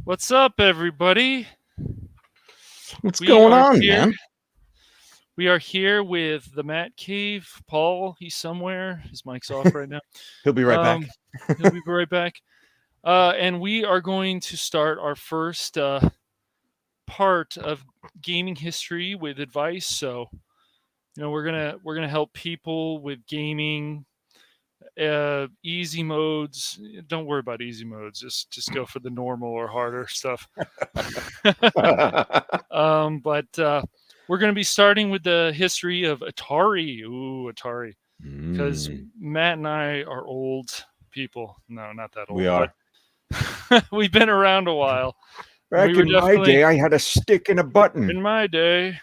What's up, everybody? What's We going are on, here. man? We are here with the Matcave. Paul, he's somewhere. His mic's off right now. He'll be right back. Um, he'll be right back. And we are going to start our first part of gaming history with advice. So, we're gonna help people with gaming. Easy modes. Don't worry about easy modes. Just go for the normal or harder stuff. But we're going to be starting with the history of Atari. Ooh, Atari. Because Matt and I are old people. No, not that We old, are. but we've been around a while. And we Back were in my definitely day, I had a stick and a button. in my day.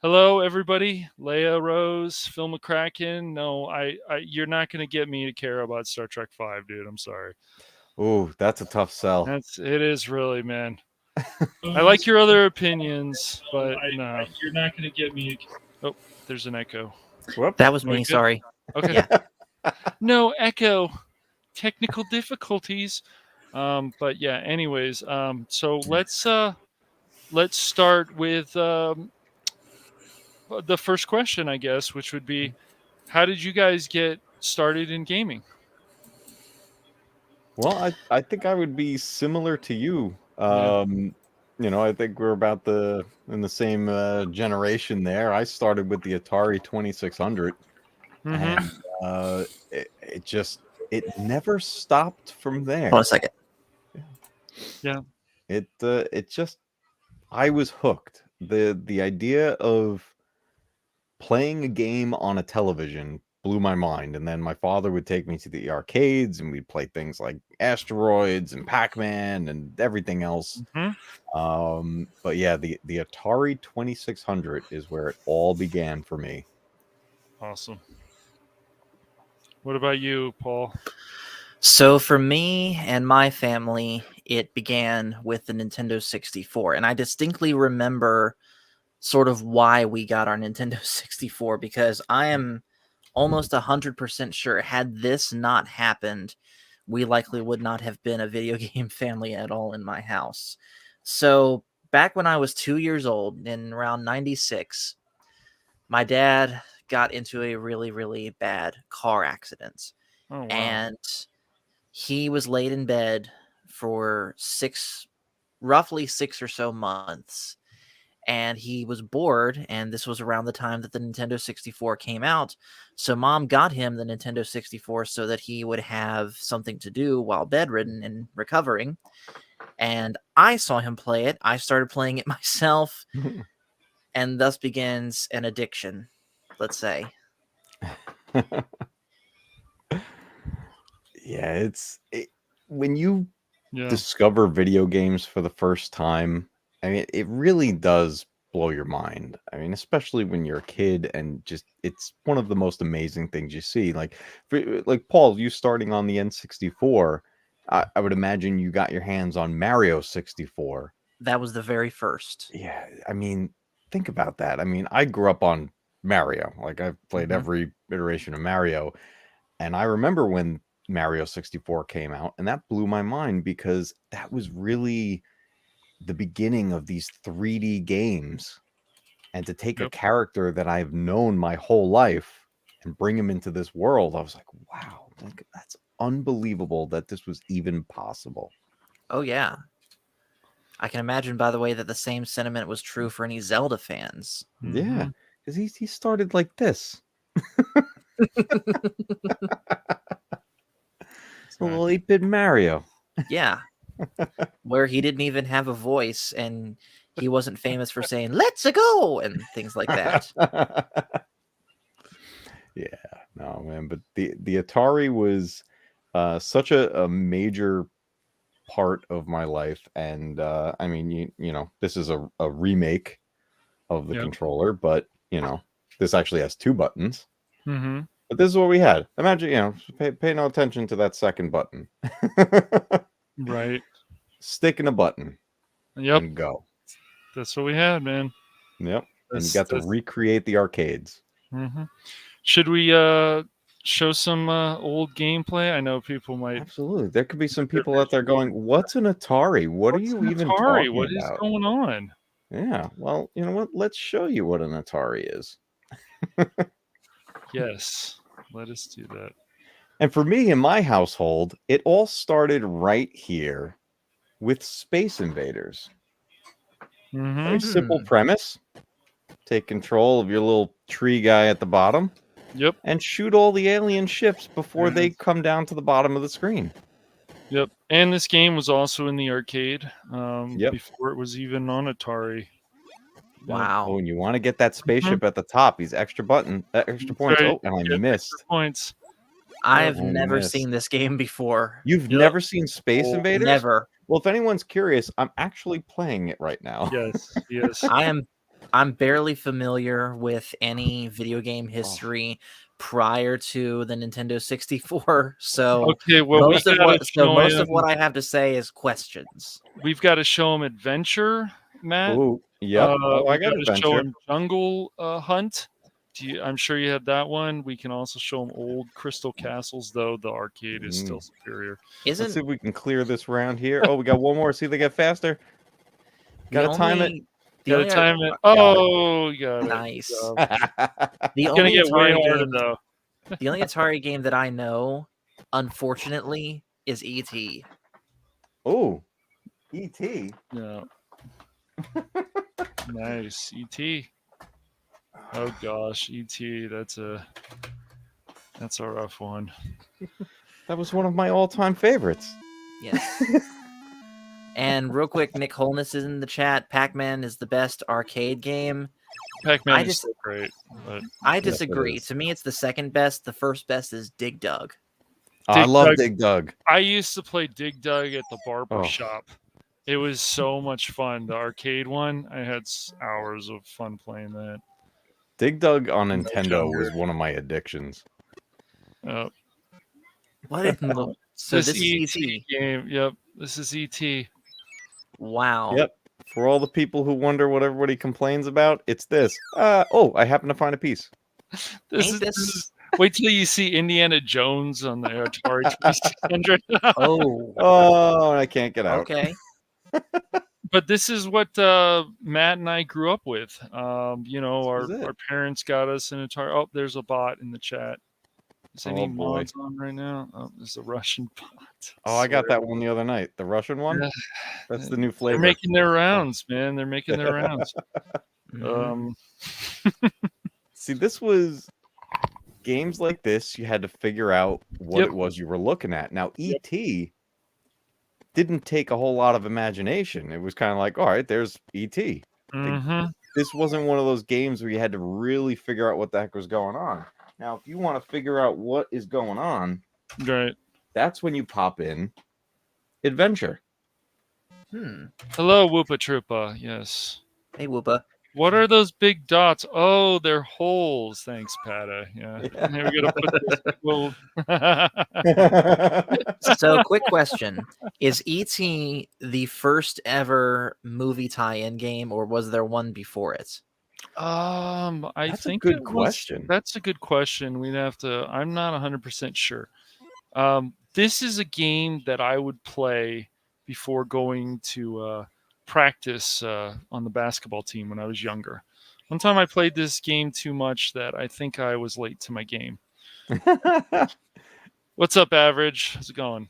Hello, everybody. Leia Rose, Phil McCracken. No, you're not going to get me to care about Star Trek Five, dude. I'm sorry. Ooh, that's a tough sell. It is really, man. I like your other opinions, but no. You're not going to get me. Oh, there's an echo. Whoop. That was Am I me. good? Sorry. Okay. Yeah. No echo. Technical difficulties. But yeah. Anyways. So let's start with the first question, I guess, which would be, how did you guys get started in gaming? Well, I think I would be similar to you. Yeah. I think we're about in the same generation there. I started with the Atari 2600, Mm-hmm. and it never stopped from there. Hold on a second. Yeah. It just I was hooked. The idea of playing a game on a television blew my mind, and then my father would take me to the arcades and we'd play things like Asteroids and Pac-Man and everything else. But yeah, the Atari 2600 is where it all began for me. Awesome. What about you, Paul? So for me and my family, it began with the Nintendo 64. And I distinctly remember sort of why we got our Nintendo 64, because I am almost 100% sure had this not happened, we likely would not have been a video game family at all in my house. So back when I was 2 years old, in around 96, my dad got into a really, really bad car accident. Oh wow. And he was laid in bed for roughly 6 or so months. And he was bored, and this was around the time that the Nintendo 64 came out. So mom got him the Nintendo 64 so that he would have something to do while bedridden and recovering. And I saw him play it. I started playing it myself, and thus begins an addiction, let's say. Yeah, when you discover video games for the first time, I mean, it really does blow your mind. I mean, especially when you're a kid, and just it's one of the most amazing things you see. Like Paul, you starting on the N64, I would imagine you got your hands on Mario 64. That was the very first. Yeah, I mean, think about that. I mean, I grew up on Mario. Like, I've played every iteration of Mario, and I remember when Mario 64 came out, and that blew my mind because that was really the beginning of these 3D games. And to take a character that I've known my whole life and bring him into this world, I was like, wow, that's unbelievable that this was even possible. Oh, yeah. I can imagine, by the way, that the same sentiment was true for any Zelda fans. Yeah, because he started like this. Little 8-bit Mario. Yeah. Where he didn't even have a voice, and he wasn't famous for saying, "Let's go," and things like that. Yeah, no, man. But the Atari was such a major part of my life. And I mean, this is a remake of the controller, but, this actually has 2 buttons. But this is what we had. Imagine, pay no attention to that second button. Right. Stick in a button. Yep. And go. That's what we had, man. Yep. And you got to recreate the arcades. Should we show some old gameplay? I know people might. Absolutely. There could be some They're people out there going, "What's an Atari? What are What's you an even Atari? talking What is about?" going on? Yeah. Well, you know what? Let's show you what an Atari is. Yes, let us do that. And for me in my household, it all started right here with Space Invaders. Very Mm-hmm. simple premise. Take control of your little tree guy at the bottom Yep. and shoot all the alien ships before Yeah. they come down to the bottom of the screen. Yep. And this game was also in the arcade Yep. before it was even on Atari. Wow. Oh, and you want to get that spaceship at the top. These extra extra points. Right. Oh, and I Get missed. extra points. I've I never missed. seen this game before. You've Yep. never seen Space Oh, Invaders? Never. Well, if anyone's curious, I'm actually playing it right now. Yes. Yes. I'm barely familiar with any video game history prior to the Nintendo 64. So Okay. Well, most of what I have to say is questions. we've got to show him Adventure, Matt. Oh, yep. Oh, I We got got to show Adventure. him Jungle Hunt. I'm sure you have that one. We can also show him Old Crystal Castles, though the arcade is still superior. Let's see Isn't if we can clear this round here. Oh, we got one more. See if they get faster. Gotta time it. Gotta time it. Oh, you got it. Nice. Good job. The It's gonna only get way Atari harder game, though. the only Atari game that I know, unfortunately, is E.T. Oh, E.T. Yeah. Nice. E.T. Oh gosh, E.T. That's a rough one. That was one of my all-time favorites. Yes. And real quick, Nick Holness is in the chat. Pac-Man is the best arcade game. Pac-Man is so great, but I disagree. Yes, it is. To me, it's the second best. The first best is Dig Dug. I love Dug. Dig Dug. I used to play Dig Dug at the barber Oh. shop. It was so much fun. The arcade one, I had hours of fun playing that. Dig Dug on Much Nintendo younger. was one of my addictions. What in the... So this is E.T. game. Yep, this is E.T. Wow. Yep. For all the people who wonder what everybody complains about, it's this. Oh, I happen to find a piece. This is wait till you see Indiana Jones on the Atari 2600. Oh, I can't get out. Okay. But this is what Matt and I grew up with. You know, our parents got us an Atari. Oh, there's a bot in the chat. Is any mods on right now? Oh, there's a Russian bot. Oh, I got that one the other night. The Russian one? Yeah. That's the new flavor. They're making their rounds, man. They're making their rounds. See, this was games like this. You had to figure out what it was you were looking at. Now, E.T. didn't take a whole lot of imagination. It was kind of like, all right, there's E.T. This wasn't one of those games where you had to really figure out what the heck was going on. Now, if you want to figure out what is going on, right, that's when you pop in Adventure. Hello, Whoopa Troopa. Yes. Hey, Whoopa. What are those big dots? Oh, they're holes. Thanks, Pata. Yeah. Here we gotta put this. So, quick question: is E.T. the first ever movie tie-in game, or was there one before it? I think a good question. That's a good question. We'd have to. I'm not 100% sure. This is a game that I would play before going to practice on the basketball team when I was younger. One time I played this game too much that I think I was late to my game. What's up, Average? How's it going?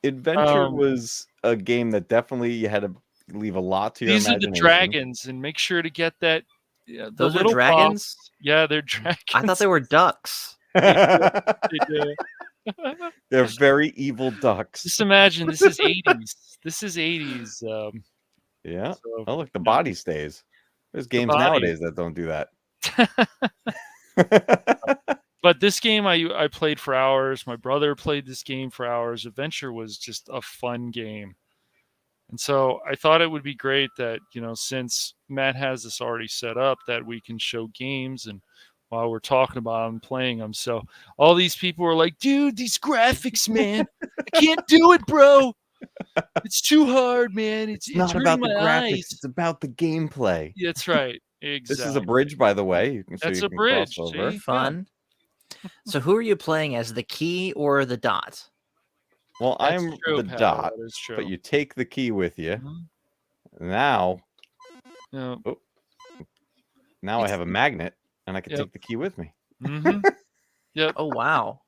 Adventure was a game that definitely you had to leave a lot to your imagination. These are the dragons, and make sure to get that. Yeah, those are dragons? Yeah, they're dragons. I thought they were ducks. They're very evil ducks. Just imagine, this is 80s. This is 80s. Yeah. So, oh, look, the body stays. There's games nowadays that don't do that. But this game I played for hours. My brother played this game for hours. Adventure was just a fun game. And so I thought it would be great that, you know, since Matt has this already set up, that we can show games and while we're talking about them, playing them. So all these people were like, dude, these graphics, man, I can't do it, bro. It's too hard, man. It's not about the graphics. Eyes. It's about the gameplay. That's right. Exactly. This is a bridge, by the way. You can That's a bridge. over. Fun. So who are you playing as, the key or the dot? Well, That's I'm true, the Pat. dot, That is true. but you take the key with you. Mhm. Now, Yeah. now I have a magnet, and I can Yep. take the key with me. Mm-hmm. Yep. Oh wow.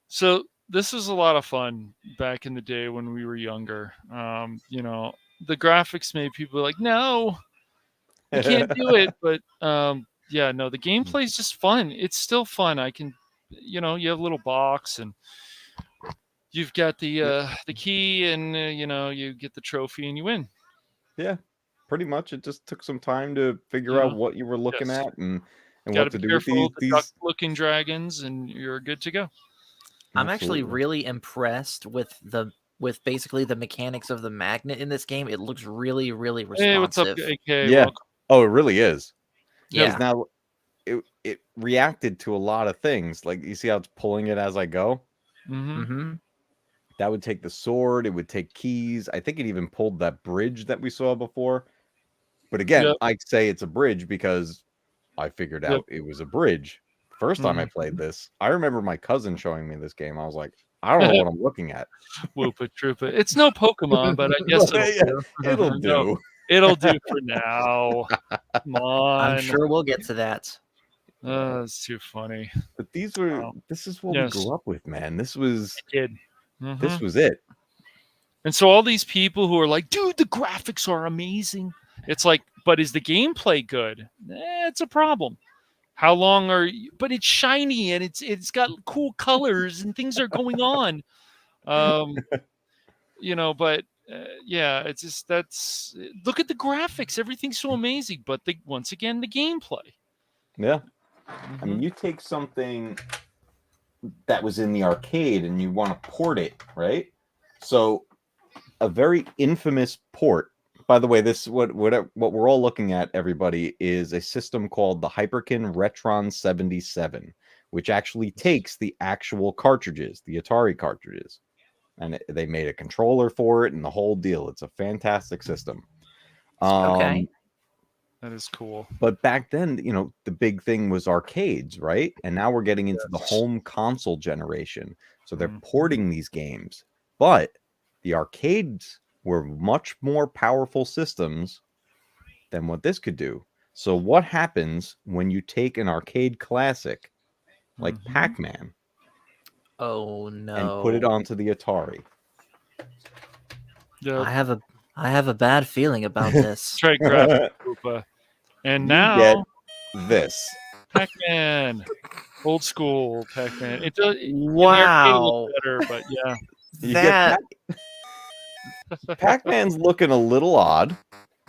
So this was a lot of fun back in the day when we were younger. The graphics made people like, no, you can't do it. But yeah, no, the gameplay is just fun. It's still fun. You have a little box and you've got the key and you get the trophy and you win. Yeah, pretty much. It just took some time to figure Yeah. out what you were looking Yes. at and Got to what be to do with careful of the these. duck-looking dragons, and you're good to go. I'm actually Absolutely. really impressed with basically the mechanics of the magnet in this game. It looks really, really Hey, what's up, responsive. AK? Yeah. Welcome. Oh, it really is. Yep. Because now it reacted to a lot of things. Like you see how it's pulling it as I go. Mm-hmm. Mm-hmm. That would take the sword. It would take keys. I think it even pulled that bridge that we saw before. But again, Yep. I say it's a bridge because I figured Yep. out it was a bridge. First time I Mhm. played this, I remember my cousin showing me this game. I was like, I don't know what I'm looking at. Whoopa troopa. It's no Pokemon, but I guess But, yeah, it'll no, do. it'll do for now. Come I'm on. sure we'll get to that. It's too funny. But Wow. this is what we Yes, grew up with, man. This was kid. Hmm. it. And so all these people who are like, dude, the graphics are amazing. It's like, but is the gameplay good? It's a problem. How long are you? But it's shiny and it's got cool colors and things are going on. Um, but yeah, it's just look at the graphics. Everything's so amazing, but once again the gameplay. Yeah. I Mm-hmm. mean, you take something that was in the arcade and you want to port it, right? So a very infamous port. By the way, this what we're all looking at, everybody, is a system called the Hyperkin Retron 77, which actually takes the actual cartridges, the Atari cartridges, and they made a controller for it and the whole deal. It's a fantastic system. Okay. That is cool. But back then, the big thing was arcades, right? And now we're getting into the Yes. home console generation. So they're Mhm. porting these games. But the arcades were much more powerful systems than what this could do. So what happens when you take an arcade classic like Mhm. Pac-Man Oh and put it no. onto the Atari? Yep. I have a bad feeling about this. Trade graphic Koopa. And You now get this. Pac-Man. Old school Pac-Man. It does in the arcade it looks Wow. better, but yeah. You That get Pac-Man's looking a little odd.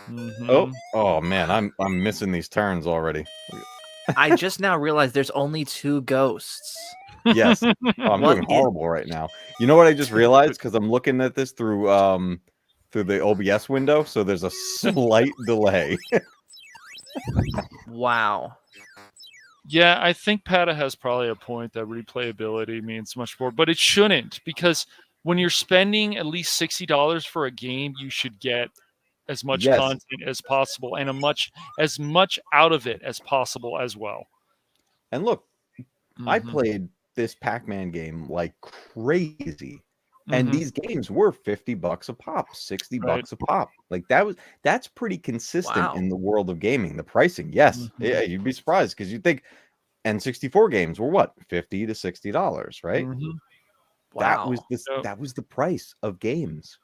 Mhm. Oh man, I'm missing these turns already. I just now realized there's only 2 ghosts. Yes. Oh, I'm What doing is- horrible right now. You know what I just realized? Because I'm looking at this through the OBS window, so there's a slight delay. Wow. Yeah, I think Pata has probably a point that replayability means much more, but it shouldn't, because when you're spending at least $60 for a game, you should get as much Yes. content as possible and as much out of it as possible as well. And look, I Mhm. played this Pac-Man game like crazy. And Mhm. these games were $50 a pop, 60 Right. bucks a pop. Like that's pretty consistent Wow. in the world of gaming. The pricing, yes. Mhm. Yeah, you'd be surprised because you'd think N64 games were what? $50 to $60, right? Mhm. Wow. Yep. That was the price of games.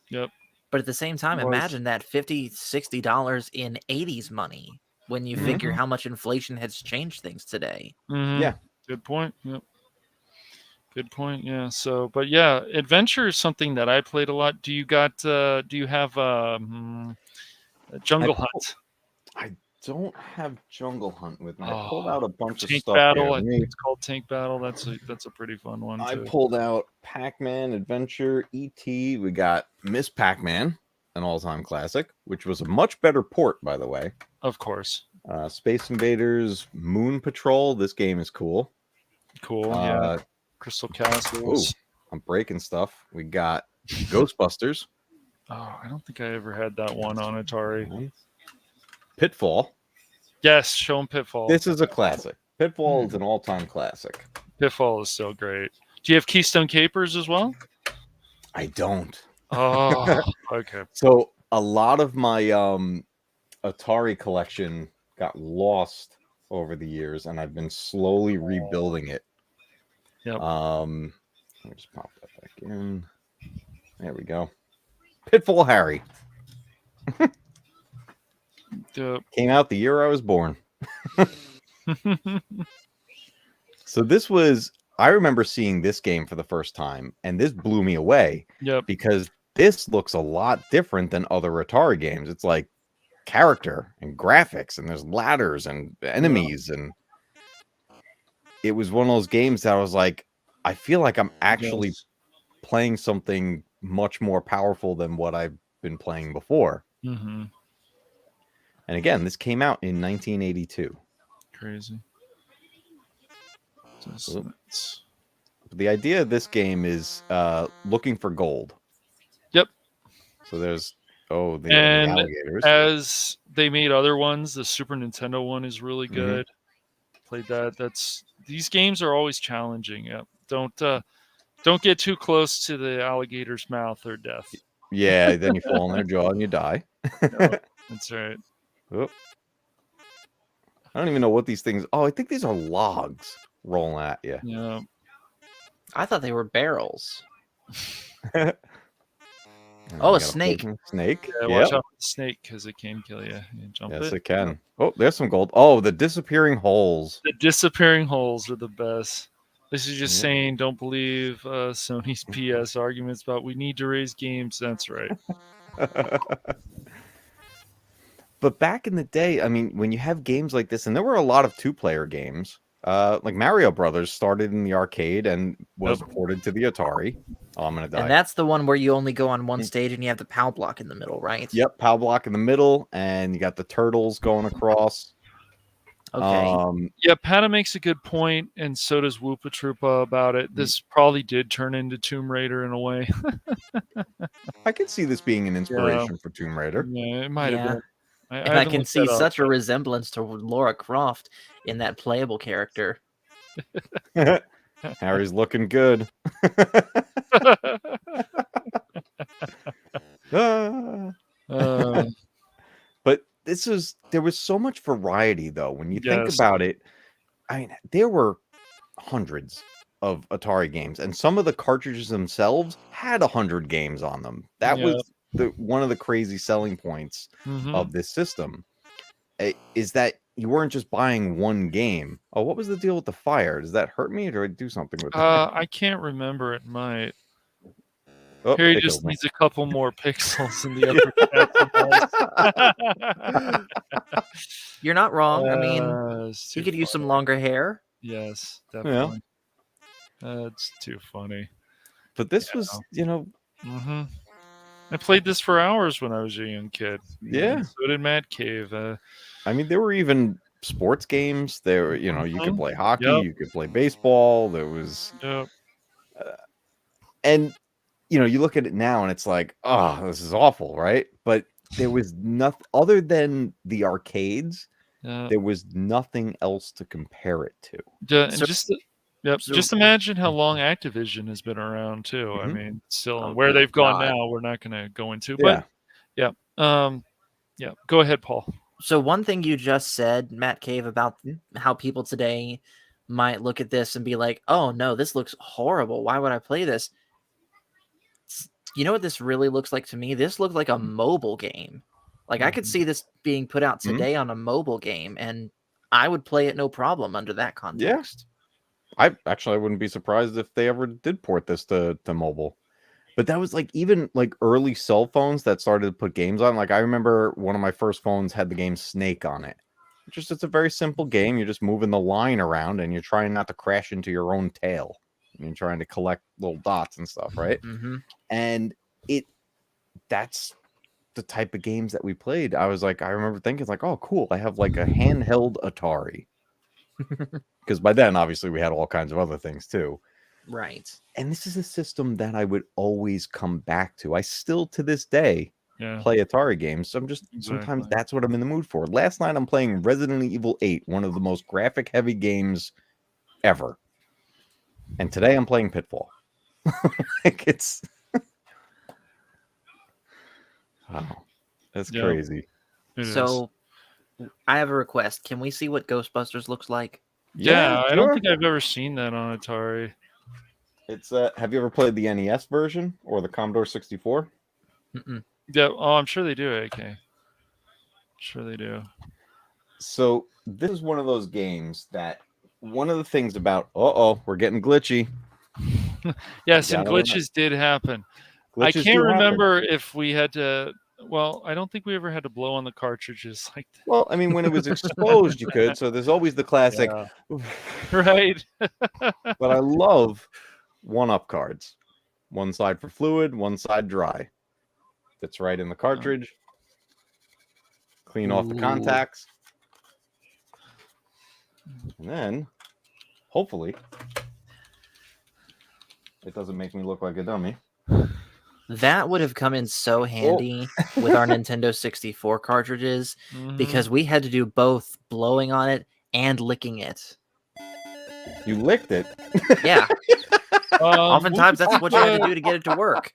Yep. But at the same time, It was. imagine that $50, $60 in 80s money when you Mhm. figure how much inflation has changed things today. Mhm. Yeah. Good point. Yep. Good point. Yeah. So, but yeah, adventure is something that I played a lot. Do you have Jungle I Hunt? I don't have Jungle Hunt with me. I Oh, pulled out a bunch of Tank stuff here. Battle. I think it's called Tank Battle. That's a pretty fun one I too. pulled out Pac-Man Adventure, E.T. We got Miss Pac-Man, an all-time classic, which was a much better port, by the way. Of course. Space Invaders, Moon Patrol. This game is cool. Cool. Yeah. Crystal Castles. I'm breaking stuff. We got Ghostbusters, Oh, I don't think I ever had that one on Atari. Pitfall. Yes, show 'em Pitfall. This is a classic. Pitfall is an all-time classic. Pitfall is so great. Do you have Keystone Capers as well? I don't. Oh, okay. So a lot of my Atari collection got lost over the years, and I've been slowly rebuilding it. Yep. Let me just pop that back in. There we go. Pitfall Harry. Came out the year I was born. So this was, I remember seeing this game for the first time, and this blew me away. Yep. Because this looks a lot different than other Atari games. It's like character and graphics, and there's ladders and enemies, and it was one of those games that I was like, I feel like I'm actually playing something much more powerful than what I've been playing before. Mm-hmm. And again, this came out in 1982. Crazy. The idea of this game is looking for gold. Yep. So there's the alligators. As they made other ones, the Super Nintendo one is really good. Played that. These games are always challenging. Yep. Don't get too close to the alligator's mouth or death. Yeah, then you fall in their jaw and you die. That's right. Oh. I don't even know what these things. Oh, I think these are logs rolling at you. Yeah. I thought they were barrels. Oh, a snake. Snake. Yeah, watch out for the snake because it can kill you. Yes, it can. Oh, there's some gold. Oh, the disappearing holes. The disappearing holes are the best. This is just saying, don't believe Sony's PS arguments about we need to raise games. That's right. But back in the day, I mean, when you have games like this, and there were a lot of two-player games, like Mario Brothers started in the arcade and was ported to the Atari. Oh, I'm gonna die. And that's the one where you only go on one stage and you have the POW block in the middle, right? Yep, POW block in the middle, and you got the turtles going across. Okay. Yeah, Pata makes a good point, and so does Woopa Troopa about it. This probably did turn into Tomb Raider in a way. I could see this being an inspiration for Tomb Raider. Yeah, it might have been. I can see such a resemblance to Lara Croft in that playable character. Harry's looking good. But there was so much variety, though. When you think about it, I mean, there were hundreds of Atari games, and some of the cartridges themselves had 100 games on them. That was one of the crazy selling points of this system, is that you weren't just buying one game. Oh, what was the deal with the fire? Does that hurt me, or do I do something with it? I can't remember. It might. Harry just needs a couple more pixels in the upper. You're not wrong. I mean, he could use some longer hair. Yes, definitely. That's too funny. But this was, I played this for hours when I was a young kid. Yeah. So did TheMatcave. I mean, there were even sports games. There, you could play hockey, you could play baseball. There was, and you look at it now and it's like, oh, this is awful, right? But there was nothing other than the arcades. There was nothing else to compare it to. Just imagine how long Activision has been around too. I mean, still where they've gone now, we're not going to go into. But go ahead, Paul. So one thing you just said, TheMatcave, about how people today might look at this and be like, "Oh no, this looks horrible. Why would I play this?" You know what this really looks like to me? This looked like a mobile game. Like I could see this being put out today on a mobile game, and I would play it no problem under that context. I wouldn't be surprised if they ever did port this to mobile. But that was like even like early cell phones that started to put games on. Like I remember one of my first phones had the game Snake on it. It's a very simple game. You're just moving the line around and you're trying not to crash into your own tail. You're trying to collect little dots and stuff, right? And that's the type of games that we played. I remember thinking like, oh, cool. I have like a handheld Atari. Because by then, obviously, we had all kinds of other things too. Right. And this is a system that I would always come back to. I still, to this day, Yeah. play Atari games. So sometimes Exactly. that's what I'm in the mood for. Last night I'm playing Resident Evil 8, one of the most graphic heavy games ever. And today I'm playing Pitfall. Like it's wow. That's Yeah. crazy. It is. So I have a request. Can we see what Ghostbusters looks like? Yeah, I don't sure. think I've ever seen that on Atari. It's have you ever played the NES version or the Commodore 64? Mm-mm. Yeah. Oh, I'm sure they do. AK. Sure they do. So this is one of those games that one of the things about we're getting glitchy. Yeah, some Gotta remember, glitches did happen. I glitches can't do happen. remember if we had to. Well, I don't think we ever had to blow on the cartridges like that. Well, I mean, when it was exposed, you could. So there's always the classic. Yeah. Right. But I love one-up cards. One side for fluid, one side dry. Fits right in the cartridge. Clean off the Ooh. contacts. And then, hopefully, it doesn't make me look like a dummy. That would have come in so handy with our Nintendo 64 cartridges Mhm. because we had to do both blowing on it and licking it. You licked it. Yeah. Oftentimes, Whoopa that's what you had to Troopa- do to get it to work.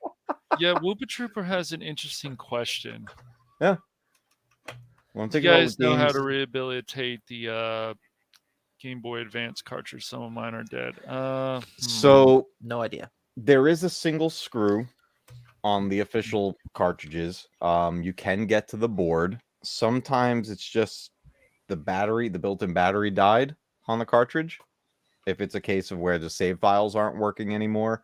Yeah, Whoopa Trooper has an interesting question. Yeah. Well, I'm Do you thinking about guys know how games. to rehabilitate the Game Boy Advance cartridge? Some of mine are dead. So No idea. there is a single screw on the official cartridges. You can get to the board. Sometimes it's just the battery, the built-in battery died on the cartridge. If it's a case of where the save files aren't working anymore,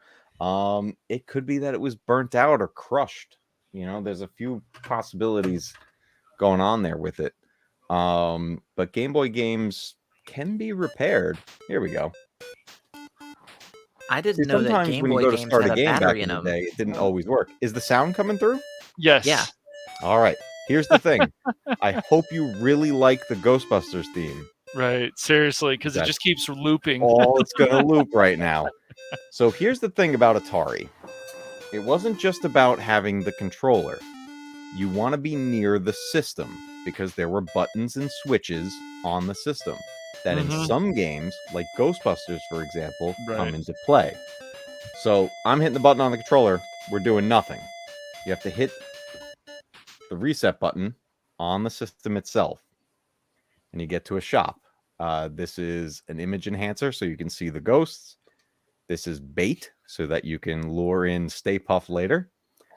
it could be that it was burnt out or crushed. You know, there's a few possibilities going on there with it. But Game Boy games can be repaired. Here we go. I didn't See, know that sometimes Game when you Boy go to games start had a a game back battery in in the them. day, it didn't always work. Is the sound coming through? yes. Yeah. All right. Here's the thing. I hope you really like the Ghostbusters theme. Right. Seriously, because it That's just keeps looping. All it's going to loop right now. So here's the thing about Atari. It wasn't just about having the controller. You want to be near the system because there were buttons and switches on the system that in Mhm. some games, like Ghostbusters, for example, come Right. into play. So I'm hitting the button on the controller. We're doing nothing. You have to hit the reset button on the system itself, and you get to a shop. This is an image enhancer, so you can see the ghosts. This is bait, so that you can lure in Stay Puft later.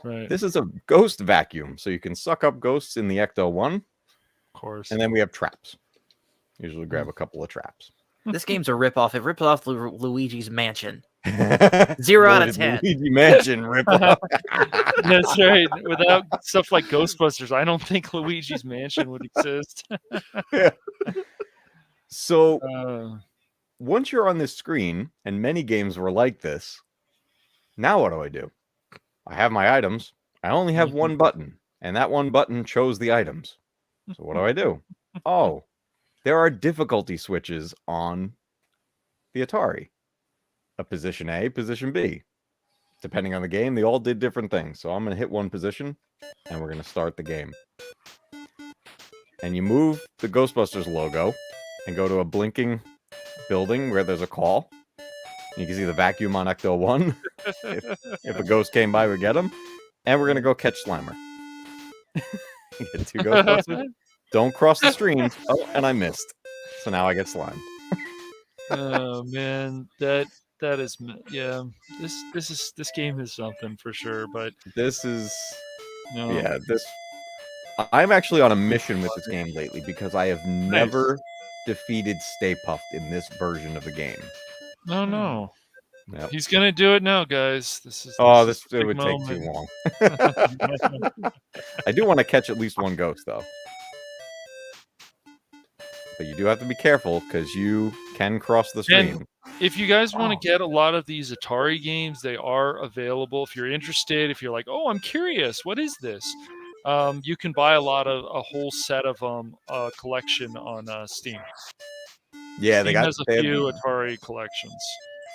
Right. This is a ghost vacuum, so you can suck up ghosts in the Ecto-1. Of course. And then we have traps. Usually grab a couple of traps. This game's a ripoff. It ripped off Luigi's Mansion. 0 out of 10. Luigi Mansion ripoff. That's right. Without stuff like Ghostbusters, I don't think Luigi's Mansion would exist. Yeah. So Uh, once you're on this screen, and many games were like this, now what do? I have my items. I only have one button, and that one button chose the items. So what do? Oh, there are difficulty switches on the Atari. A position A, position B. Depending on the game, they all did different things. So I'm going to hit one position, and we're going to start the game. And you move the Ghostbusters logo and go to a blinking building where there's a call. You can see the vacuum on Ecto 1. If a ghost came by, we get him. And we're going to go catch Slimer. You get 2 Ghostbusters. Don't cross the streams. Oh, and I missed. So now I get Slime. oh man, that is yeah. This game is something for sure. But This is... no. Yeah, this... I'm actually on a mission with this game lately because I have never defeated Stay Puft in this version of the game. No. Yep. He's gonna do it now, guys. This is It would take too long. I do want to catch at least one ghost, though. But you do have to be careful because you can cross the stream. If you guys want to get a lot of these Atari games, they are available. If you're interested, if you're like, oh, I'm curious, what is this? You can buy a whole set of collection on Steam. Yeah, Steam they has a few Atari collections.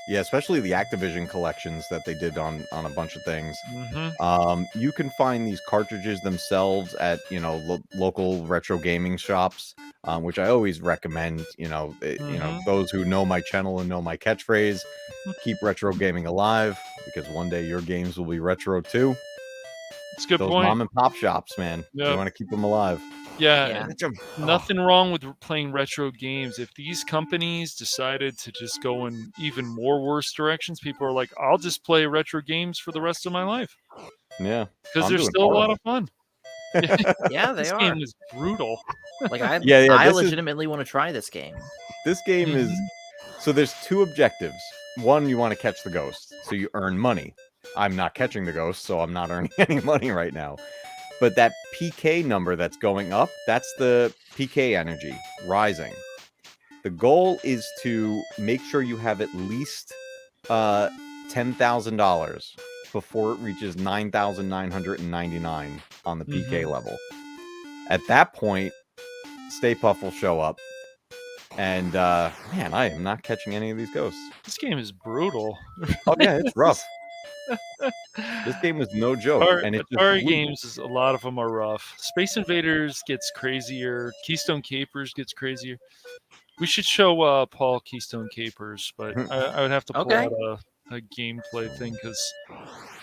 Yeah, especially the Activision collections that they did on a bunch of things. Mm-hmm. You can find these cartridges themselves at local retro gaming shops, which I always recommend. Mm-hmm. Those who know my channel and know my catchphrase, keep retro gaming alive, because one day your games will be retro too. It's a good Those point. mom and pop shops, man, you Yep. want to keep them alive. Yeah, Yeah. and Catch 'em. nothing wrong with playing retro games. If these companies decided to just go in even more worse directions, people are like, I'll just play retro games for the rest of my life Yeah, because I'm they're doing still a lot of horrible. fun. Yeah, they This game are. is brutal. Like I Yeah. I This is legitimately want to try this game. this game is Mhm. so there's two objectives. One, you want to catch the ghosts, so you earn money. I'm not catching the ghosts, so I'm not earning any money right now. But that PK number that's going up, that's the PK energy rising. The goal is to make sure you have at least $10,000 before it reaches 9,999 on the PK Mhm. level. At that point, Stay Puff will show up, and man, I am not catching any of these ghosts. This game is brutal. Oh yeah, it's rough. This game was no joke, and it just Atari blew. games, a lot of them are rough. Space Invaders gets crazier. Keystone Capers gets crazier. We should show Paul Keystone Capers, but I would have to pull Okay. out a gameplay thing because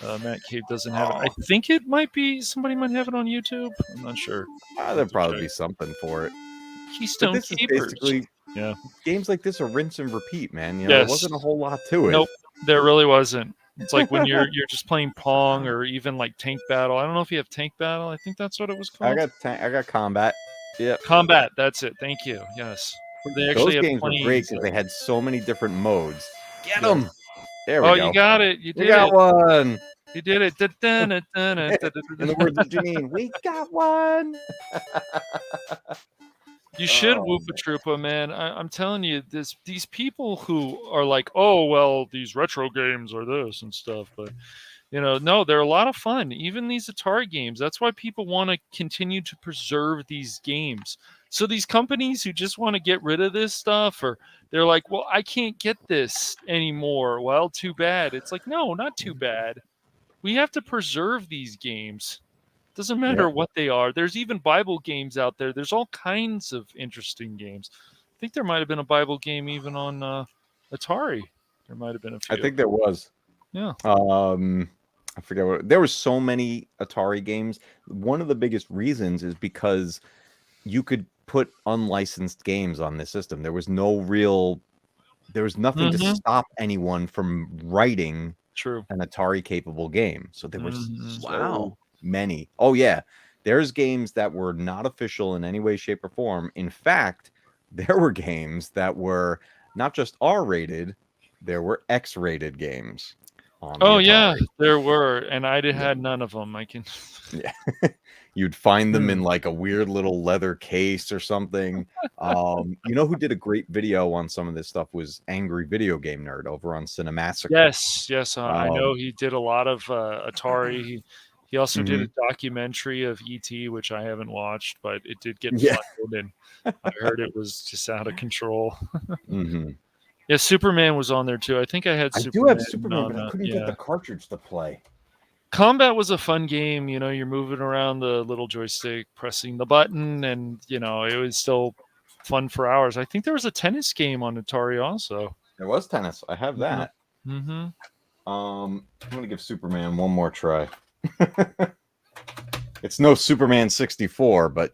MatCave doesn't have it. I think it might be somebody might have it on YouTube. I'm not sure. I'll have There'll to probably check. be something for it. But Keystone this is Capers. basically Yeah. games like this are rinse and repeat, man. There Yes. wasn't a whole lot to it. Nope. There really wasn't. It's like when you're just playing Pong or even like Tank Battle. I don't know if you have Tank Battle. I think that's what it was I called. got combat. Yep. Combat. That's it. Thank you. Yes. They actually Those have games were great planes. because they had so many different modes. Get Yeah. them. There we Oh, go. you got it. You We did got it. one. You did it. In the words of Janine, we got one. You should Oh, Whoopa Troopa, man. I'm telling you, these people who are like, oh well, these retro games are this and stuff, but no, they're a lot of fun. Even these Atari games. That's why people want to continue to preserve these games. So these companies who just want to get rid of this stuff, or they're like, well, I can't get this anymore. Well, too bad. It's like, no, not too bad. We have to preserve these games. Doesn't matter Yep. what they are. There's even Bible games out there. There's all kinds of interesting games. I think there might have been a Bible game even on Atari. There might have been a I few. think there was. Yeah. I forget what there was so many Atari games. One of the biggest reasons is because you could put unlicensed games on this system. There was nothing to Mm-hmm. stop anyone from writing True. an Atari capable game. So there was Mhm. so Wow. many. Oh yeah. There's games that were not official in any way, shape, or form. In fact, there were games that were not just R-rated, there were X-rated games on the Oh yeah, Atari. there were, and I Yeah. had none of them. I can. Yeah. You'd find them in like a weird little leather case or something. Who did a great video on some of this stuff was Angry Video Game Nerd over on Cinemassacre. Yes. I Um, know he did a lot of Atari. He also did mhm. a documentary of ET, which I haven't watched, but it did get Yeah. funded, and I heard it was just out of control. Mhm. Yeah, Superman was on there too. I think I had I do Superman have Superman, but I couldn't get yeah. the cartridge to play. Combat was a fun game. You're moving around the little joystick, pressing the button, and it was still fun for hours. I think there was a tennis game on Atari also. There was tennis. I have Yeah. that. Mm-hmm. I'm gonna give Superman one more try. It's no Superman 64, but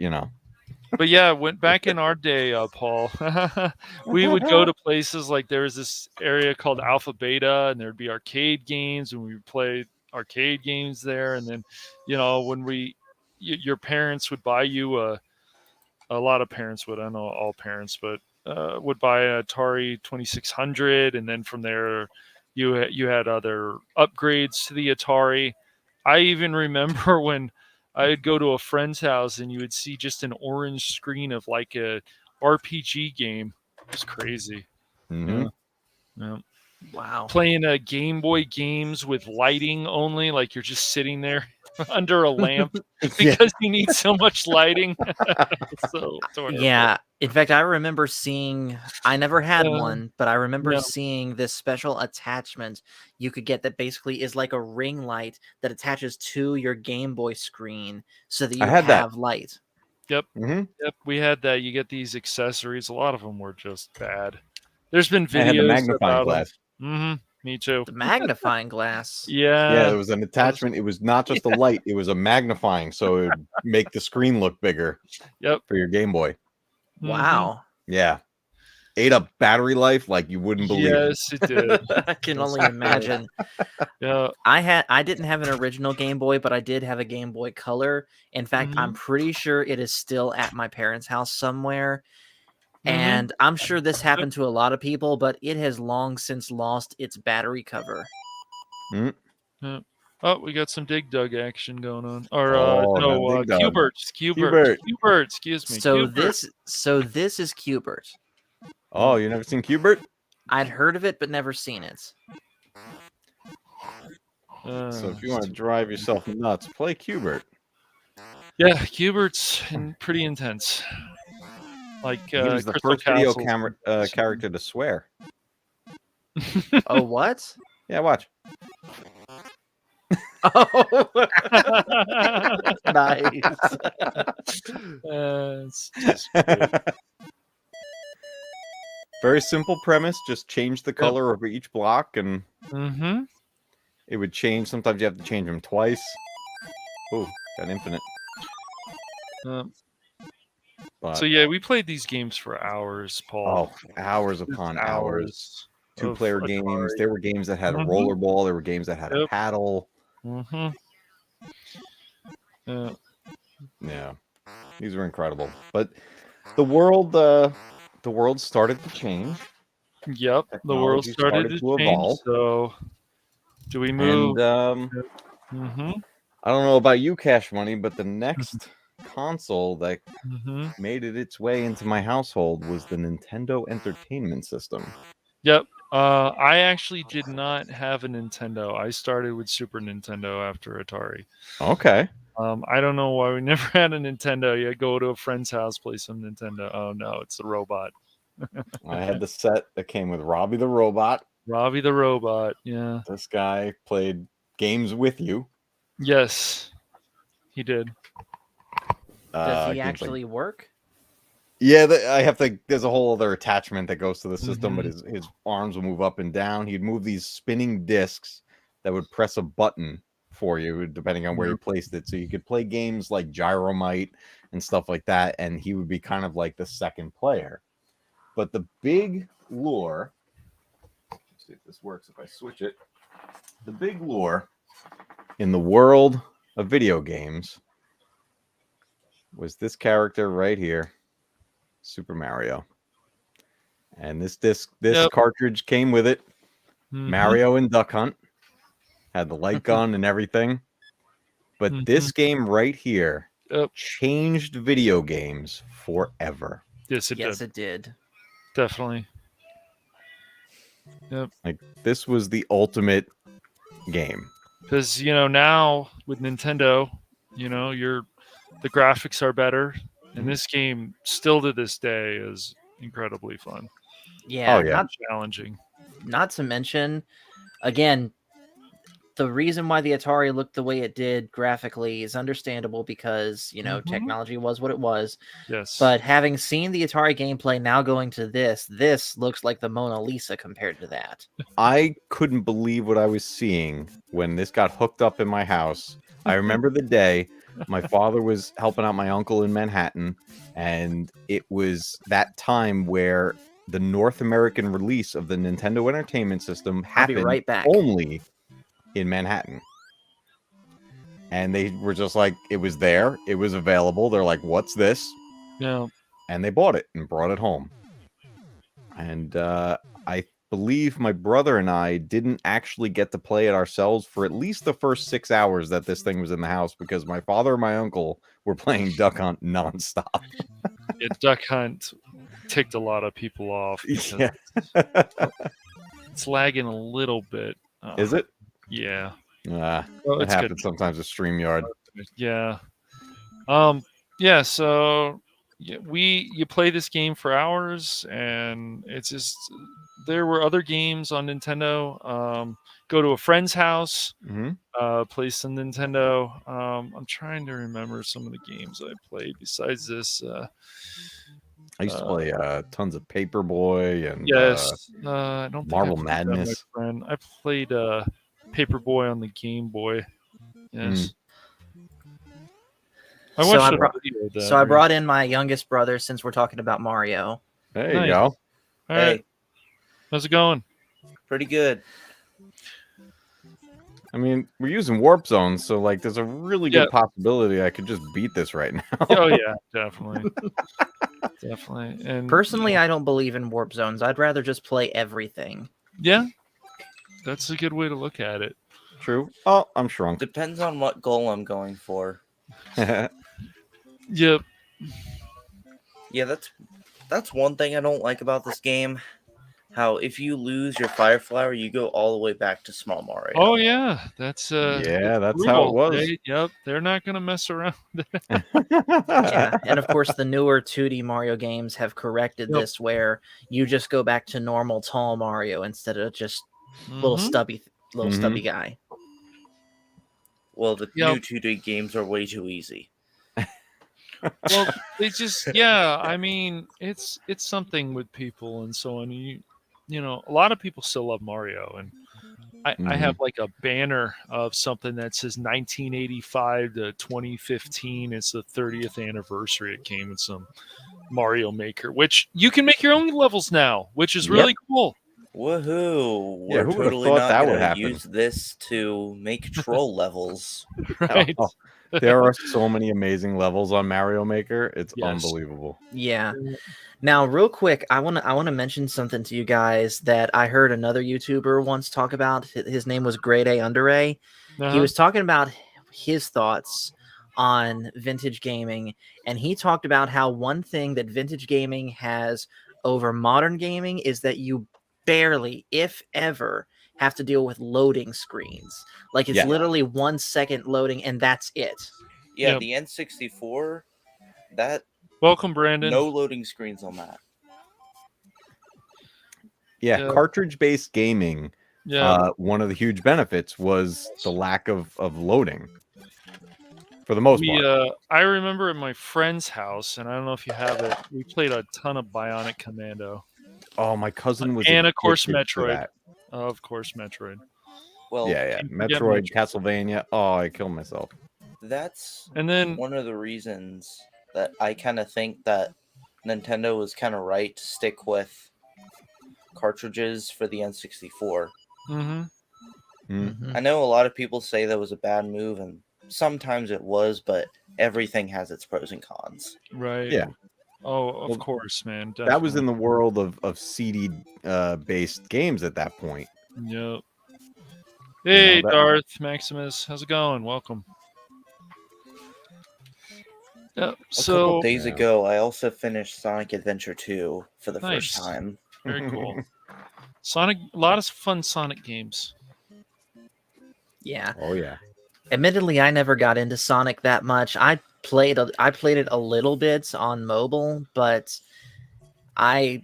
But yeah, went back in our day, Paul. We would go to places like there was this area called Alpha Beta, and there'd be arcade games, and we would play arcade games there. And then, when your parents would buy you a lot of parents would, I don't know all parents, but would buy an Atari 2600, and then from there, you had other upgrades to the Atari. I even remember when I'd go to a friend's house and you would see just an orange screen of like a RPG game. It was crazy. Mhm. Yeah. Yeah. Wow. Playing Game Boy games with lighting only, like you're just sitting there. under a lamp Yeah. because he needs so much lighting. So adorable. Yeah. In fact, I remember seeing, I never had Uh, one, but I remember no. seeing this special attachment you could get that basically is like a ring light that attaches to your Game Boy screen so that you I had that. have light. Mm-hmm. Yep, we had that. You get these accessories. A lot of them were just bad. There's been I had the videos magnifying about glass. them. Me too. The magnifying glass. Yeah, Yeah. there was an attachment. It was not just a light; it was a magnifying, so it would make the screen look bigger Yep. for your Game Boy. Wow. Yeah, ate up battery life like you wouldn't believe. Yes, it did. I can Yes, only it did. imagine. Yeah. I didn't have an original Game Boy, but I did have a Game Boy Color. In fact, I'm pretty sure it is still at my parents' house somewhere. And I'm sure this happened to a lot of people, but it has long since lost its battery cover. Yeah. Oh, we got some Dig Dug action going on. Or Oh, no, not Dig Dug. Qbert. Excuse me. So Qbert. this is Qbert. Oh, you never seen Qbert? I'd heard of it, but never seen it. So if you want to drive yourself nuts, play Qbert. Yeah, Qbert's pretty intense. Like He was the Crystal first video Castles. character to swear. Oh, what? Yeah, watch. Oh, nice. It's just great. Very simple premise. Just change the color of each block, and it would change. Sometimes you have to change them twice. Oh, got infinite. But, So yeah, we played these games for hours, Paul. oh, hours upon hours. of Two-player games. Atari. There were games that had a rollerball. There were games that had a paddle. Yeah, these were incredible. But the world started to change. Yep, the world started to change. evolve. So, do we move? And I don't know about you, Cash Money, but the next console that made its way into my household was the Nintendo Entertainment System. Yep. I actually did not have a Nintendo. I started with Super Nintendo after Atari. Okay. I don't know why we never had a Nintendo. You go to a friend's house, play some Nintendo. Oh no, it's a robot. I had the set that came with Robbie the Robot. Robbie the Robot, yeah. This guy played games with you. Yes, he did. Does he actually work? Yeah, I have to. There's a whole other attachment that goes to the system, but his arms will move up and down. He'd move these spinning discs that would press a button for you, depending on where you placed it. So you could play games like Gyromite and stuff like that, and he would be kind of like the second player. But the big lure, let's see if this works if I switch it. The big lure in the world of video games was this character right here, Super Mario. And this cartridge came with it. Mario and Duck Hunt. Had the light gun and everything. But this game right here changed video games forever. Yes, it did. Definitely. Yep. Like, this was the ultimate game. Because, now with Nintendo, the graphics are better. And this game, still to this day, is incredibly fun. Yeah, not challenging. Not to mention, again, the reason why the Atari looked the way it did graphically is understandable because, technology was what it was. Yes. But having seen the Atari gameplay now going to this looks like the Mona Lisa compared to that. I couldn't believe what I was seeing when this got hooked up in my house. I remember the day my father was helping out my uncle in Manhattan, and it was that time where the North American release of the Nintendo Entertainment System happened right back. only in Manhattan. And they were just like, it was there, it was available. They're like, what's this? Yeah. And they bought it and brought it home. And I believe my brother and I didn't actually get to play it ourselves for at least the first 6 hours that this thing was in the house, because my father and my uncle were playing Duck Hunt nonstop. Duck Hunt ticked a lot of people off. Yeah. It's lagging a little bit. Is it? Yeah. Well, That it's good. happens sometimes with StreamYard. Yeah. Yeah, so you play this game for hours, and it's just there were other games on Nintendo. Go to a friend's house, Hmm. play some Nintendo. I'm trying to remember some of the games I played besides this. I used to Uh, play tons of Paperboy and yes, I don't think I Marble played that, my Madness. friend. I played Paperboy on the Game Boy. Mm. Yes, I So watched I a brought video of so that. I Very brought in my youngest brother since we're talking about Mario. There you nice. go. All right, Hey, how's it going? pretty good. I mean, we're using warp zones, so like, there's a really Yeah. good possibility I could just beat this right now. Oh yeah, definitely, definitely. And Personally, I don't believe in warp zones. I'd rather just play everything. yeah, that's a good way to look at it. True. Oh, I'm shrunk. Depends on what goal I'm going for. Yep. Yeah, that's one thing I don't like about this game. How if you lose your fire flower, you go all the way back to small Mario. Oh yeah, that's Yeah, that's brutal. how it was. Yep, they're not gonna mess around. Yeah, and of course the newer 2D Mario games have corrected Yep. this, where you just go back to normal tall Mario instead of just little Mhm. stubby guy. Well, the Yep. new 2D games are way too easy. Well, they just yeah. I mean, it's something with people and so on. You know, a lot of people still love Mario, and I have like a banner of something that says 1985 to 2015. It's the 30th anniversary. It came with some Mario Maker, which you can make your own levels now, which is really cool. Woohoo! Yeah, We're who would've totally thought not that would gonna happen? use this to make troll levels. Right? Oh, there are so many amazing levels on Mario Maker. It's Yes. unbelievable. Yeah. Now, real quick, I wanna mention something to you guys that I heard another YouTuber once talk about. His name was Grade A Under A. He Uh-huh. was talking about his thoughts on vintage gaming, and he talked about how one thing that vintage gaming has over modern gaming is that you barely, if ever, have to deal with loading screens. Like it's Yeah. literally 1 second loading, and that's it. Yeah, Yep. the N64, that Welcome, Brandon. no loading screens on that. Yeah, Yeah. cartridge-based gaming. Yeah. One of the huge benefits was the lack of loading. For the most part. I remember at my friend's house, and I don't know if you have it. We played a ton of Bionic Commando, Oh, my cousin was and of course addicted to Metroid. that. Of course, Metroid. Well, Yeah. Can't forget Metroid, Castlevania. Oh, I killed myself. that's And then one of the reasons that I kind of think that Nintendo was kind of right to stick with cartridges for the N64. mhm. Mhm. I know a lot of people say that was a bad move, and sometimes it was, but everything has its pros and cons. Right. Yeah. Oh, of Well, course, man. That was in Definitely. the world of CD based games at that point. Yep. Hey, that- Darth Maximus, how's it going? Welcome. Yep. A So couple days Yeah. ago, I also finished Sonic Adventure 2 for the Nice. first time. very cool. Sonic, a lot of fun Sonic games. Yeah. Oh yeah. Admittedly, I never got into Sonic that much. I played it a little bit on mobile, but I've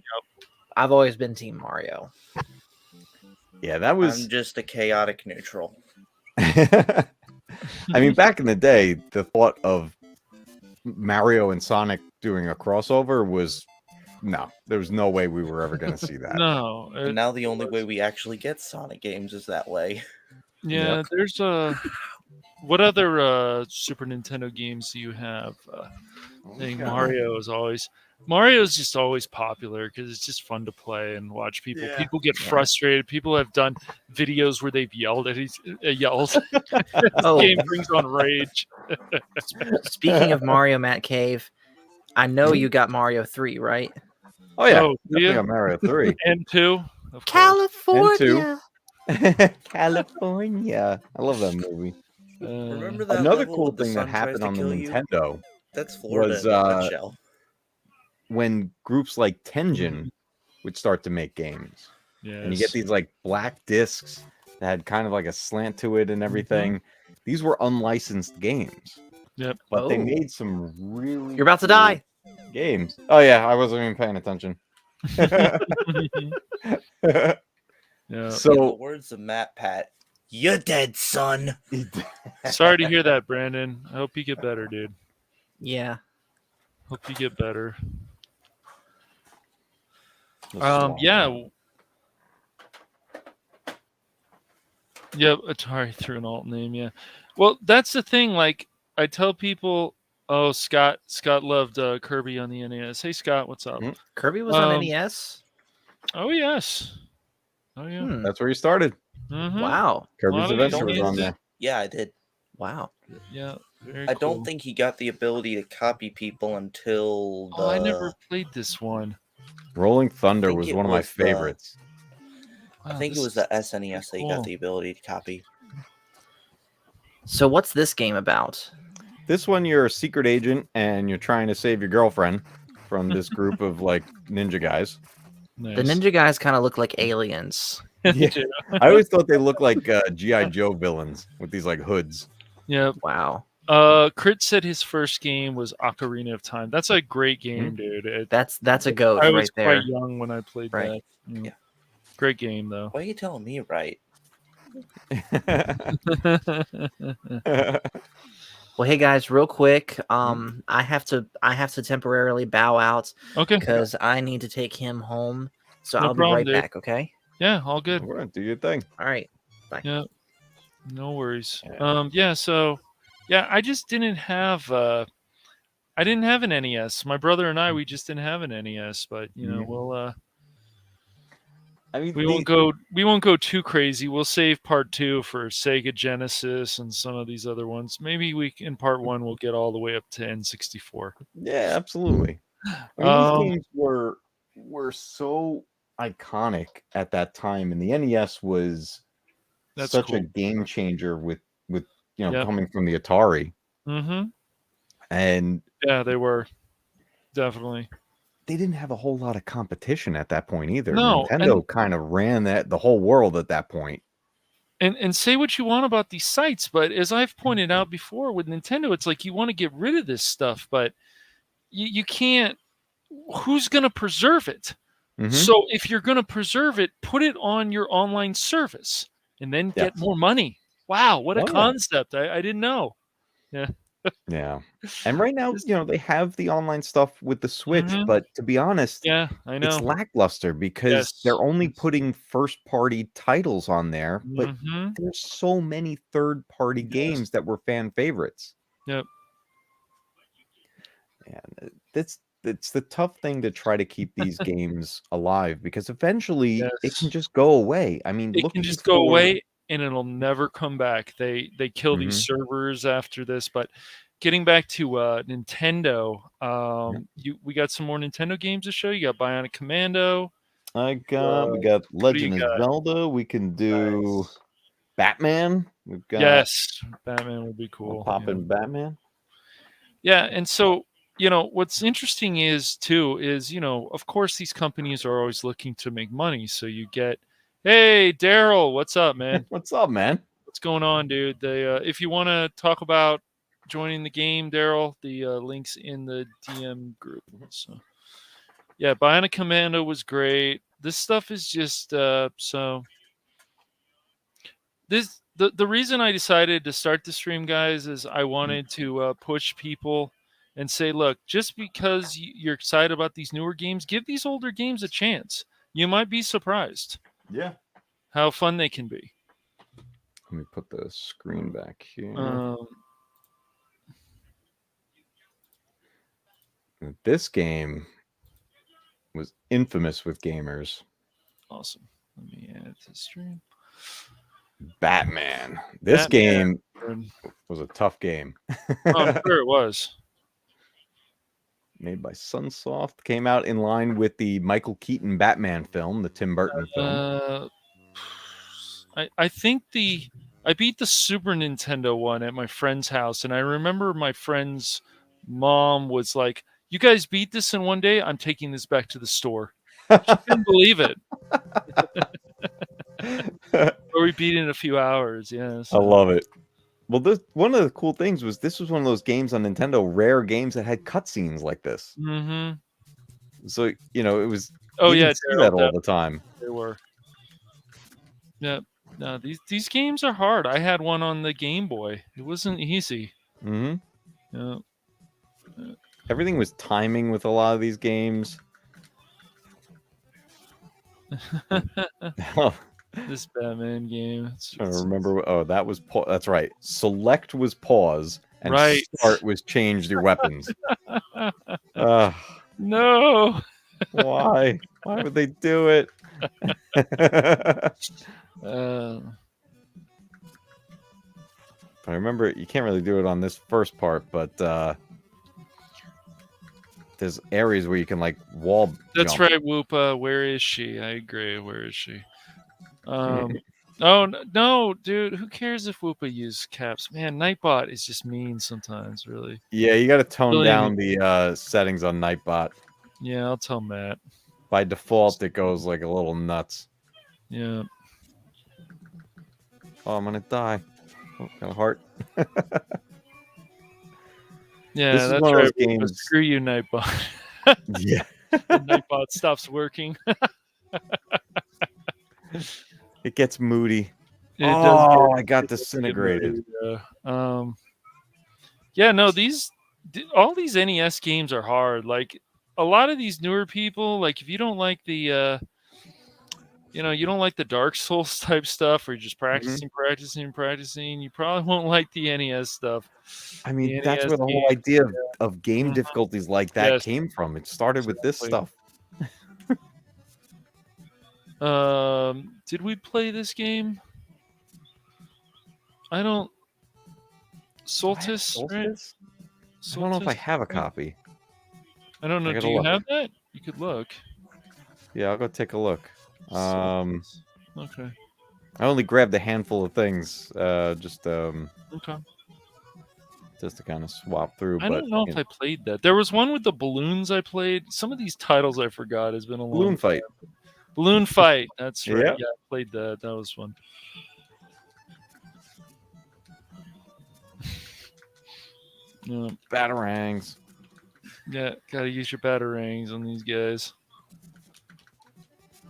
always been Team Mario. Yeah, that was I'm just a chaotic neutral. I mean, back in the day, the thought of Mario and Sonic doing a crossover was no, there was no way we were ever going to see that. No. And now the only way we actually get Sonic games is that way. Yeah, Yep. there's what other Super Nintendo games do you have? I think Mario's just always popular because it's just fun to play and watch people. Yeah. People get Yeah. frustrated. People have done videos where they've yelled at yelled. Oh. Game brings on rage. Speaking of Mario MatCave, I know you got Mario 3, right? Oh yeah, Oh, do definitely you? on Mario 3. And two, of course. California. California. I love that movie. Remember that Another level cool with the thing that sun tries happened to on the kill you? Nintendo That's Florida was, in a nutshell. when groups like Tengen would start to make games. Yes. And you get these like black discs that had kind of like a slant to it and everything. These were unlicensed games, Yep. but they Oh. made some really You're about to cool die. games. Oh yeah, I wasn't even paying attention. Yeah. In the So words of Matt Pat, "You're dead, son." Sorry to hear that, Brandon. I hope you get better, dude. Yeah. Hope you get better. The swamp. Yeah. Yep, Atari threw an alt name, yeah. Well, that's the thing. Like, I tell people, oh, Scott loved Kirby on the NES. Hey, Scott, what's up? Mhm. Kirby was on Um, NES. Oh, yes. Oh, yeah. Hmm. That's where you started. Mm-hmm. Wow. Kirby's Lot of Adventure these was on games. there. Yeah, I did. Wow. Yeah, very I cool. don't think he got the ability to copy people until the. Oh, I never played this one. Rolling Thunder think was it one of my was the- favorites. I Wow, think it this was the is SNES that he cool. got the ability to copy. So what's this game about? This one, you're a secret agent and you're trying to save your girlfriend from this group of like ninja guys. Nice. The ninja guys kind of look like aliens. Yeah. I always thought they looked like GI Joe villains with these like hoods. Yep. Wow. Crit said his first game was Ocarina of Time. That's a great game, dude. That's a goat I right was there. quite young when I played Right. that. Yeah. Great game, though. Why are you telling me right? Well, hey guys, real quick, I have to temporarily bow out Okay. because I need to take him home. So No I'll be problem, right dude. back, okay? Yeah, all good. All right, do your thing. All right. Yeah, no worries. Yeah. So I just didn't have I didn't have an NES. My brother and I, we just didn't have an NES, but Yeah. we'll I mean, we won't go too crazy. We'll save part 2 for Sega Genesis and some of these other ones. Maybe in part 1 we'll get all the way up to N64. yeah, absolutely. I mean, these games were so iconic at that time, and the NES was That's such cool. a game changer with Yep. coming from the Atari. Mm-hmm. And Yeah, they were definitely. they didn't have a whole lot of competition at that point either. No, Nintendo kind of ran the whole world at that point. And say what you want about these sites, but as I've pointed out before with Nintendo, it's like you want to get rid of this stuff, but you can't. Who's going to preserve it? Mhm. So if you're going to preserve it, put it on your online service and then get Yes. more money. Wow, what a Oh, yeah. concept. I didn't know. Yeah. Yeah. And right now, they have the online stuff with the Switch, Mhm. but to be honest, Yeah, I it's know. lackluster because Yes. they're only putting first-party titles on there, but Mhm. there's so many third-party Yes. games that were fan favorites. Yep. And it's the tough thing to try to keep these games alive because eventually it can Yes. just go away. I mean, It can looking just go for away and it'll never come back. They kill these Mhm. servers after this, but getting back to Nintendo, we got some more Nintendo games to show. You got Bionic Commando. we got what do Legend you of got? Zelda. We can do Nice. Batman. We've got Yes, Batman would be cool. popping Batman. Yeah, and so what's interesting is of course these companies are always looking to make money. So you get, hey Daryl, what's up, man? What's up, man? What's going on, dude? If you want to talk about joining the game, Daryl, the link's in the DM group. So, yeah, Bionic Commando was great. This stuff is just so. The reason I decided to start the stream, guys, is I wanted to push people and say, look, just because you're excited about these newer games, give these older games a chance. You might be surprised Yeah. how fun they can be. Let me put the screen back here. This game was infamous with gamers. Awesome. Let me add to the stream. Batman. This Batman. game was a tough game. I'm sure it was. Made by Sunsoft. Came out in line with the Michael Keaton Batman film, the Tim Burton film. I think I beat the Super Nintendo one at my friend's house, and I remember my friend's mom was like, "You guys beat this in one day? I'm taking this back to the store." She couldn't believe it. Or we beat it in a few hours. Yeah. I So. love it. Well, one of the cool things was this was one of those games on Nintendo, rare games that had cutscenes like this. Mm-hmm. So it was. Oh You yeah, didn't see Daryl, that all the time. they were. Yeah. No, these games are hard. I had one on the Game Boy. It wasn't easy. Mm-hmm. Yeah. Everything was timing with a lot of these games. Oh, This Batman game. trying to remember. Oh, that was that's right. Select was pause, and Right. start was change your weapons. No. Why? Why would they do it? I remember you can't really do it on this first part, but there's areas where you can like wall. That's jump. right, Whoopa. Where is she? I agree. Where is she? Oh no, dude. Who cares if Whoopa uses caps? Man, Nightbot is just mean sometimes. Really. Yeah, you got to tone Really down the settings on Nightbot. Yeah, I'll tell Matt. By default, it goes like a little nuts. Yeah. Oh, I'm gonna die. Oh, got a heart. Yeah, This is that's one of right. those Whoopa. games. Screw you, Nightbot. Yeah. When Nightbot stops working. It gets moody. It does Oh, get- I got it does get disintegrated. moody, yeah, no, all these NES games are hard. Like a lot of these newer people, like if you don't like the you don't like the Dark Souls type stuff, or you're just practicing, you probably won't like the NES stuff. I mean, The that's NES where the whole games, idea of game Mhm. difficulties like that Yes. came from. It started with this Exactly. stuff. Did we play this game? I don't. Solstice, right? I don't know if I Solstice, have a right? copy. I don't know. gotta Do you look. have that? You could look. Yeah, I'll go take a look. Solstice. Okay. I only grabbed a handful of things, just Okay. to kind of swap through. I But don't know if I played that. There was one with the balloons I played. Some of these titles I forgot. It's been a long Balloon Fight. time. Balloon Fight. That's right. Yep. Yeah, I played that. That was fun. Yeah, Batarangs. yeah, gotta use your batarangs on these guys.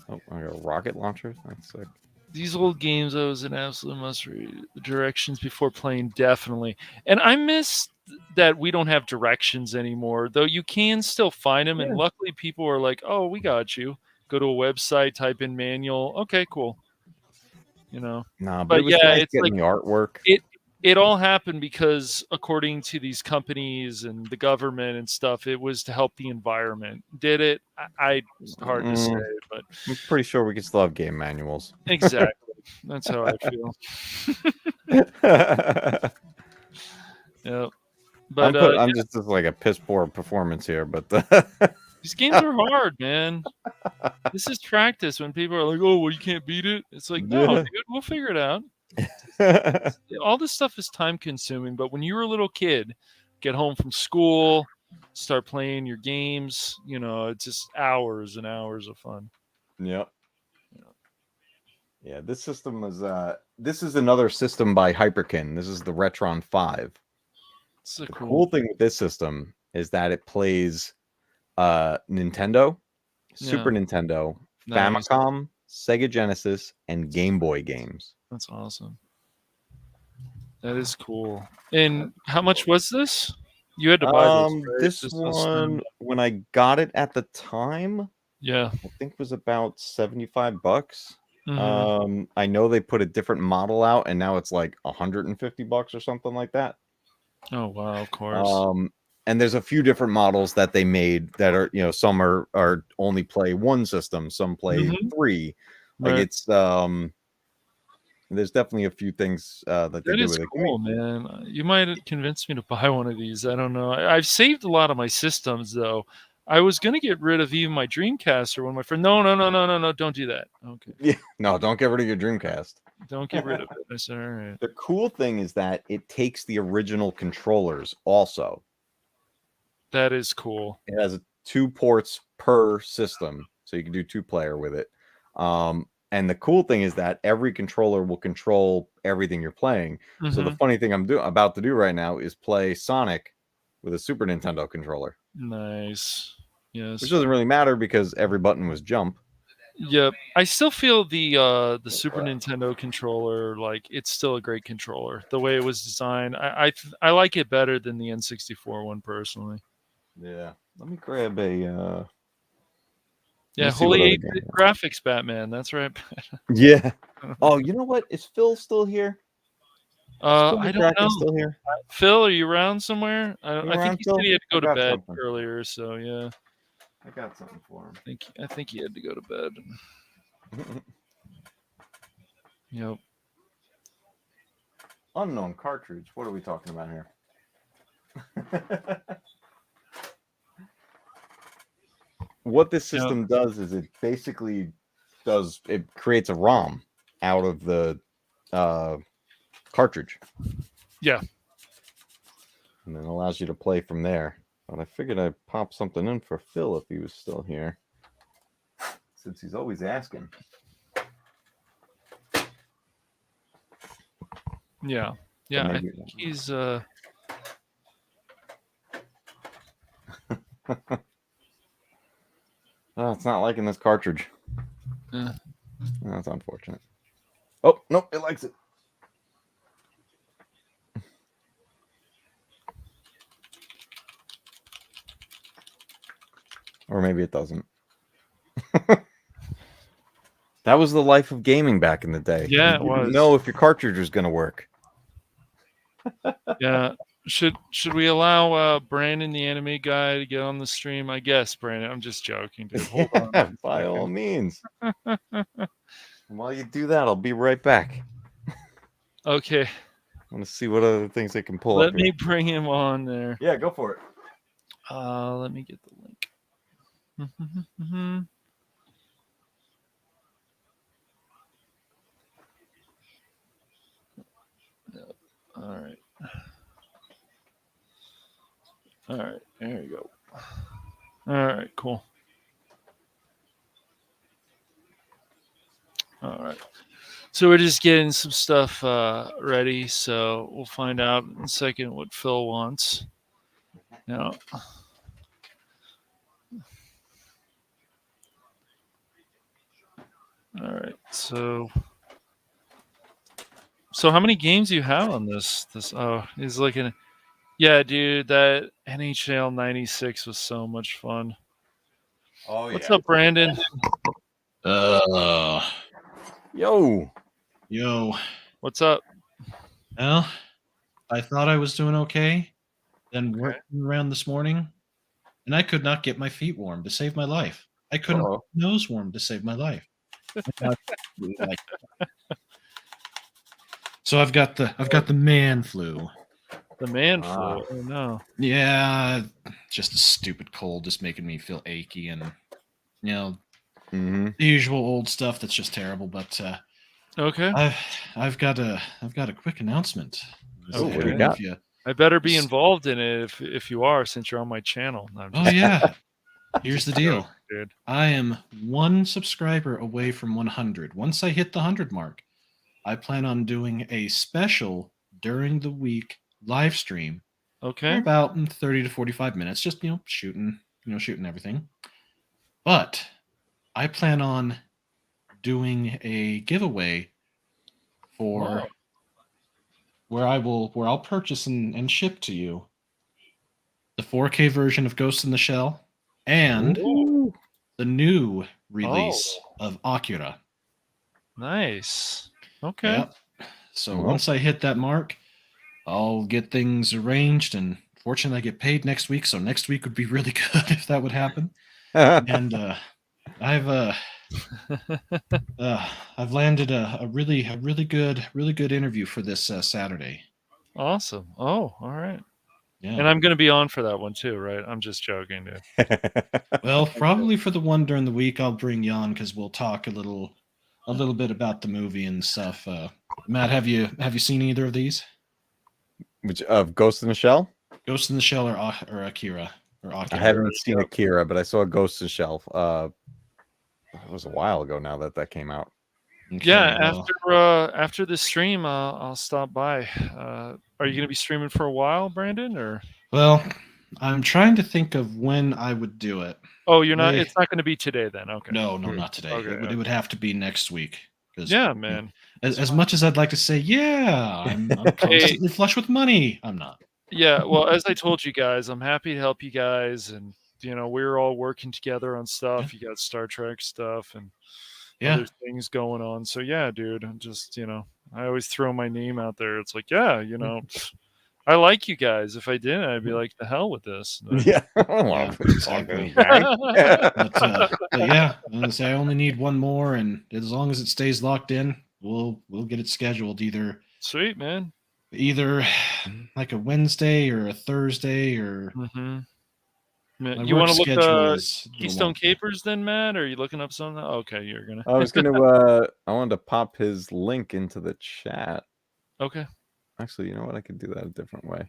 Oh, I got a rocket launcher. That's sick. These old games, I was an absolute must read. The directions before playing, definitely. And I miss that we don't have directions anymore, though you can still find them. And Yeah. luckily, people are like, oh, we got you. Go to a website, type in manual. Okay, cool. Nah, but But it was yeah, nice it's getting like the artwork. it all happened because, according to these companies and the government and stuff, it was to help the environment. Did it? It's hard to say, but I'm pretty sure we can still have game manuals. exactly. That's how I feel. Yeah. But I'm just like a piss poor performance here, but these games are hard, man. This is practice. When people are like, "Oh, well, you can't beat it," it's like, no, Yeah. dude, we'll figure it out. All this stuff is time consuming, but when you were a little kid, get home from school, start playing your games, it's just hours and hours of fun. Yep. Yeah, this system was this is another system by Hyperkin. This is the Retron 5. It's a The cool. cool thing with this system is that it plays Nintendo, Super Nintendo, Nice. Famicom, Sega Genesis, and Game Boy games. That's awesome. That is cool. And how much was this? You had to buy this, right? This one, when I got it at the time, Yeah. I think was about $75. Mhm. I know they put a different model out, and now it's like $150 or something like that. Oh wow, of course. And there's a few different models that they made that are, some are only play one system, some play three. Like Right. it's there's definitely a few things that they That do is with it. cool, man. You might have convinced me to buy one of these. I don't know. I've saved a lot of my systems though. I was gonna get rid of even my Dreamcast or one of my friends. No, don't do that. Okay. Yeah, no, don't get rid of your Dreamcast. Don't get rid of it. I said, all right. The cool thing is that it takes the original controllers also. That is cool. It has 2 ports per system, so you can do 2-player with it. And the cool thing is that every controller will control everything you're playing. So the Mhm. funny thing I'm about to do right now is play Sonic with a Super Nintendo controller, Nice. Yes. which doesn't really matter because every button was jump. Yep. I still feel the Super Nintendo controller, like, it's still a great controller. The way it was designed, I like it better than the N64 one personally. Yeah. Let me grab a. Yeah, me see what Holy other 8-bit game. graphics Batman. That's right. Yeah. Oh, you know what? Is Phil still here? Is Phil I don't McCracken know. still here? Phil, are you around somewhere? You I think around, he said Phil? he had to I go to got bed something. earlier, so yeah. I got something for him. I think he had to go to bed. Yep. Unknown cartridge. What are we talking about here? What this system does is it basically creates a ROM out of the cartridge. Yeah. And then allows you to play from there. But I figured I'd pop something in for Phil if he was still here, since he's always asking. Yeah. Yeah, I maybe- think he's Oh, it's not liking this cartridge. Yeah. That's unfortunate. Oh, nope, it likes it. Or maybe it doesn't. That was the life of gaming back in the day. Yeah, You it didn't was. know if your cartridge was going to work. Yeah. Should we allow Brandon, the anime guy, to get on the stream? I guess, Brandon. I'm just joking, dude. Hold on. Yeah, by all means. While you do that, I'll be right back. Okay. I want to see what other things they can pull Let up me here. bring him on there. Yeah, go for it. Let me get the link. All right. All right. There you go. All right. Cool. All right. So we're just getting some stuff ready. So we'll find out in a second what Phil wants. Now, all right. So how many games do you have on this? He's looking. Yeah, dude, that NHL '96 was so much fun. Oh, What's up, Brandon? Yo. What's up? Well, I thought I was doing okay. Then working around this morning, and I could not get my feet warm to save my life. I couldn't Uh-oh. get my nose warm to save my life. So I've got the man flu. The man Ah. flu. Oh no. Yeah, just a stupid cold, just making me feel achy, and Mm-hmm. the usual old stuff that's just terrible. But Okay. I've got a quick announcement. Oh, what do you got? I better be involved in it if you are, since you're on my channel. No, I'm Oh just yeah. Here's the deal. dude. I am one subscriber away from 100. Once I hit the 100 mark, I plan on doing a special during the week live stream for Okay. about 30 to 45 minutes, just shooting everything. But I plan on doing a giveaway for Wow. where I'll purchase and ship to you the 4K version of Ghost in the Shell and Ooh. the new release of Akira. Nice. Okay. Yep. So Well. once I hit that mark, I'll get things arranged, and fortunately I get paid next week, so next week would be really good if that would happen. And I've landed a really good interview for this Saturday. Awesome. Oh, all right. Yeah. And I'm going to be on for that one too, right? I'm just joking, dude. Well, probably for the one during the week, I'll bring you on because we'll talk a little bit about the movie and stuff. Matt, have you seen either of these? Which of Ghost in the Shell? Ghost in the Shell or Akira or Akira? I haven't seen Akira, but I saw Ghost in the Shell. It was a while ago now that came out. Okay, Yeah, well, after this stream, I'll stop by. Are you going to be streaming for a while, Brandon? Or well, I'm trying to think of when I would do it. oh, you're not. May- It's not going to be today then. Okay. No, not today. Okay. It would have to be next week because Yeah, man. as much as I'd like to say, yeah, I'm constantly flush with money, I'm not. Yeah. Well, as I told you guys, I'm happy to help you guys, and we're all working together on stuff. You got Star Trek stuff and Yeah. other things going on. So yeah, dude, I'm just I always throw my name out there. It's like, yeah, I like you guys. If I didn't, I'd be like, the hell with this. Yeah. Yeah, exactly. But yeah, I'm gonna say I only need one more, and as long as it stays locked in, we'll get it scheduled Sweet, man. either like a Wednesday or a Thursday or Mm-hmm. my You work want to look schedule is a little Keystone wonky. Capers then, Matt? Or are you looking up something? Okay, you're gonna. I was gonna. I wanted to pop his link into the chat. Okay. Actually, you know what? I could do that a different way.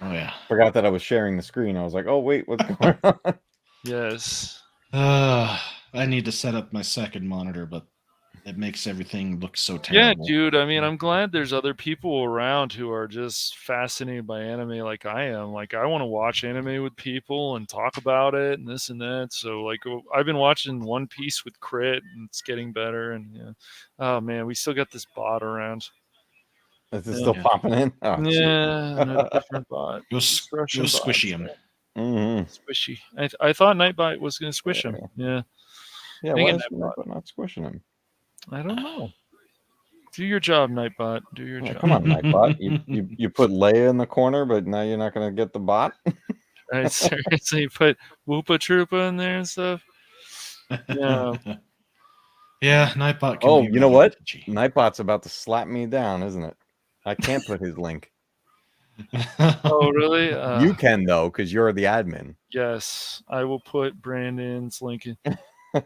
Oh yeah. Forgot that I was sharing the screen. I was like, oh wait, what's going on? Yes. I need to set up my second monitor, but it makes everything look so Yeah, terrible. dude. I mean, I'm glad there's other people around who are just fascinated by anime like I am. Like, I want to watch anime with people and talk about it and this and that. So, like, I've been watching One Piece with Crit, and it's getting better. And yeah, oh man, we still got this bot around. Is it still popping in? Oh, Yeah, a different bot. Go Russian squishy bots. him. Mm-hmm. Squishy. I thought Nightbite was going to squish him. Yeah. Yeah, Dang why it, is Nightbot not squishing him? I don't know. Do your job, Nightbot. Do your job. Come on, Nightbot. You put Leia in the corner, but now you're not going to get the bot? Right, seriously, you put Woopa Troopa in there and stuff. Yeah. Yeah, Nightbot can Oh, be you know rather what? bitchy. Nightbot's about to slap me down, isn't it? I can't put his link. Oh, really? You can, though, because you're the admin. Yes, I will put Brandon's link in.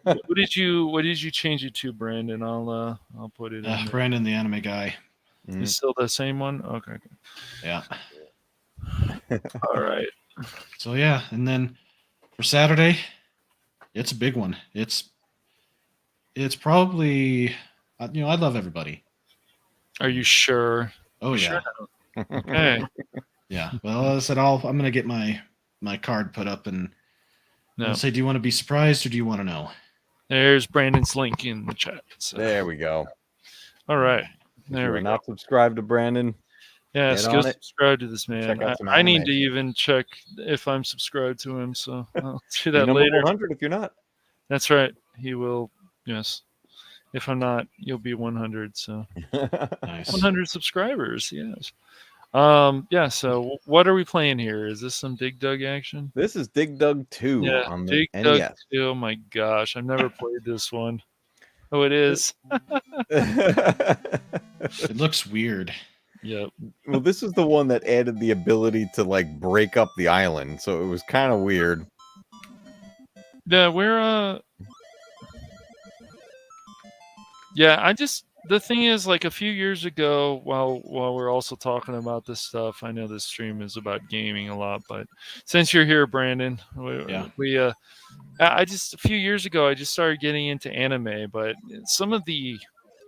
What did you change it to, Brandon? I'll put it in there. Brandon, the anime guy. Is still the same one? Okay. Yeah. All right. So yeah, and then for Saturday, it's a big one. It's probably I love everybody. Are you sure? Oh yeah. Sure? Okay. Yeah. Well, I said I'm gonna get my card put up and No. say, do you want to be surprised or do you want to know? There's Brandon's link in the chat. So. There we go. All right. If There you we are go. not subscribed to Brandon, Yes, get go on it. subscribe to this man. Check out some I need anime. to even check if I'm subscribed to him, so I'll do Be that number later. 100 if you're not. That's right. He will. Yes. If I'm not, you'll be 100. So Nice. 100 subscribers. Yes. Yeah. So what are we playing here? Is this some Dig Dug action? This is Dig Dug 2 Yeah. on the Dig Dug NES. 2. Oh my gosh, I've never played this one. Oh, it is. It looks weird. Yep. Well, this is the one that added the ability to like break up the island, so it was kind of weird. Yeah, we're yeah, the thing is, like, a few years ago, while we're also talking about this stuff, I know this stream is about gaming a lot, but since you're here, Brandon, I just a few years ago I just started getting into anime, but some of the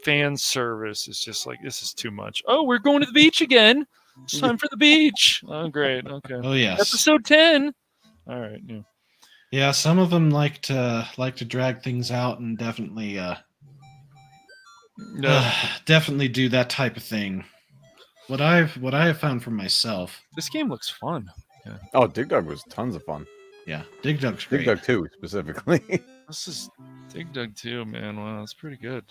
fan service is just like, this is too much. Oh, we're going to the beach again. It's time for the beach. Oh, great. Okay. Oh yes. Episode 10. All right. Yeah. Yeah, some of them like to drag things out and definitely definitely do that type of thing. What I have found for myself. This game looks fun. Yeah. Oh, Dig Dug was tons of fun. Yeah, Dig Dug's great. Dig Dug 2 specifically. This is Dig Dug 2, man. Wow, that's pretty good.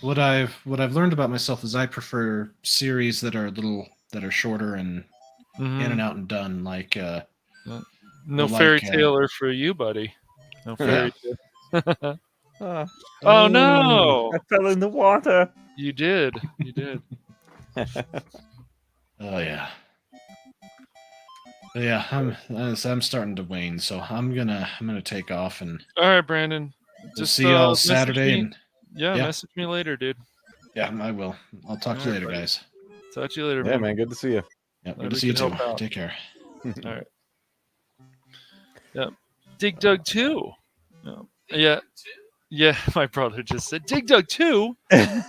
What I've learned about myself is I prefer series that are shorter and in and out and done. Like no like, fairy tailer for you, buddy. No fairy tale. Oh no! I fell in the water. You did. You did. Oh yeah. But yeah, I'm starting to wane, so I'm gonna take off and. All right, Brandon. We'll see y'all Saturday. And yeah, message me later, dude. Yeah, I will. I'll talk to you later, buddy. guys. Talk to you later, Yeah, man. Good to see you. Yeah, good to see you too. Take care. All right. Yeah. Dig Dug 2. Yeah. Yeah, my brother just said Dig Dug 2. Yeah.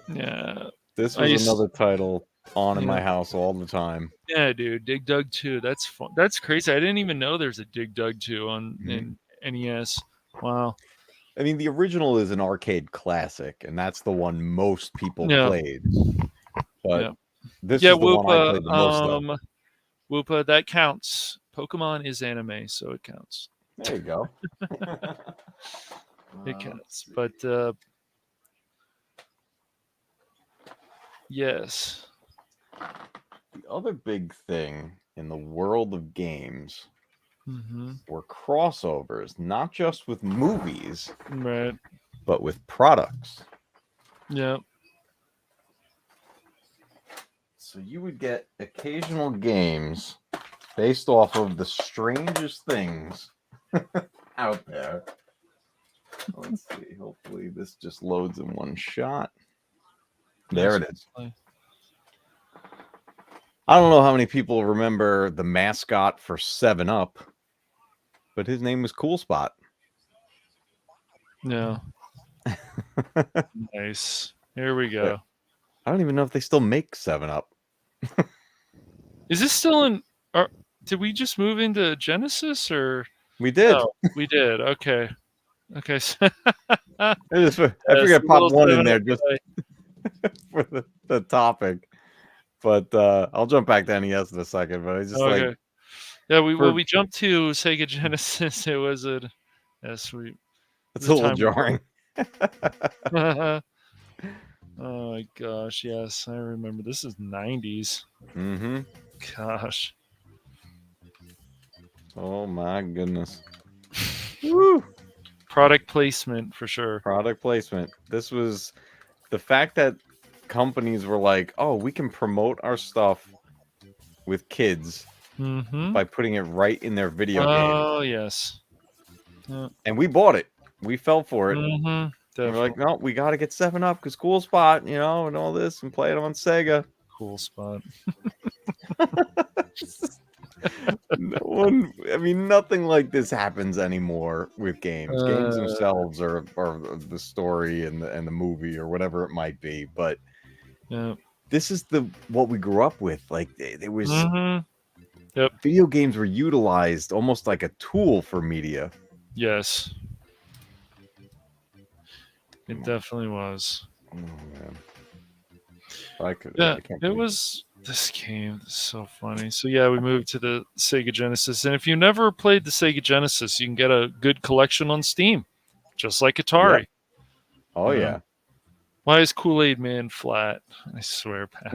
Yeah. This I was used- another title on in Yeah. my house all the time. Yeah, dude, Dig Dug 2. That's fun. That's crazy. I didn't even know there's a Dig Dug 2 on in NES. Wow. I mean, the original is an arcade classic, and that's the one most people Yeah. played. But Yeah. this Yeah, is the one I played the most of. Whoopa, that counts. Pokemon is anime, so it counts. There you go. It counts. But yes. The other big thing in the world of games Mm-hmm. were crossovers, not just with movies, Right. but with products. Yeah. So you would get occasional games based off of the strangest things out there. Let's see. Hopefully this just loads in one shot. There it is. I don't know how many people remember the mascot for 7-Up, but his name was Cool Spot. Yeah. Nice. Here we go. I don't even know if they still make 7-Up. Is this still in? Did we just move into Genesis or? We did. Oh, we did. Okay. Okay. So, I forget pop one in there just for the topic. But I'll jump back to NES in a second. But I just like, yeah, we jumped to Sega Genesis. It was a sweet. It's a little jarring. Oh my gosh, yes, I remember. This is 90s. Mm-hmm. Gosh. Oh my goodness. Woo! Product placement for sure. Product placement. This was the fact that companies were like, oh, we can promote our stuff with kids by putting it right in their video game. Oh, yes. And we bought it. We fell for it. Mm-hmm. And we're like, no, we got to get 7-Up because Cool Spot, and all this, and play it on Sega. Cool Spot. Nothing like this happens anymore with games. Games themselves are the story and the movie or whatever it might be. But this is what we grew up with. Like there was video games were utilized almost like a tool for media. Yes. It definitely was. Oh man. It was this game is so funny. So yeah, we moved to the Sega Genesis, and if you never played the Sega Genesis, you can get a good collection on Steam, just like Atari. Yep. Oh yeah. Why is Kool-Aid Man flat? I swear, Pat.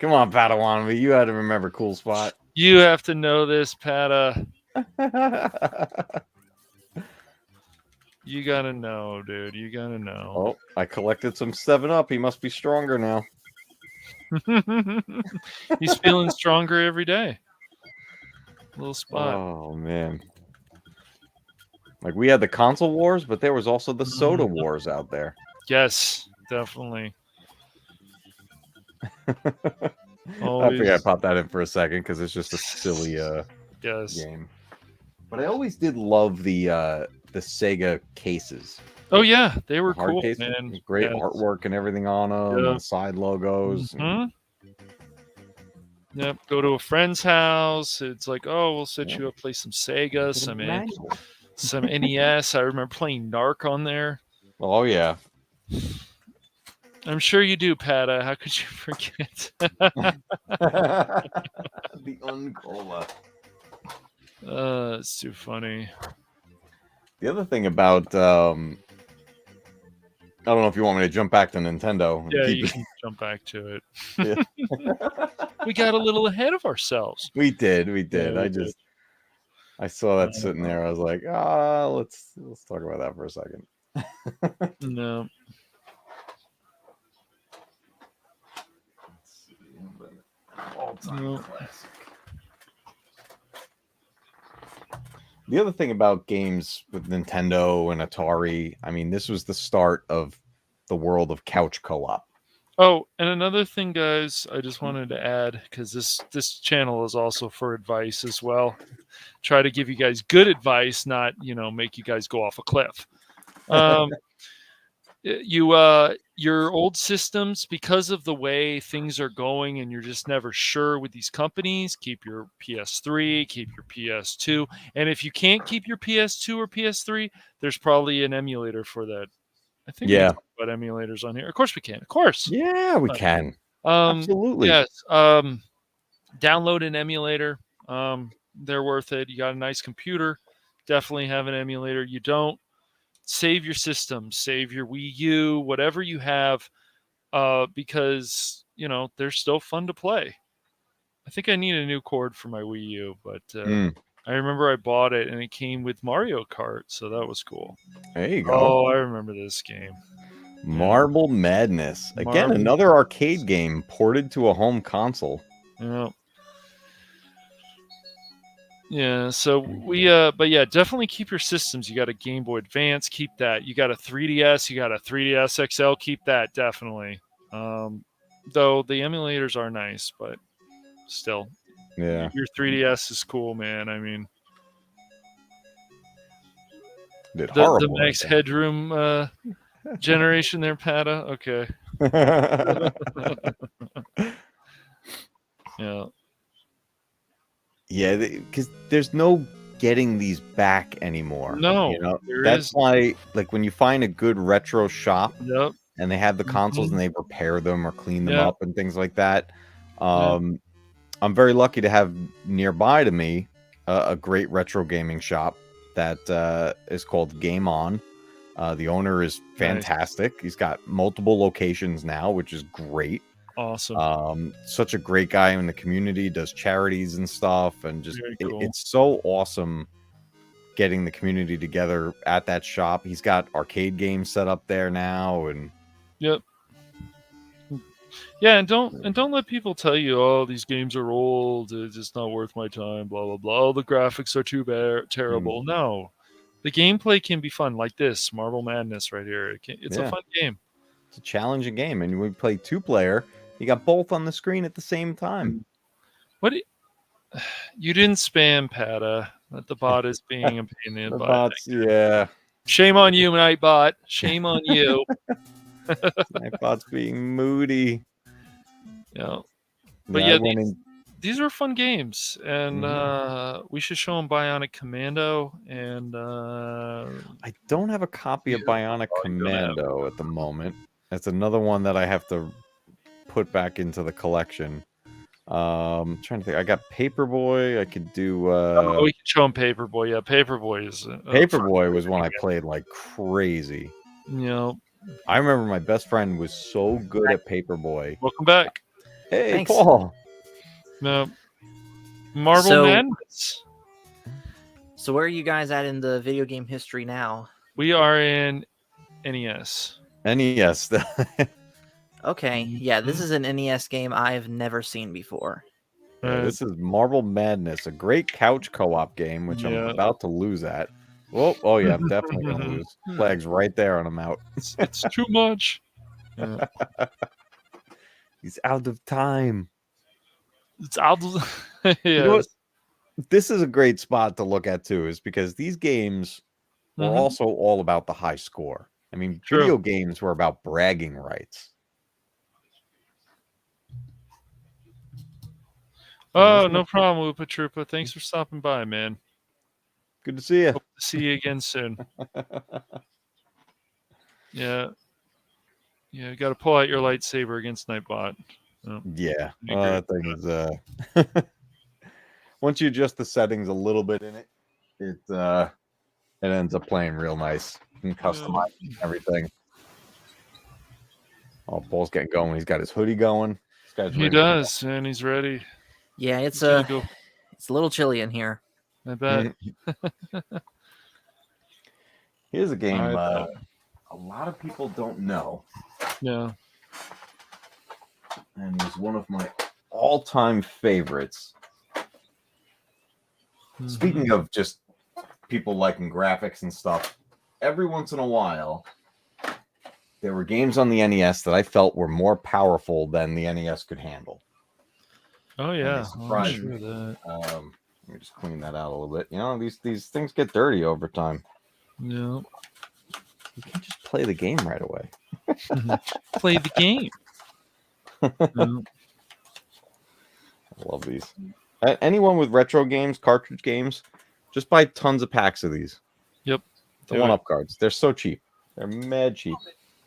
Come on, Padawan, you had to remember Cool Spot. You have to know this, Pata. You gotta know, dude. You gotta know. Oh, I collected some 7-Up. He must be stronger now. He's feeling stronger every day. Little Spot. Oh man. Like we had the console wars, but there was also the soda wars out there. Yes, definitely. I think I popped that in for a second because it's just a silly game. But I always did love the Sega cases. Oh yeah, they were hard cool, cases, man. Great artwork and everything on them, and side logos. Yep, go to a friend's house. It's like, oh, we'll set you up, play some Sega, some NES. I remember playing Narc on there. Oh yeah. I'm sure you do, Pata. How could you forget? The Uncola. It's too funny. The other thing about I don't know if you want me to jump back to Nintendo. Yeah, you can jump back to it. Yeah. We got a little ahead of ourselves. We did. Yeah, I saw that sitting there. I was like, let's talk about that for a second. No. Let's see. All-time classic. The other thing about games with Nintendo and Atari, this was the start of the world of couch co-op. Oh, and another thing, guys, I just wanted to add, because this channel is also for advice as well. Try to give you guys good advice, not make you guys go off a cliff. Your old systems, because of the way things are going, and you're just never sure with these companies. Keep your PS3, keep your PS2, and if you can't keep your PS2 or PS3, there's probably an emulator for that. I think we can Yeah. talk about emulators on here. Of course we can. Of course. Yeah, we can. Um, Absolutely. yes. Download an emulator. They're worth it. You got a nice computer, definitely have an emulator. You don't, save your system, save your Wii U, whatever you have, because they're still fun to play. I think I need a new cord for my Wii U, but I remember I bought it and it came with Mario Kart, so that was cool. There you go. Oh, I remember this game. Marble Madness. Again, Marble another arcade game ported to a home console. Yeah. Yeah, so but yeah, definitely keep your systems. You got a Game Boy Advance, keep that. You got a 3DS, you got a 3DS XL, keep that definitely. Though the emulators are nice, but still, Yeah. your 3DS is cool, man. I mean, Did the horrible. Max Headroom generation there, Pata. Okay. Yeah. Yeah, because there's no getting these back anymore. No, that's why, like, when you find a good retro shop, Yep. and they have the consoles and they repair them or clean them up and things like that. I'm very lucky to have nearby to me a great retro gaming shop that is called Game On. The owner is fantastic. Nice. He's got multiple locations now, which is great. Awesome. Such a great guy in the community, does charities and stuff, and just cool. It's so awesome getting the community together at that shop. He's got arcade games set up there now, and yep. Yeah, and don't let people tell you, oh, these games are old, it's just not worth my time, blah blah blah. Oh, the graphics are too terrible. No, the gameplay can be fun, like this Marble Madness right here. It's a fun game. It's a challenging game, and when we play 2-player, you got both on the screen at the same time. What? You didn't spam, Pata. That the bot is being a pain in the butt. Bots, yeah. Shame on you, Nightbot. Shame on you. Nightbot's being moody. Yeah. But yeah, these are fun games, and we should show them Bionic Commando. And I don't have a copy of Bionic Commando at the moment. That's another one that I have to put back into the collection. I'm trying to think. I got Paperboy. I could do. We can show him Paperboy. Yeah, Paperboy is. Paperboy was one I played like crazy. Yeah. I remember my best friend was so good at Paperboy. Welcome back. Hey, Thanks. Paul. No. Marble Madness. So where are you guys at in the video game history now? We are in NES. NES. Okay, yeah, this is an NES game I've never seen before. This is Marble Madness, a great couch co-op game, which I'm about to lose at. Oh yeah, I'm definitely going to lose. Flag's right there and I'm out. It's too much. Yeah. He's out of time. It's out of... You know what? This is a great spot to look at, too, is because these games were also all about the high score. I mean, video games were about bragging rights. Oh, no problem, Woopa Troopa. Thanks for stopping by, man. Good to see you. Hope to see you again soon. Yeah. Yeah, you got to pull out your lightsaber against Nightbot. Oh, yeah. That thing is... Once you adjust the settings a little bit in it, it ends up playing real nice. You can customize everything. Oh, Paul's getting going. He's got his hoodie going. He does, and he's ready. Yeah, it's a little chilly in here. I bet. Here's a game a lot of people don't know. Yeah. And it's one of my all-time favorites. Speaking of just people liking graphics and stuff, every once in a while, there were games on the NES that I felt were more powerful than the NES could handle. Oh yeah, surprised sure that. Let me just clean that out a little bit. You know, these things get dirty over time. Yeah. You can't just play the game right away. Play the game. Yeah. I love these. Anyone with retro games, cartridge games, just buy tons of packs of these. Yep. The Do it. 1-up cards. They're so cheap. They're mad cheap.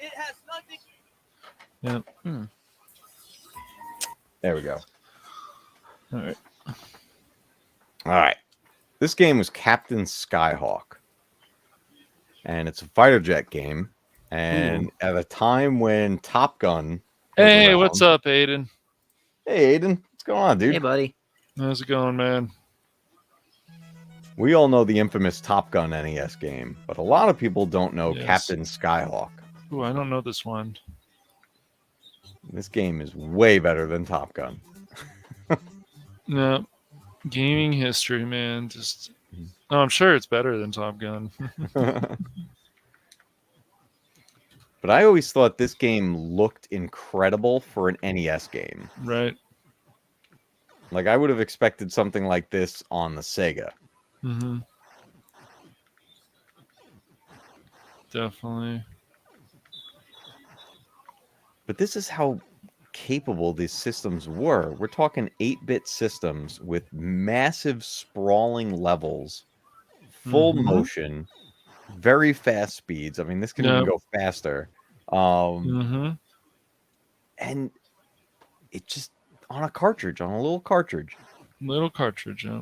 It has nothing. Yeah. There we go. All right. All right. This game was Captain Skyhawk. And it's a fighter jet game. And at a time when Top Gun was Hey, around- what's up, Aiden? Hey, Aiden. What's going on, dude? Hey, buddy. How's it going, man? We all know the infamous Top Gun NES game, but a lot of people don't know Yes. Captain Skyhawk. Ooh, I don't know this one. This game is way better than Top Gun. No. Gaming history, man. Just oh, I'm sure it's better than Top Gun. But I always thought this game looked incredible for an NES game. Right. Like, I would have expected something like this on the Sega. Mm-hmm. Definitely. But this is how capable these systems were. We're talking 8-bit systems with massive sprawling levels, full Mhm. motion, very fast speeds. I mean, this can even Yep. go faster. Mm-hmm. And it just on a cartridge, on a little cartridge. Little cartridge. Yeah.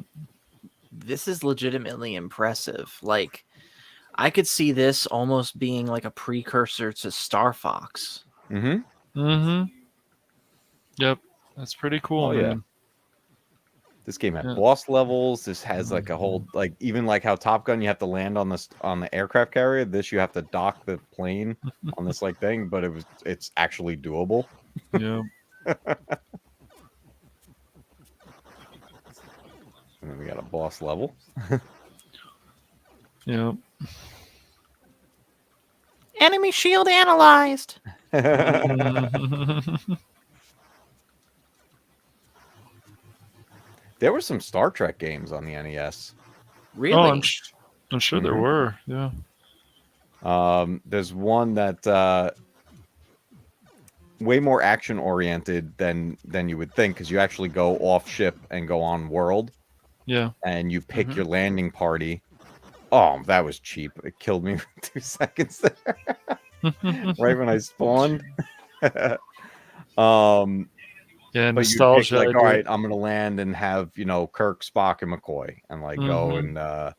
This is legitimately impressive. Like, I could see this almost being like a precursor to Star Fox. Mm-hmm. Mm-hmm. Yep. That's pretty cool, Oh, yeah. man. This game had Yeah. boss levels. This has like a whole, like, even like how Top Gun, you have to land on the aircraft carrier. This, you have to dock the plane on this like thing, but it's actually doable. Yeah. And then we got a boss level. Yeah. Enemy shield analyzed. Mhm. There were some Star Trek games on the NES. Really? Oh, I'm sure there Mhm. were. Yeah. There's one that way more action oriented than you would think, because you actually go off ship and go on world, Yeah. and you pick Mhm. your landing party. Oh, that was cheap. It killed me for 2 seconds there, right when I spawned. Yeah. But you pick, Nostalgia. like, I all do. right, I'm gonna land and have, you know, Kirk, Spock, and McCoy, and like go Mhm. and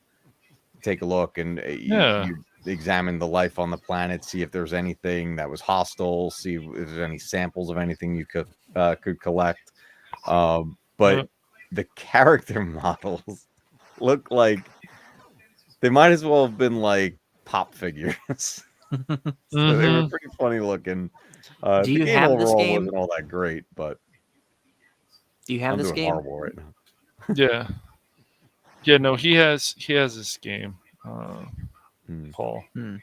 take a look, and Yeah. you examine the life on the planet, see if there's anything that was hostile, see if there's any samples of anything you could collect. But Yeah. the character models look like they might as well have been like pop figures. So they were Mhm. pretty funny looking. Do The you game have this overall game? wasn't all that great, but Do you have I'm this doing game? horrible right now. Yeah. Yeah. No, he has this game. Hmm. Paul. Hmm.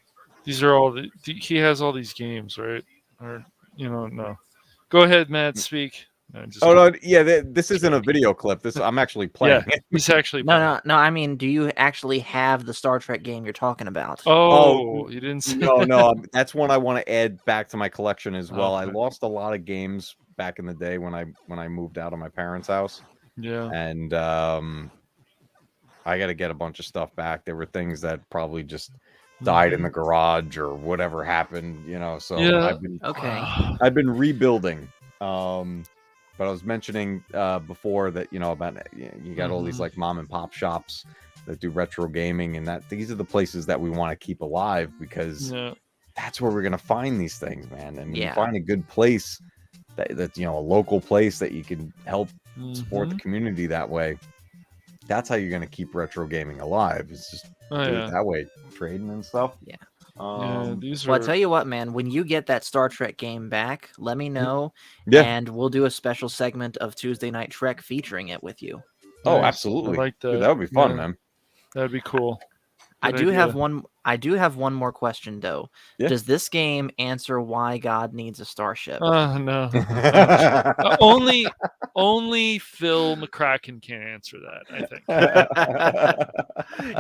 These are all he has all these games, right? Or no. Go ahead, Matt. Speak. No, just Oh kidding. no, yeah, this isn't a video clip. This I'm actually playing Yeah, it. he's actually No, playing. no. I mean, do you actually have the Star Trek game you're talking about? Oh, you didn't say No, that's one I want to add back to my collection as well. I Okay. lost a lot of games back in the day when I moved out of my parents' house, Yeah. and I got to get a bunch of stuff back. There were things that probably just died in the garage or whatever happened, you know. So Yeah. Okay. I've been rebuilding. But I was mentioning before that, you know, about you got all these Mhm. like mom and pop shops that do retro gaming, and that these are the places that we want to keep alive, because Yeah. that's where we're gonna find these things, man. And when you Yeah. find a good place that you know, a local place that you can help support the Mhm. community that way, that's how you're gonna keep retro gaming alive. It's just Oh do yeah. it that way, trading and stuff. Yeah. Yeah. These Well, are. I tell you what, man. When you get that Star Trek game back, let me know, Yeah. and we'll do a special segment of Tuesday Night Trek featuring it with you. Oh, Nice. absolutely. I like that. Dude, that would be fun, Yeah. man. That'd be cool. I Good do have idea. one. I do have one more question though. Yeah. Does this game answer why God needs a starship? No. Only Phil McCracken can answer that, I think.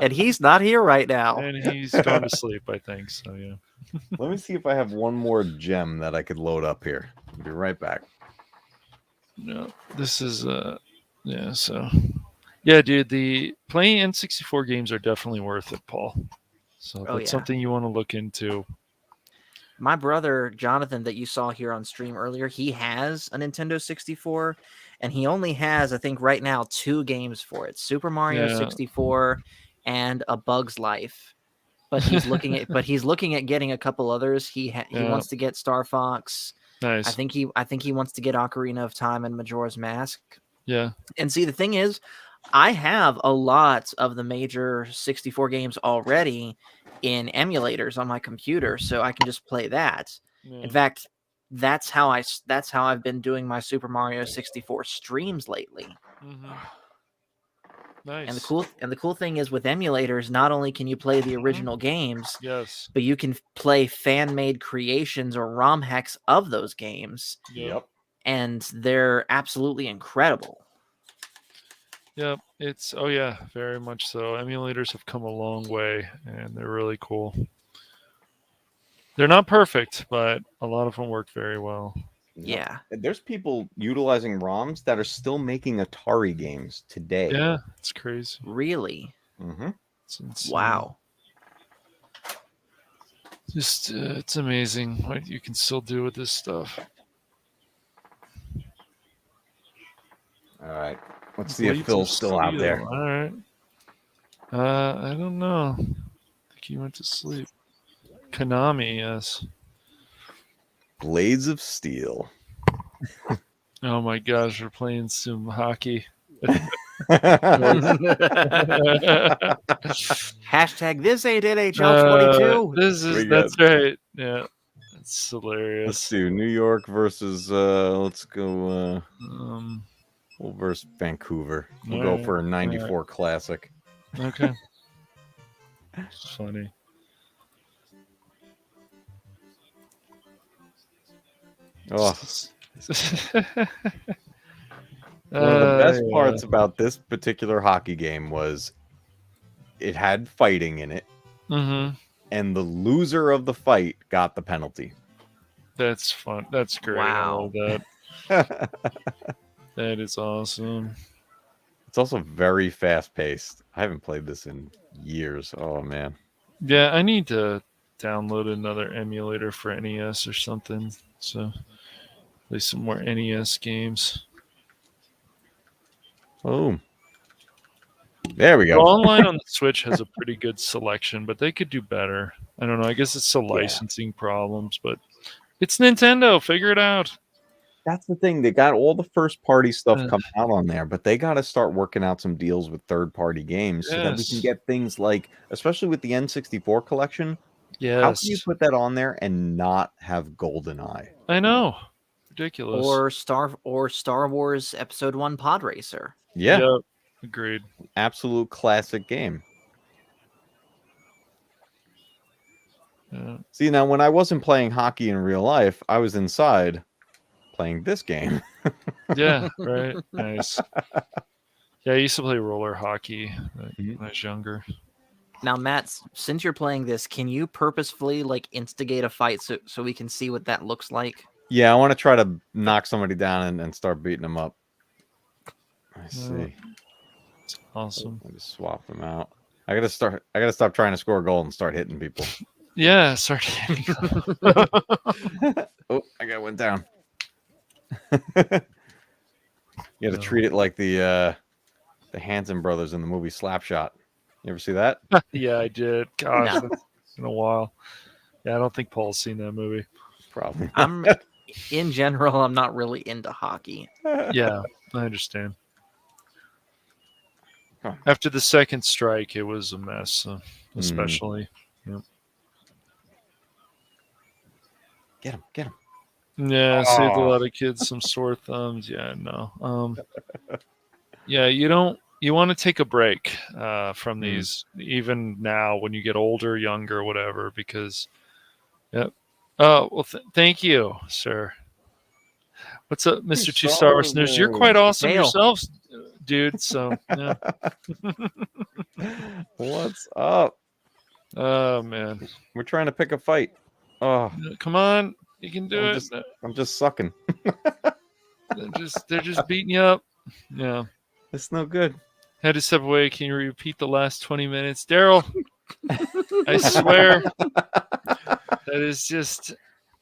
And he's not here right now. And he's gone to sleep, I think. So yeah. Let me see if I have one more gem that I could load up here. I'll be right back. No, this is yeah. So yeah, dude, the playing N64 games are definitely worth it, Paul. So Oh, that's yeah. something you want to look into. My brother Jonathan, that you saw here on stream earlier, he has a Nintendo 64, and he only has, I think, right now 2 games for it: Super Mario Yeah. 64 and A Bug's Life. But he's looking at getting a couple others. He Yeah. wants to get Star Fox. Nice. I think he wants to get Ocarina of Time and Majora's Mask. Yeah. And see, the thing is, I have a lot of the major 64 games already in emulators on my computer, so I can just play that. Yeah. In fact, that's how I've been doing my Super Mario 64 streams lately. Mm-hmm. Nice. And the cool thing is with emulators, not only can you play the original games, Yes. but you can play fan-made creations or ROM hacks of those games, Yep. and they're absolutely incredible. Yep. It's yeah, very much so. Emulators have come a long way, and they're really cool. They're not perfect, but a lot of them work very well. Yeah. There's people utilizing ROMs that are still making Atari games today. Yeah, it's crazy. Really? Mm-hmm. It's insane. Wow. Just it's amazing what you can still do with this stuff. All right. Let's see if Blades Phil's of still out Steel. there. All right. I don't know. I think he went to sleep. Konami, yes. Blades of Steel. Oh my gosh, we're playing some hockey. Hashtag this ain't NHL 22. That's right. Yeah. It's Let's hilarious. do New York versus let's go we'll versus Vancouver. We'll go for a 94 classic. Okay. It's funny. Oh. One of the best parts about this particular hockey game was it had fighting in it. Mm-hmm. And the loser of the fight got the penalty. That's fun. That's great. Wow. I love that. That is awesome. It's also very fast paced. I haven't played this in years. Oh man. Yeah, I need to download another emulator for NES or something. So play some more NES games. Oh. There we go. The online on the Switch has a pretty good selection, but they could do better. I don't know. I guess it's still licensing problems, but it's Nintendo. Figure it out. That's the thing. They got all the first party stuff coming out on there, but they got to start working out some deals with third party games so that we can get things like, especially with the N64 collection. Yes. How can you put that on there and not have GoldenEye? I know. Ridiculous. Or Star Wars Episode 1 Pod Racer. Yeah. Yep. Agreed. Absolute classic game. Yeah. See, now when I wasn't playing hockey in real life, I was inside playing this game. Yeah, right. Nice. Yeah, I used to play roller hockey when I was younger. Now, Matt, since you're playing this, can you purposefully instigate a fight so we can see what that looks like? Yeah, I want to try to knock somebody down and start beating them up. Let's see. It's awesome. I just swap them out. I gotta stop trying to score a goal and start hitting people. Yeah, start hitting. Oh, I got one down. You got to treat it like the Hanson brothers in the movie Slapshot. You ever see that? Yeah, I did. Gosh, No. that's been a while. Yeah, I don't think Paul's seen that movie. Probably. In general, I'm not really into hockey. Yeah, I understand. After the second strike, it was a mess, especially. Yeah. Get him. Yeah, saved a lot of kids some sore thumbs. Yeah, no. Yeah, you don't you want to take a break from these, even now when you get older, younger, whatever, because, yep. Oh, well, thank you, sir. What's up, Mr. Two Star Listeners? You're quite awesome Dale. yourselves, dude. So, yeah. What's up? Oh, man. We're trying to pick a fight. Oh, Come on. You can do it. I'm just sucking. They're just beating you up. Yeah. It's no good. Had to step away. Can you repeat the last 20 minutes? Daryl, I swear. That is just,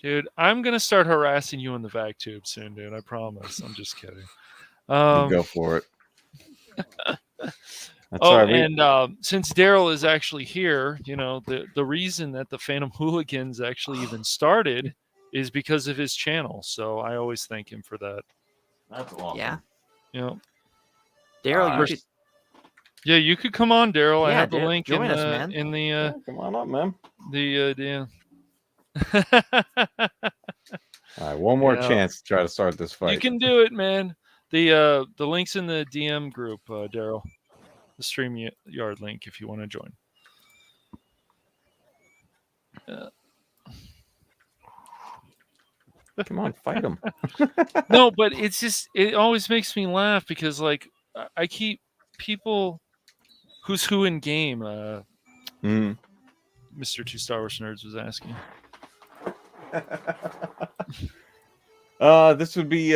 dude, I'm going to start harassing you in the vac tube soon, dude. I promise. I'm just kidding. You go for it. And since Daryl is actually here, you know, the reason that the Phantom Hooligans actually even started is because of his channel. So I always thank him for that. That's awesome. Yeah. You know, Daryl, you should. Yeah, you could come on, Daryl. I Yeah, have the link join in us, the man. in the Yeah, come on up, man. yeah. All right, one more Yeah. chance to try to start this fight. You can do it, man. The link's in the DM group, Daryl. The StreamYard link if you want to join. Come on, fight him. No, but it's just, it always makes me laugh because, like, I keep people who's who in game. Mr. Two Star Wars Nerds was asking. This would be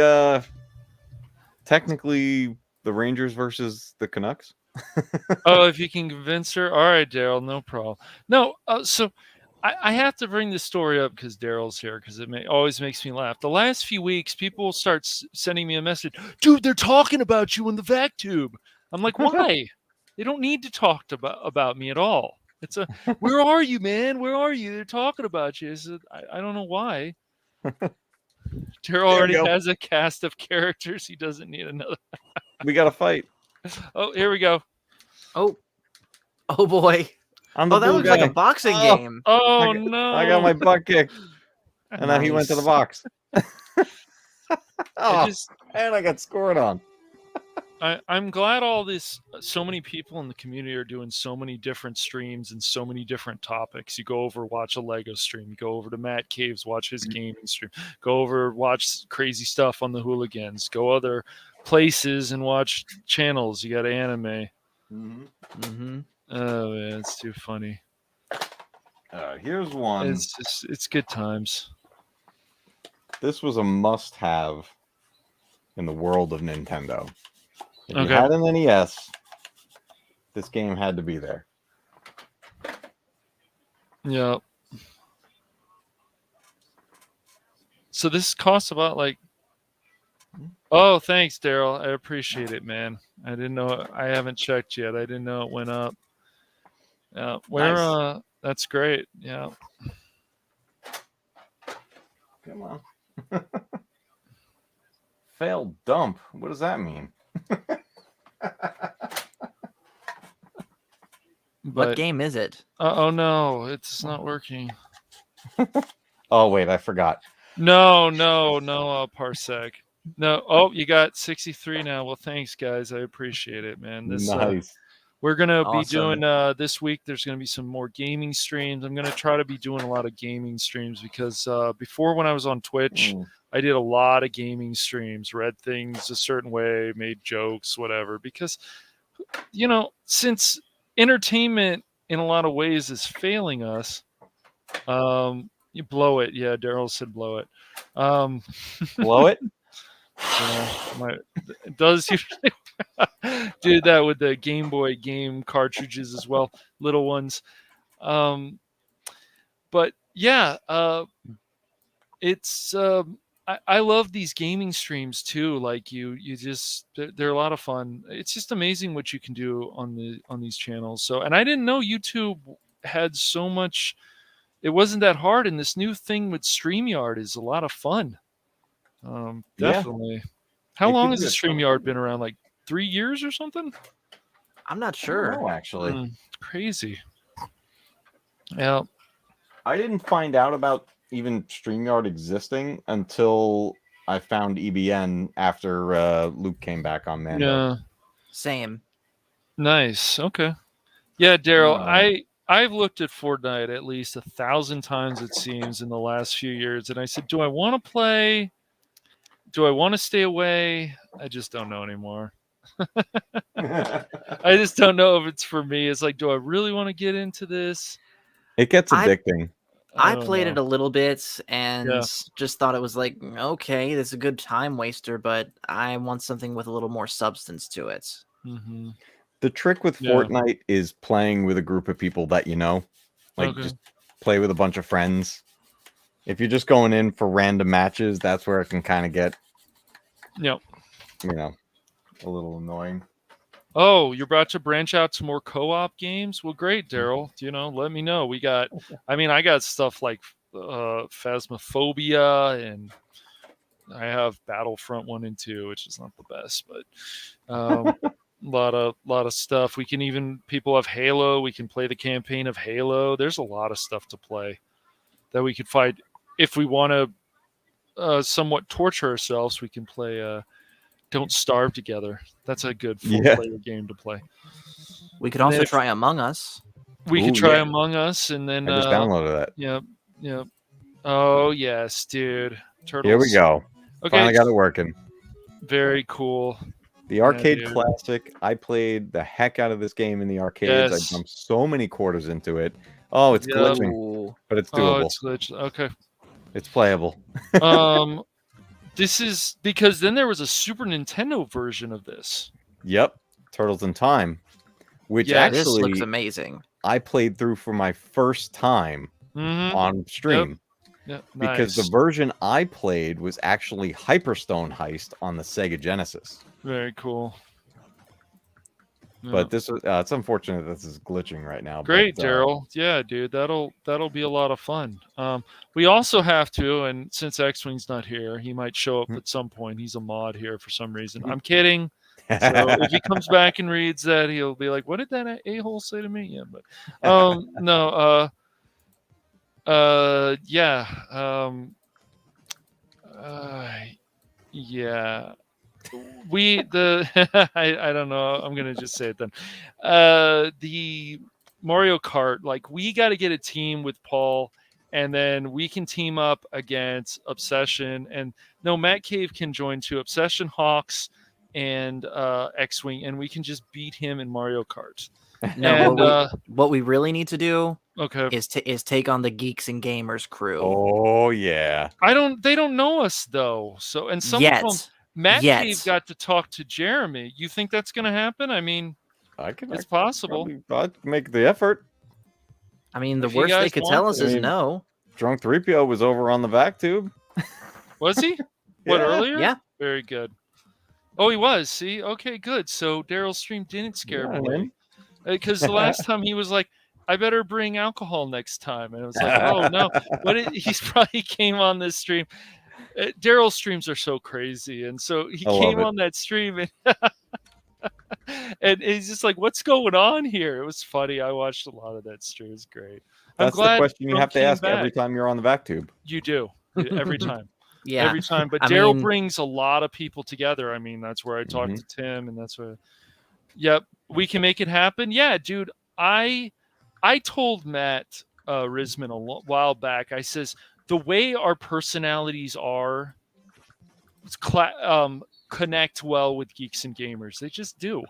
technically the Rangers versus the Canucks. Oh, if you can convince her, all right, Daryl, no problem. No, so I have to bring this story up because Daryl's here because it always makes me laugh. The last few weeks, people will start sending me a message, dude. They're talking about you in the vac tube. I'm like, why? They don't need to talk about me at all. It's a, where are you, man? Where are you? They're talking about you. I don't know why. Daryl already has a cast of characters. He doesn't need another. We got to fight. Oh, here we go. Oh boy. I'm the that looks like a boxing game. Oh, no. I got my butt kicked. And then he went to the box. And I got scored on. I'm glad so many people in the community are doing so many different streams and so many different topics. You go over, watch a Lego stream. You go over to TheMatcave, watch his gaming stream. Go over, watch crazy stuff on the Hooligans. Go other places and watch channels. You got anime. Mm-hmm. Oh, man, it's too funny. Here's one. It's good times. This was a must-have in the world of Nintendo. If you had an NES, this game had to be there. Yeah. So this costs about like. Oh, thanks, Daryl. I appreciate it, man. I didn't know. I haven't checked yet. I didn't know it went up. Nice. That's great. Yeah. Come on. Failed dump. What does that mean? What game is it? Oh no, it's not working. Oh wait, I forgot. No, Parsec. No. Oh, you got 63 now. Well, thanks, guys. I appreciate it, man. Nice. We're gonna be doing this week. There's gonna be some more gaming streams. I'm gonna try to be doing a lot of gaming streams because before, when I was on Twitch, I did a lot of gaming streams, read things a certain way, made jokes, whatever. Because, you know, since entertainment in a lot of ways is failing us, you blow it. Yeah, Daryl said blow it. Blow it? It does usually do that with the Game Boy game cartridges as well, little ones. But yeah, it's I love these gaming streams too. Like you just they're a lot of fun. It's just amazing what you can do on these channels. So, and I didn't know YouTube had so much. It wasn't that hard, and this new thing with StreamYard is a lot of fun. Definitely. Yeah. How long has the StreamYard been around? Like 3 years or something? I'm not sure. No, actually. Crazy. Yeah. I didn't find out about even StreamYard existing until I found EBN after Luke came back on Mando. Yeah. Same. Nice. Okay. Yeah, Daryl. Uh, I've looked at Fortnite at least 1,000 times it seems in the last few years, and I said, do I want to play? Do I want to stay away? I just don't know anymore. I just don't know if it's for me. It's like, do I really want to get into this? It gets I addicting. I I don't played it know. a little bit and Yeah. just thought it was like, okay, this is a good time waster, but I want something with a little more substance to it. Mm-hmm. The trick with Yeah. Fortnite is playing with a group of people that you know. Like, Okay. just play with a bunch of friends. If you're just going in for random matches, that's where it can kind of get, Yep. you know, a little annoying. Oh, you're about to branch out to more co-op games? Well, great, Daryl. Let me know. I got stuff like Phasmophobia, and I have Battlefront 1 and 2, which is not the best, but a lot of stuff. People have Halo. We can play the campaign of Halo. There's a lot of stuff to play that we could find. If we want to somewhat torture ourselves, we can play Don't Starve Together. That's a good four-player game to play. We could And also then try Among Us. we could Ooh, try yeah. Among Us, and then I just downloaded that. yeah. Oh yes, dude. Turtles. Here we go. Okay, Finally got it working. very cool. The arcade dude. classic. I played the heck out of this game in the arcades. Yes. I dumped so many quarters into it. Oh, it's Yep. glitching, Ooh. but it's Oh, doable. it's glitched. Okay. It's playable. This is because then there was a Super Nintendo version of this. Yep, Turtles in Time, which Yeah, This looks actually amazing. I played through for my first time Mm-hmm. on stream. Yep. Because Nice. the version I played was actually Hyperstone Heist on the Sega Genesis. Very cool. But this was it's unfortunate this is glitching right now. Great, but, Daryl. Yeah, dude, that'll be a lot of fun. We also have to, and since X-Wing's not here, he might show up at some point. He's a mod here for some reason. I'm kidding. So if he comes back and reads that, he'll be like, "What did that a-hole say to me?" Yeah, but no, yeah, yeah. I don't know. I'm gonna just say it then. The Mario Kart, like we got to get a team with Paul, and then we can team up against Obsession, and no, MatCave can join too. Obsession, Hawks, and X-Wing, and we can just beat him in Mario Kart. No, And what we really need to do okay, is take on the Geeks and Gamers crew. Oh yeah. they don't know us though. So and some of them. Matt Cave got to talk to Jeremy. You think that's going to happen? I mean, it's possible. I'd make the effort. I mean, the If you worst they guys could want tell us to. is no. Drunk 3PO was over on the vac tube. Was he? What, Yeah. earlier? Yeah. Very good. Oh, he was. See? Okay, good. So Daryl's stream didn't scare me away. Because the last time he was like, I better bring alcohol next time. And it was like, oh, no. But he's probably came on this stream. Daryl's streams are so crazy. And so he came on that stream and, and he's just like, what's going on here? It was funny. I watched a lot of that stream. It was great. That's the question you have to ask every back. time you're on the vac tube. You do. Every time. Yeah. Every time. But Daryl brings a lot of people together. I mean, that's where I talk to Tim, and that's where yep, we can make it happen. Yeah, dude. I told Matt Risman a while back, I says, the way our personalities are connect well with Geeks and Gamers. They just do.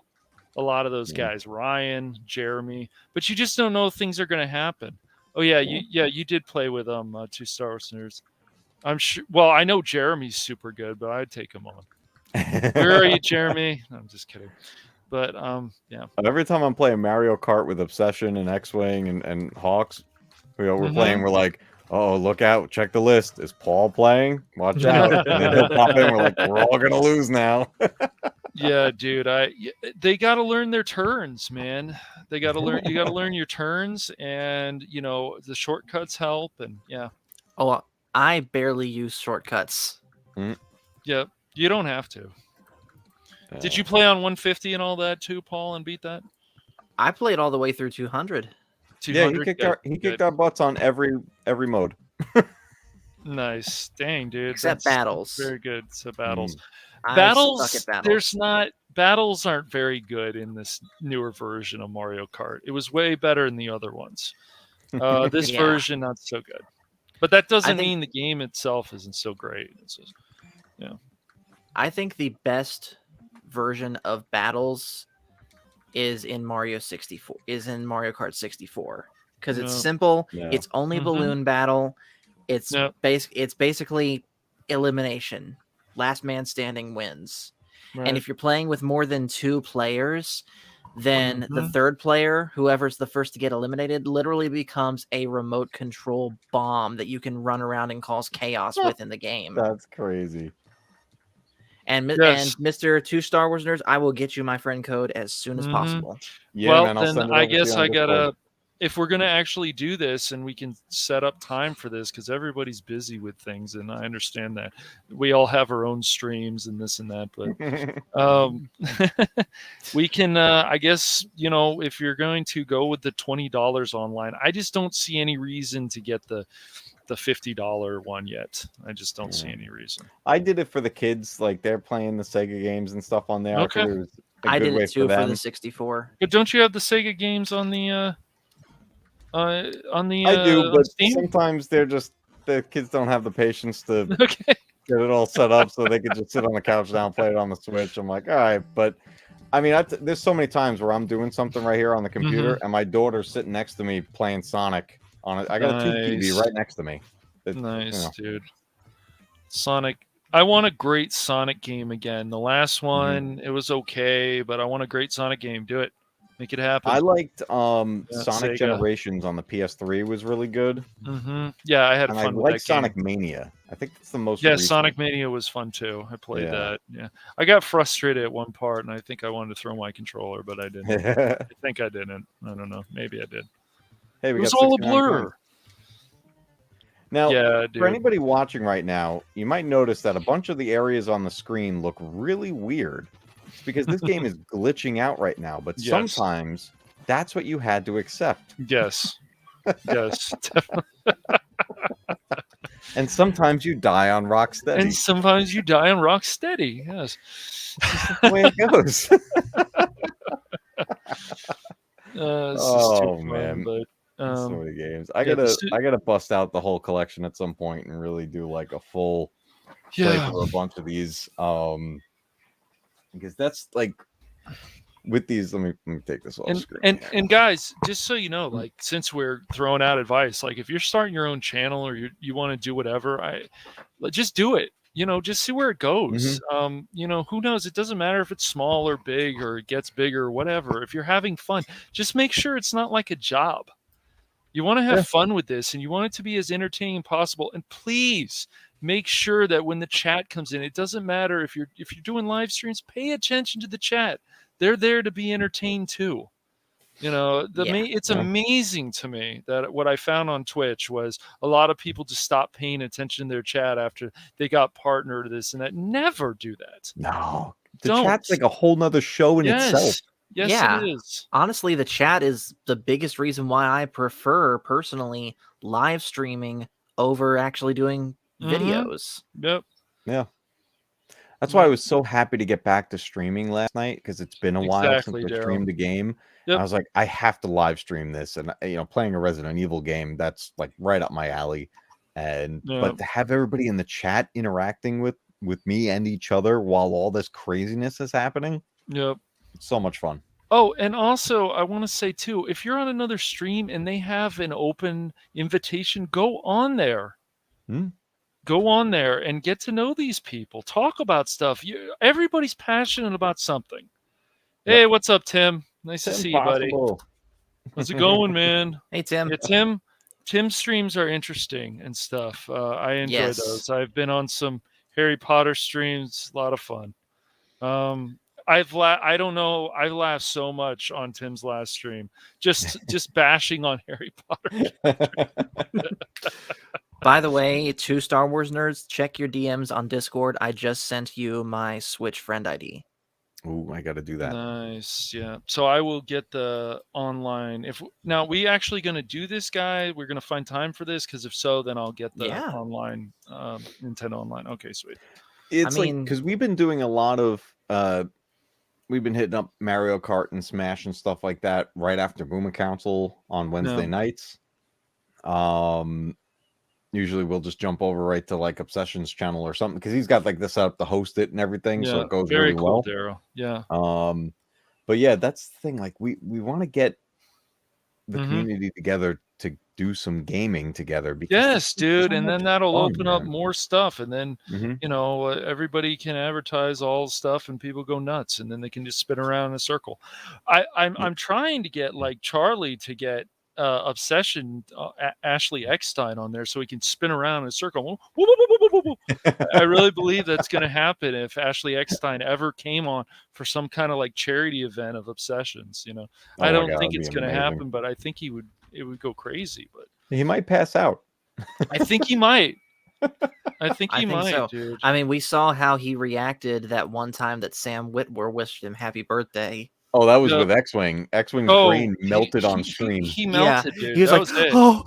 A lot of those guys, Ryan, Jeremy, but you just don't know if things are going to happen. Oh yeah, you did play with two Star Wars nerds. I'm sure. Well, I know Jeremy's super good, but I'd take him on. Where are you, Jeremy? No, I'm just kidding. But yeah. Every time I'm playing Mario Kart with Obsession and X-Wing and Hawks, we're playing. We're like, oh, look out! Check the list. Is Paul playing? Watch out! And then he'll pop in. We're like, we're all gonna lose now. Yeah, dude. They got to learn their turns, man. They got to learn. You got to learn your turns, and the shortcuts help. And yeah. Oh, I barely use shortcuts. Yeah, you don't have to. Did you play on 150 and all that too, Paul, and beat that? I played all the way through 200. Yeah, he kicked our butts on every mode. Nice. Dang, dude. Except battles. Very good. So battles. I Battles, suck at battles. there's not battles aren't very good in this newer version of Mario Kart. It was way better in the other ones. This Yeah. version not so good. But that doesn't think- mean the game itself isn't so great. It's just, I think the best version of battles is in Mario Kart 64 because it's Yeah. simple. Yeah. It's only Mhm. balloon battle. It's Yep. it's basically elimination. Last man standing wins. right. And if you're playing with more than 2 players, then the Mhm. third player, whoever's the first to get eliminated, literally becomes a remote control bomb that you can run around and cause chaos with in the game. That's crazy. And Yes. Mr. 2 Star Wars nerds, I will get you my friend code as soon as Mhm. possible. Yeah, well, man, I'll then send it I over to you guess on I Discord. gotta. If we're gonna actually do this, and we can set up time for this, because everybody's busy with things, and I understand that we all have our own streams and this and that, but we can. I guess if you're going to go with the $20 online, I just don't see any reason to get the $50 one yet. I just don't see Yeah. any reason. I did it for the kids, like they're playing the Sega games and stuff on there. Okay. I figured it was a I good did way it too for them. the 64. But don't you have the Sega games on the I do, on but Steam? sometimes the kids don't have the patience to Okay. get it all set up so they could just sit on the couch now and play it on the Switch. I'm like, all right, but I mean, there's so many times where I'm doing something right here on the computer and my daughter's sitting next to me playing Sonic on it. I got a tube TV Nice. right next to me. Nice, dude. Sonic. I want a great Sonic game again. The last one, it was okay, but I want a great Sonic game. Do it. Make it happen. I liked Yeah, Sonic Sega. Generations on the PS3 was really good. Yeah, I had And I fun with like that game. Sonic Mania. I think that's the most Yeah, recent. Sonic Mania was fun too. I played Yeah. that. Yeah, I got frustrated at one part, and I think I wanted to throw my controller, but I didn't. I think I didn't. I don't know. Maybe I did. Hey, we It was got all a 69 blur. coins. Now, Yeah, for dude. anybody watching right now, you might notice that a bunch of the areas on the screen look really weird. It's because this game is glitching out right now, but Yes. sometimes that's what you had to accept. Yes. Yes. And sometimes you die on Rocksteady. And sometimes you die on Rocksteady. Yes. That's the way it goes. This Oh, is too fun, man. but So many games. I yeah, gotta bust out the whole collection at some point and really do like a full play yeah. for a bunch of these. Because that's like with these. Let me take this off screen. And guys, just so you know, like since we're throwing out advice, like if you're starting your own channel or you want to do whatever, just do it. Just see where it goes. Who knows? It doesn't matter if it's small or big or it gets bigger or whatever. If you're having fun, just make sure it's not like a job. You want to have fun with this, and you want it to be as entertaining as possible. And please make sure that when the chat comes in, it doesn't matter if you're doing live streams. Pay attention to the chat. They're there to be entertained too. It's amazing to me that what I found on Twitch was a lot of people just stopped paying attention to their chat after they got partnered this and that. Never do that. No, the Don't. chat's like a whole nother show in itself. Yes, Yeah. it is. Honestly, the chat is the biggest reason why I prefer personally live streaming over actually doing videos. Yep. Yeah. That's why I was so happy to get back to streaming last night because it's been a while Exactly, since I Daryl. streamed a game. Yep. I was like, I have to live stream this, and playing a Resident Evil game, that's like right up my alley. But to have everybody in the chat interacting with me and each other while all this craziness is happening, Yep. it's so much fun. Oh, and also I want to say too, if you're on another stream and they have an open invitation, go on there. Go on there and get to know these people. Talk about stuff. Everybody's passionate about something. Yep. Hey, what's up, Tim? Nice to see you, buddy. Impossible. How's it going, man? Hey, Tim. Yeah, Tim's streams are interesting and stuff. I enjoy those. I've been on some Harry Potter streams. A lot of fun. I don't know. I laughed so much on Tim's last stream, just bashing on Harry Potter. By the way, 2 Star Wars nerds, check your DMs on Discord. I just sent you my Switch friend ID. Ooh, I got to do that. Nice, yeah. So I will get the online. Now we actually going to do this, guy. We're going to find time for this because if so, then I'll get the online Nintendo Online. Okay, sweet. It's like because we've been doing a lot of we've been hitting up Mario Kart and Smash and stuff like that right after Boomer Council on Wednesday nights. Usually we'll just jump over right to like Obsession's channel or something because he's got like the setup to host it and everything, so it goes very really cool, well. Daryl. Yeah. But yeah, that's the thing. Like we want to get the Mhm. community together to do some gaming together. Because Yes, this is dude, so and much then that'll fun, open up man. more stuff, and then Mhm. you know everybody can advertise all stuff, and people go nuts, and then they can just spin around in a circle. I'm trying to get like Charlie to get Obsession Ashley Eckstein on there so he can spin around in a circle. Woo, woo, woo, woo, woo, woo, woo. I really believe that's going to happen if Ashley Eckstein ever came on for some kind of like charity event of Obsessions. You know, I Oh my don't God, think that'd it's be going to amazing. happen, but I think it would go crazy. But He might pass out. I think he might. I think he might, so. dude. I mean, we saw how he reacted that one time that Sam Witwer wished him happy birthday. Oh, that was Yeah. with X-Wing. X-Wing's brain melted on stream. He melted, dude. He was That like, was it. oh.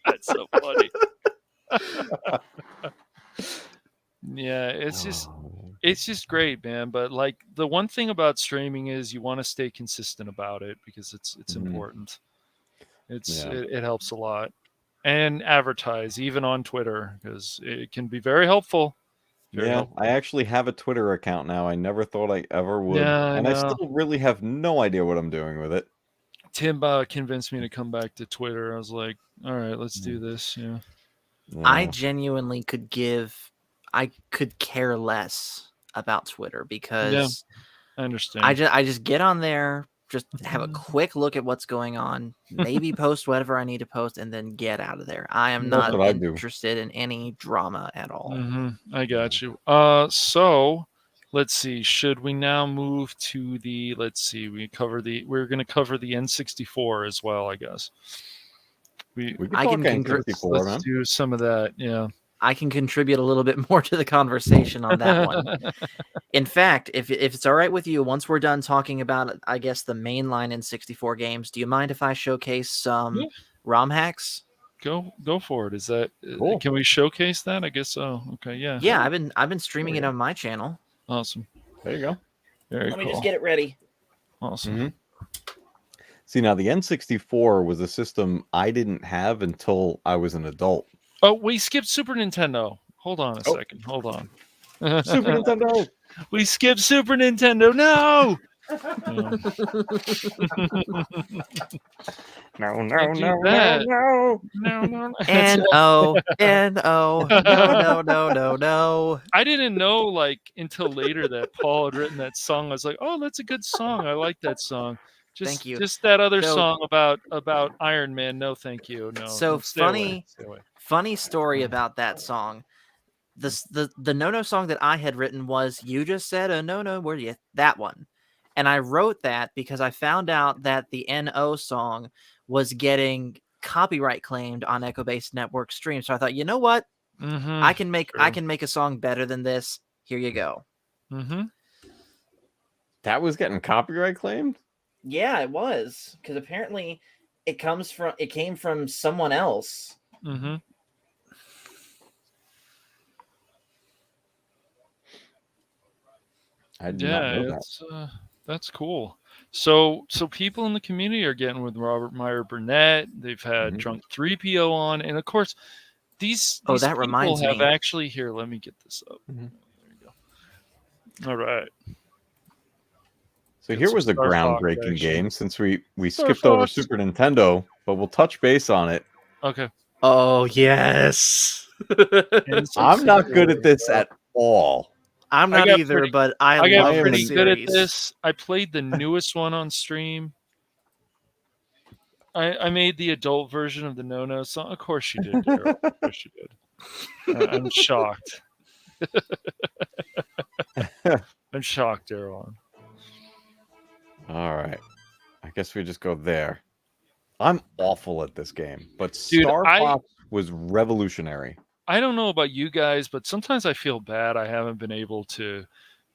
That's so funny. Yeah, it's just great, man. But like the one thing about streaming is you want to stay consistent about it because it's Mhm. important. Yeah. It helps a lot. And advertise even on Twitter because it can be very helpful. Very Yeah, helpful. I actually have a Twitter account now. I never thought I ever would. Yeah, I and I know. still really have no idea what I'm doing with it. Tim convinced me to come back to Twitter. I was like, all right, let's do this. Yeah. I genuinely could care less about Twitter because I understand. I just get on there, just have a quick look at what's going on, maybe post whatever I need to post, and then get out of there. I am That's not what I do. interested in any drama at all. I got you. So let's see. Should we now move to the? Let's see. We're going to cover the N64 as well, I guess. We can I talk can N64, let's man. do some of that. Yeah. I can contribute a little bit more to the conversation on that one. In fact, if it's all right with you, once we're done talking about, I guess, the mainline N64 games, do you mind if I showcase some ROM hacks? Go for it. Is that Cool. Can we showcase that? I guess so. Okay, yeah. Yeah, I've been streaming it on my channel. Awesome. There you go. Very Let cool. me just get it ready. Awesome. See, now the N64 was a system I didn't have until I was an adult. Oh, we skipped Super Nintendo. Hold on a second. Hold on. Super Nintendo. We skipped Super Nintendo. No. No. No. I didn't know like until later that Paul had written that song. I was like, oh, that's a good song. I like that song. Thank you. Just that other song about Iron Man. No, thank you. No. So stay away. Funny story about that song. The no song that I had written was "You Just Said a No, where you?" That one, and I wrote that because I found out that the NO song was getting copyright claimed on Echo Base Network stream. So I thought, you know what, I can make a song better than this. Here you go. That was getting copyright claimed? Yeah, it was, because apparently it came from someone else. I did not know that. That's cool. So people in the community are getting with Robert Meyer Burnett. They've had Drunk 3PO on, and of course these that people reminds have me. actually here. Let me get this up. There you go. All right. So here was a Star Fox, groundbreaking actually. game since we Star skipped over Fox. Super Nintendo, but we'll touch base on it. Okay. Oh yes. I'm not good at this at all. I'm not either, but I got love pretty the good at series. this. I played the newest one on stream. I made the adult version of the No song. Of course you did, Daryl. Of course you did. I'm shocked. I'm shocked, Daryl. All right. I guess we just go there. I'm awful at this game, but Dude, Star Fox was revolutionary. I don't know about you guys, but sometimes I feel bad I haven't been able to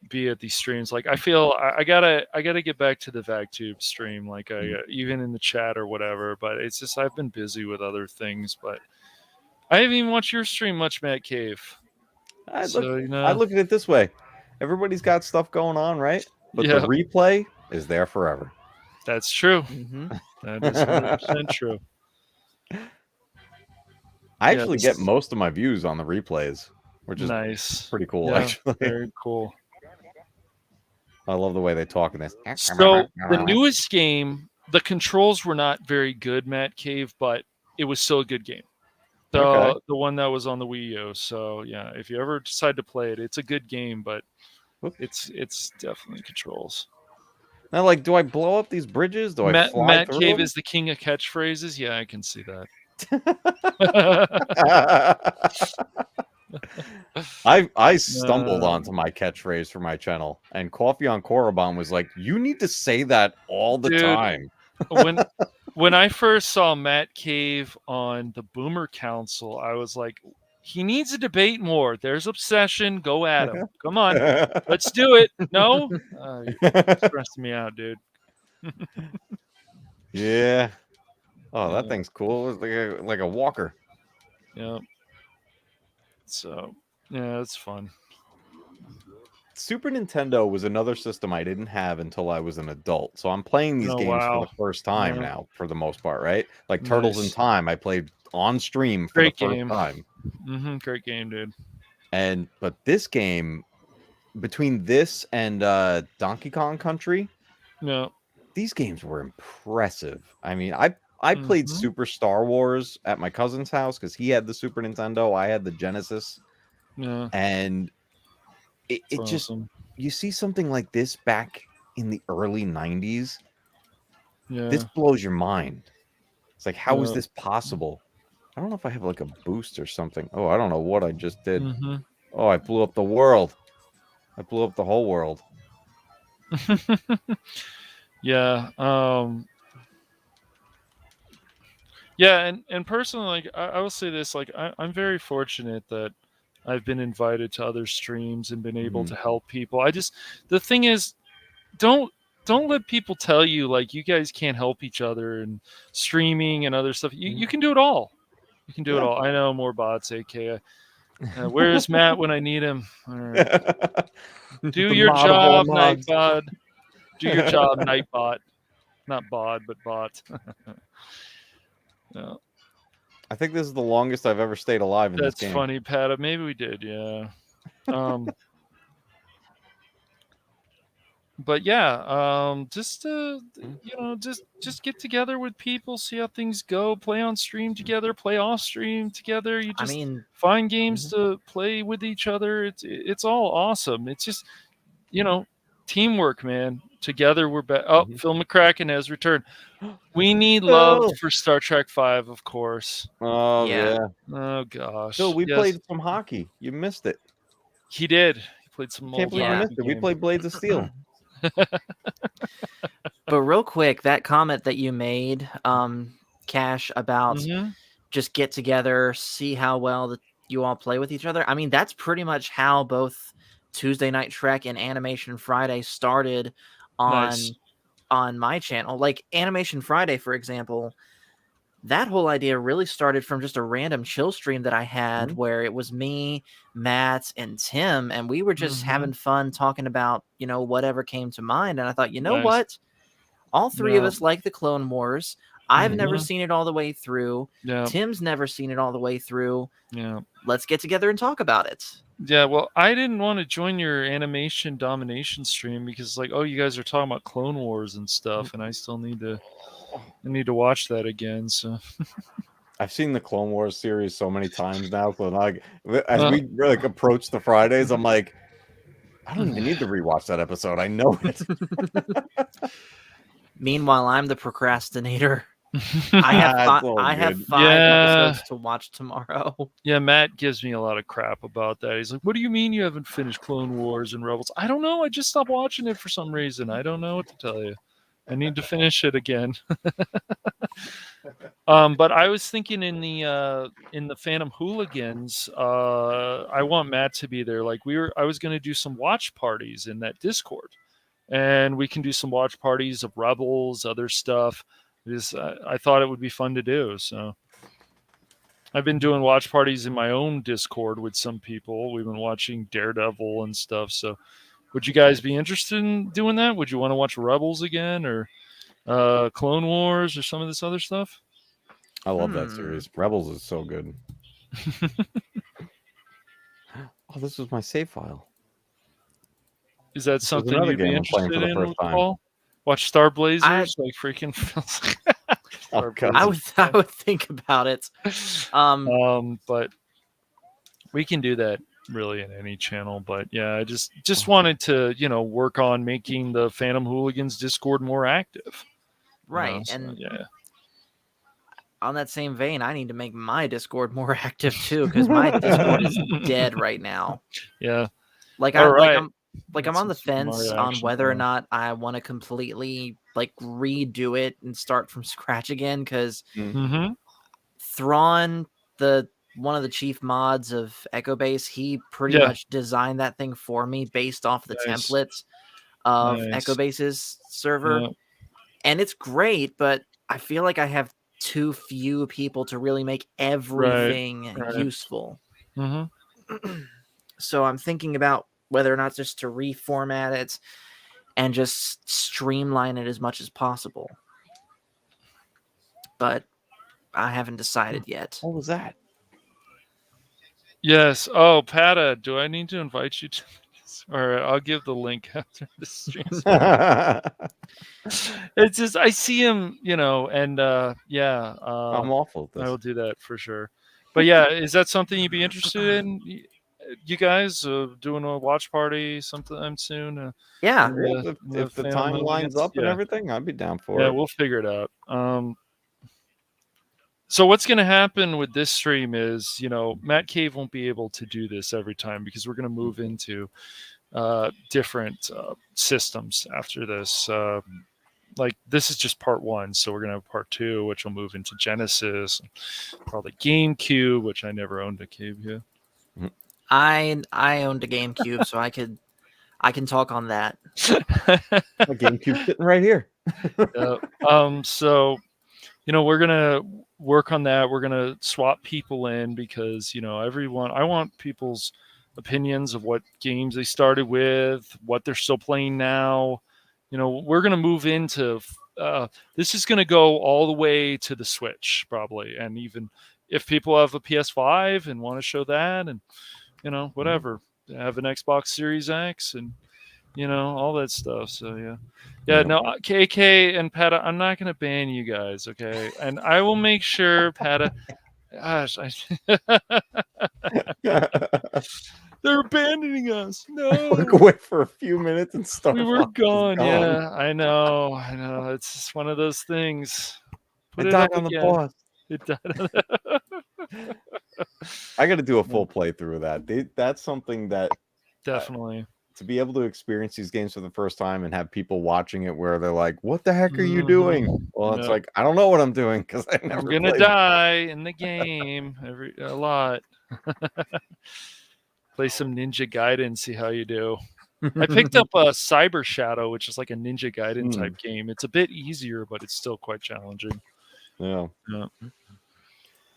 be at these streams. Like I feel I gotta get back to the VacTube stream, like even in the chat or whatever. But it's just I've been busy with other things. But I haven't even watched your stream much, TheMatcave. I look at it this way. Everybody's got stuff going on, right? But Yeah. the replay is there forever. That's true. Mm-hmm. That is 100% true. I Yeah, actually this get is most of my views on the replays, which is nice. pretty cool, Yeah, actually. very cool. I love the way they talk in this. So the newest game, the controls were not very good, MatCave, but it was still a good game. Okay. The one that was on the Wii U. So yeah, if you ever decide to play it, it's a good game, but Whoop. it's definitely controls. Now, like, do I blow up these bridges? Do I fly through MatCave them? is the king of catchphrases. Yeah, I can see that. I stumbled onto my catchphrase for my channel, and Coffee on Korriban was like, "You need to say that all the Dude, time." when I first saw MatCave on the Boomer Council, I was like, he needs to debate more. There's obsession. Go at him. Come on, let's do it. No, you're stressing me out, dude. Yeah. Oh, that Yeah. thing's cool. It's like a walker. Yeah. So yeah, it's fun. Super Nintendo was another system I didn't have until I was an adult. So I'm playing these Oh, games for wow. the first time Yeah. now, for the most part, right? Like Turtles in Nice. Time, I played on stream for Great the first game. time. Great game, dude. But this game, between this and Donkey Kong Country, Yeah. these games were impressive. I mean, I played Mhm. Super Star Wars at my cousin's house because he had the Super Nintendo, I had the Genesis, Yeah. and It's it just, awesome. you see something like this back in the early 90s, this Yeah. blows your mind. It's like, how is Yeah. this possible? I don't know if I have like a boost or something. Oh, I don't know what I just did. Mhm. Oh, I blew up the world. I blew up the whole world. Yeah. Yeah, and personally, like I will say this, like I'm very fortunate that I've been invited to other streams and been able to help people. The thing is, don't let people tell you like you guys can't help each other and streaming and other stuff. You can do it all. You can do it Yeah. all. I know more bots, aka. Where's Matt when I need him? All right. Do The your mod of all job, mods. Nightbot. Do your job, Nightbot. Not bod, but bot. Yeah. I think this is the longest I've ever stayed alive in this That's game. funny, Pat. Maybe we did, yeah. But yeah, just just get together with people, see how things go, play on stream together, play off stream together. You I just mean, find games to play with each other. It's all awesome. It's just teamwork, man. Together we're better. Oh, Phil McCracken has returned. We need love Phil! for Star Trek V, of course. Oh, Yeah. yeah. Oh gosh. Phil, we Yes, played some hockey. You missed it. he did. He played some Can't old believe you Yeah. missed it. We game. played Blades of Steel. But real quick, that comment that you made, Cash, about Mhm. just get together, see how well that you all play with each other. I mean, that's pretty much how both Tuesday Night Trek and Animation Friday started Nice. on my channel. Like Animation Friday, for example, that whole idea really started from just a random chill stream that I had where it was me, Matt, and Tim, and we were just having fun talking about, whatever came to mind. And I thought, you know Nice. what? All three of Yeah. us like the Clone Wars. I've never Mhm. seen it all the way through. Yeah. Tim's never seen it all the way through. Yeah. Let's get together and talk about it. Yeah, well, I didn't want to join your animation domination stream because like, oh, you guys are talking about Clone Wars and stuff, and I still need to watch that again. So I've seen the Clone Wars series so many times now. So like, as we like approach the Fridays, I'm like, I don't even need to rewatch that episode. I know it. Meanwhile, I'm the procrastinator. I have good. 5 Yeah. episodes to watch tomorrow. Yeah, Matt gives me a lot of crap about that. He's like, "What do you mean you haven't finished Clone Wars and Rebels?" I don't know. I just stopped watching it for some reason. I don't know what to tell you. I need to finish it again. But I was thinking in the Phantom Hooligans, I want Matt to be there. Like I was going to do some watch parties in that Discord, and we can do some watch parties of Rebels, other stuff. I thought it would be fun to do. So I've been doing watch parties in my own Discord with some people. We've been watching Daredevil and stuff. So Would you guys be interested in doing that? Would you want to watch Rebels again, or Clone Wars, or some of this other stuff? I love that series. Rebels is so good. Oh, this was my save file. Is that This is something another you'd be game I'm playing for interested the in, first time. Paul? Watch Star Blazers, like freaking. Oh, God. I would think about it. But we can do that really in any channel. But yeah, I just wanted to work on making the Phantom Hooligans Discord more active. Right, So, and yeah. on that same vein, I need to make my Discord more active too, because my Discord is dead right now. Yeah. Like All right. I'm on the fence on whether or not I want to completely like redo it and start from scratch again, because Thrawn, one of the chief mods of Echo Base, he pretty much designed that thing for me based off the templates of Echo Base's server. And it's great, but I feel like I have too few people to really make everything useful. So I'm thinking about whether or not just to reformat it and just streamline it as much as possible. But I haven't decided yet. What was that? Yes. Oh, Pata, do I need to invite you to this? Or I'll give the link after the stream. It's just I see him, and yeah. I'm awful at this. I will do that for sure. But yeah, is that something you'd be interested in? You guys doing a watch party sometime soon? Yeah. If the time lines up and everything, I'd be down for it. Yeah, we'll figure it out. So what's going to happen with this stream is, MatCave won't be able to do this every time because we're going to move into different systems after this. Like this is just part 1, so we're gonna have part 2, which will move into Genesis, probably GameCube, which I never owned a cube yet. I owned a GameCube, so I can talk on that. A GameCube sitting right here. So we're gonna work on that. We're gonna swap people in because I want people's opinions of what games they started with, what they're still playing now. We're going to move into this is going to go all the way to the Switch probably. And even if people have a PS5 and want to show that and, whatever, have an Xbox Series X and, all that stuff. So, yeah. Yeah, no, KK and Pata, I'm not going to ban you guys, okay? And I will make sure, Pata, gosh, they're abandoning us. No. Look away for a few minutes and start. We were gone. Yeah, I know. It's just one of those things. It died on the boss. It died on I got to do a full playthrough of that. That's something that definitely to be able to experience these games for the first time and have people watching it where they're like, "What the heck are you doing?" Well, it's like I don't know what I'm doing because I'm gonna die in the game a lot. Play some Ninja Gaiden, see how you do. I picked up a Cyber Shadow, which is like a Ninja Gaiden type game. It's a bit easier, but it's still quite challenging. Yeah.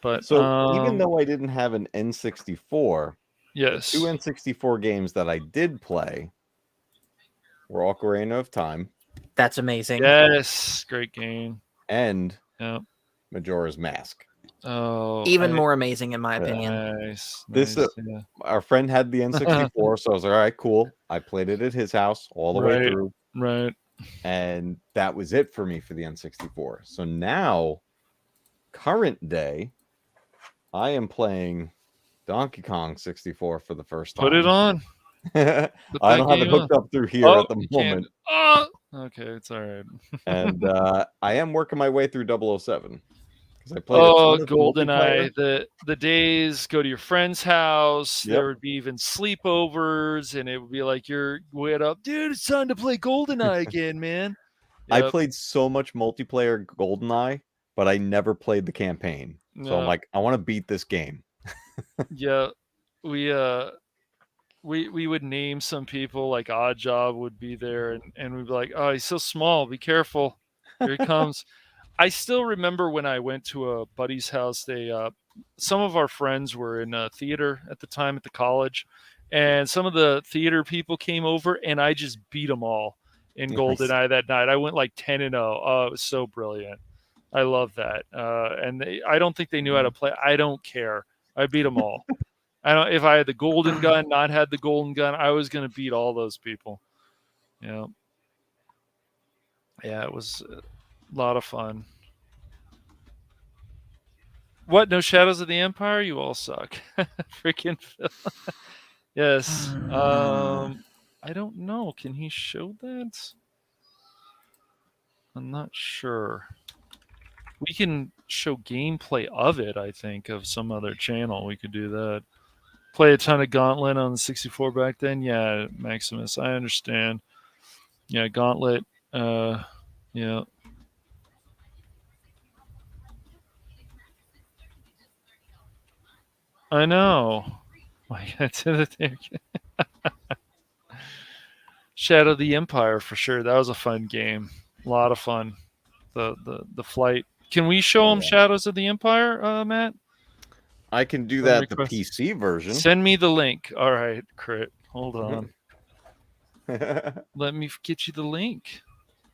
But so even though I didn't have an N64, yes, 2 N64 games that I did play were Ocarina of Time. That's amazing. Yes, great game. And Majora's Mask. Oh, even more amazing in my opinion. Nice. Our friend had the N64, so I was like, all right, cool. I played it at his house all the way through. Right. And that was it for me for the N64. So now, current day, I am playing Donkey Kong 64 for the first time. Put it on. I don't have it hooked up through here at the moment. Okay, it's all right. And I am working my way through 007. I played GoldenEye. The days go to your friend's house. There would be even sleepovers, and it would be like you're way up, dude. It's time to play GoldenEye again, man. I played so much multiplayer GoldenEye, but I never played the campaign. So I'm like, I want to beat this game. Yeah, we would name some people, like Odd Job would be there, and we'd be like, oh, he's so small. Be careful. Here he comes. I still remember when I went to a buddy's house. Some of our friends were in a theater at the time at the college, and some of the theater people came over, and I just beat them all in Nice. GoldenEye that night. I went like 10-0. Oh, it was so brilliant. I love that. And I don't think they knew how to play. I don't care. I beat them all. I don't. If I had the golden gun, not had the golden gun, I was going to beat all those people. Yeah. Yeah, it was a lot of fun. What? No Shadows of the Empire? You all suck. Freaking Phil. Yes. I don't know. Can he show that? I'm not sure. We can show gameplay of it, I think, of some other channel. We could do that. Play a ton of Gauntlet on the 64 back then. Yeah, Maximus, I understand. Yeah, Gauntlet. Yeah. I know. My God, to the Shadow of the Empire for sure. That was a fun game. A lot of fun. The flight. Can we show them Shadows of the Empire, Matt? I can do that. The PC version. Send me the link. All right, Crit. Hold on. Let me get you the link.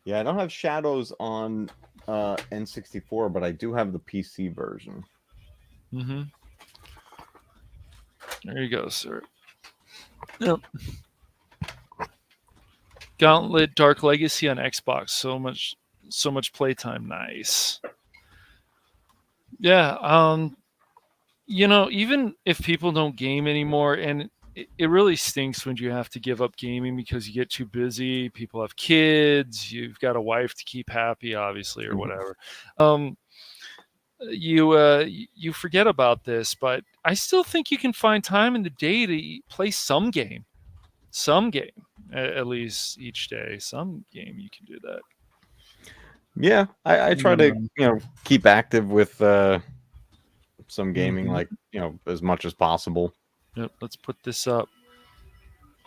Yeah, I don't have Shadows on N64, but I do have the PC version. Mm-hmm. There you go, sir. Yep. Gauntlet Dark Legacy on Xbox. So much playtime. Nice. Yeah. Even if people don't game anymore, and it really stinks when you have to give up gaming because you get too busy. People have kids. You've got a wife to keep happy, obviously, or whatever. You forget about this, but I still think you can find time in the day to play some game, at least each day. Some game you can do that. Yeah, I try to keep active with some gaming, like as much as possible. Yep, let's put this up.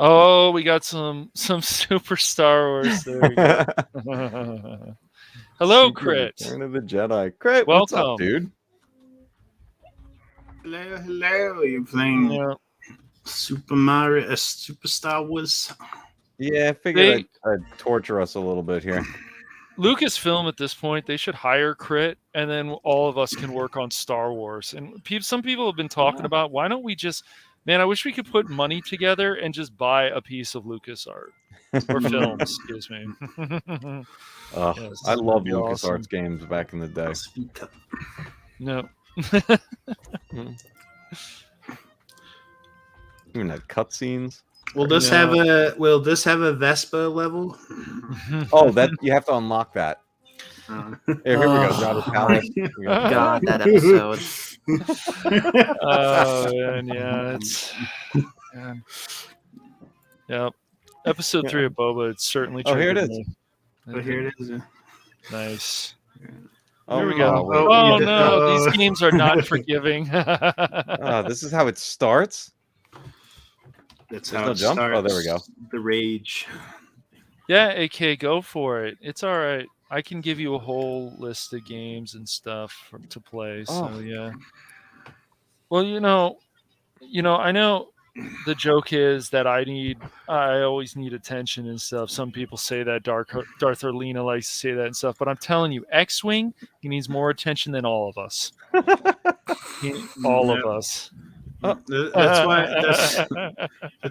Oh, we got some Super Star Wars. There we go. Hello, Crit. Return of the Jedi. Crit, welcome, what's up, dude? Hello. You're playing Super Mario, Super Star Wars. Yeah, I figured I'd torture us a little bit here. Lucasfilm at this point, they should hire Crit, and then all of us can work on Star Wars. And some people have been talking about, why don't we just, man, I wish we could put money together and just buy a piece of Lucas art or film, excuse me. Yes, I love LucasArts games back in the day. No. Even had cutscenes. Will this have a Vespa level? Oh, that you have to unlock that. Here we go. Jabba Palace. God, that episode. Oh man, yeah, it's yeah. Episode 3 of Boba. It's certainly. Oh, here it is. Here it is. Nice. Oh, here we go. Oh no, these games are not forgiving. This is how it starts. That's There's how no it jump? starts. Oh, there we go. The rage. Yeah, AK, go for it. It's all right. I can give you a whole list of games and stuff to play. So yeah. Well, I know the joke is that I always need attention and stuff. Some people say that Darth Erlina likes to say that and stuff, but I'm telling you, X-Wing, he needs more attention than all of us. All of us. Oh, that's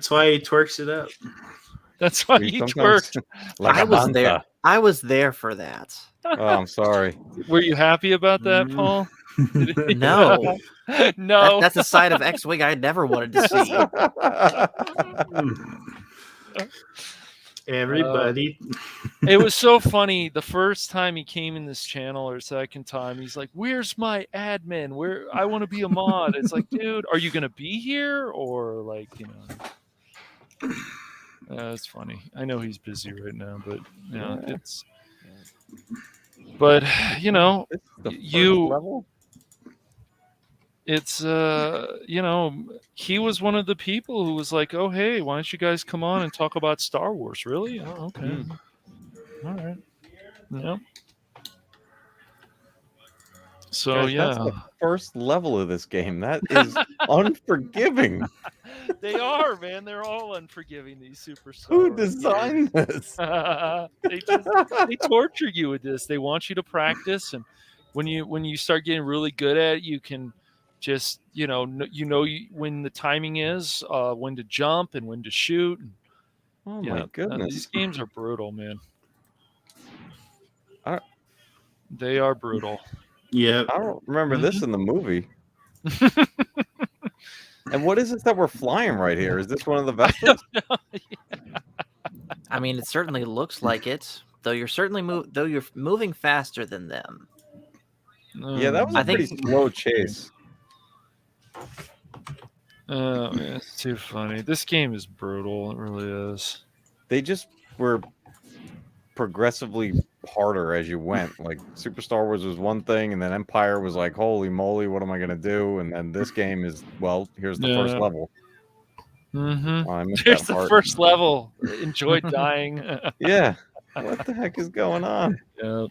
why he twerks it up. That's why he twerked. Like I was there for that. Oh, I'm sorry. Were you happy about that, Paul? No. No. That's a side of X-Wing I never wanted to see. Everybody. It was so funny. The first time he came in this channel, or second time, he's like, "Where's my admin? Where I want to be a mod." It's like, dude, are you gonna be here or like, it's funny. I know he's busy right now, but it's. But level? It's he was one of the people who was like, "Oh, hey, why don't you guys come on and talk about Star Wars?" Really? Oh, okay. All right. Yeah. So Guys, that's yeah, the first level of this game. That is unforgiving. they are, man. They're all unforgiving. These superstars. Who designed this? They torture you with this. They want you to practice, and when you start getting really good at it, you can just when the timing is, when to jump and when to shoot. And, Oh yeah, my goodness. these games are brutal, man. I- They are brutal. Yeah. I don't remember this in the movie. And what is this that we're flying right here? Is this one of the Vestas? I mean, it certainly looks like it. Though you're moving faster than them. Yeah, that was I a pretty think- slow chase. Oh man, it's too funny. This game is brutal. It really is. They just were progressively harder as you went. Like Super Star Wars was one thing, and then Empire was like, holy moly, what am I gonna do? And then this game is, well, here's the first Yeah. level. Mm-hmm. Oh, I missed There's that the part. first level. Enjoy dying. Yeah. What the heck is going on? Yeah.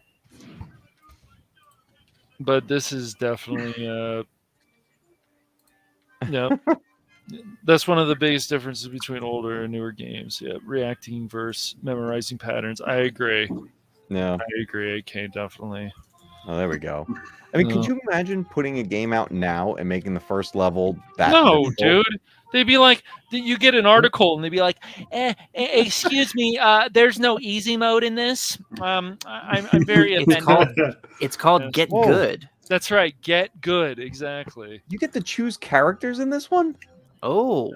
But this is definitely yeah. That's one of the biggest differences between older and newer games. Yeah, reacting versus memorizing patterns. I agree. Yeah. I agree, AK, definitely. Oh, there we go. I mean, could No. you imagine putting a game out now and making the first level that No, difficult? dude. They'd be like, you get an article and they'd be like, excuse me, there's no easy mode in this. I'm very It's offended. called It's called Yes. Get Whoa. Good. That's right. Get good. Exactly. You get to choose characters in this one? Oh,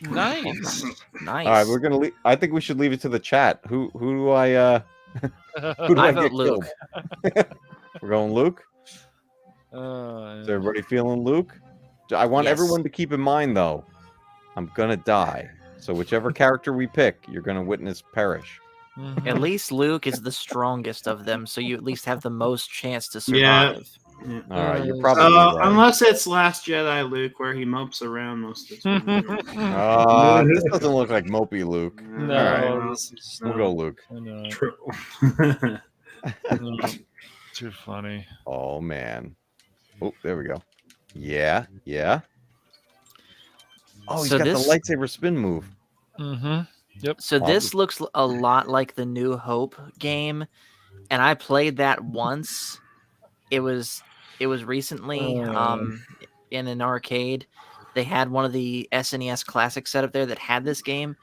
Nice. nice. All right, we're gonna leave. I think we should leave it to the chat. Who do I who do I I vote get Luke. killed? We're going Luke. Yeah. Is everybody feeling Luke? I want Yes. everyone to keep in mind though, I'm gonna die. So whichever character we pick, you're gonna witness perish. Mhm. At least Luke is the strongest of them, so you at least have the most chance to Yeah. survive. Yeah. All right, you're Uh, probably right. Unless it's Last Jedi Luke, where he mopes around most of the time. This doesn't look like mopey Luke. No, All right, this is we'll go Luke. I know. True. No, too funny. Oh man. Oh, there we go. Yeah, yeah. Oh, he's So got this- the lightsaber spin move. Mm-hmm. So this looks a lot like the New Hope game, and I played that once. It was recently in an arcade. They had one of the SNES Classic set up there that had this game.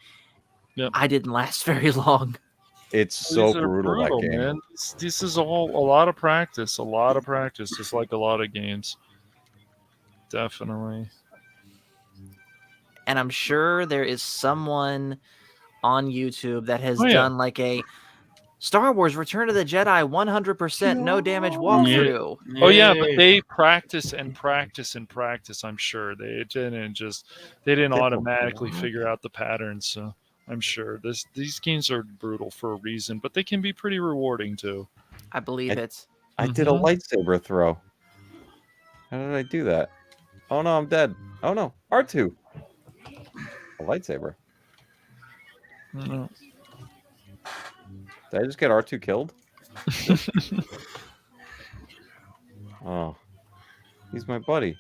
Yep. I didn't last very long. It's so These are brutal, that game. man. This is a lot of practice. A lot of practice, just like a lot of games. Definitely. And I'm sure there is someone on YouTube that has Oh, yeah. done like a Star Wars Return of the Jedi 100% no damage walkthrough. Oh yeah, but Yay. they practice and practice and practice. I'm sure they didn't automatically figure out the patterns. So I'm sure these games are brutal for a reason, but they can be pretty rewarding too. I believe it. I did a Mhm. lightsaber throw. How did I do that? Oh no, I'm dead. Oh no, R2. A lightsaber. No. Did I just get R2 killed? Oh. He's my buddy.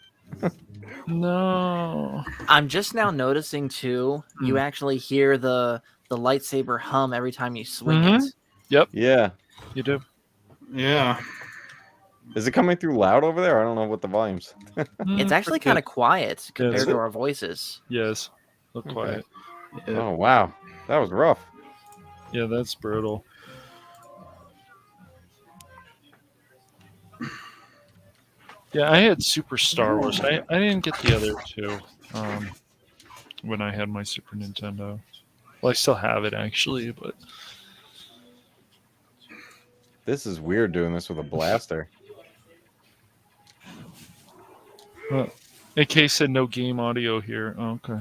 No. I'm just now noticing too, you actually hear the lightsaber hum every time you swing it. Yeah. You do. Yeah. Is it coming through loud over there? I don't know what the volume's. It's actually kind of quiet compared is to it? our voices. Yes. Look Okay. quiet. Oh wow. That was rough. Yeah, that's brutal. Yeah, I had Super Star Wars. I didn't get the other two when I had my Super Nintendo. Well, I still have it actually, but This is weird doing this with a blaster. AK said no game audio here. Oh, okay,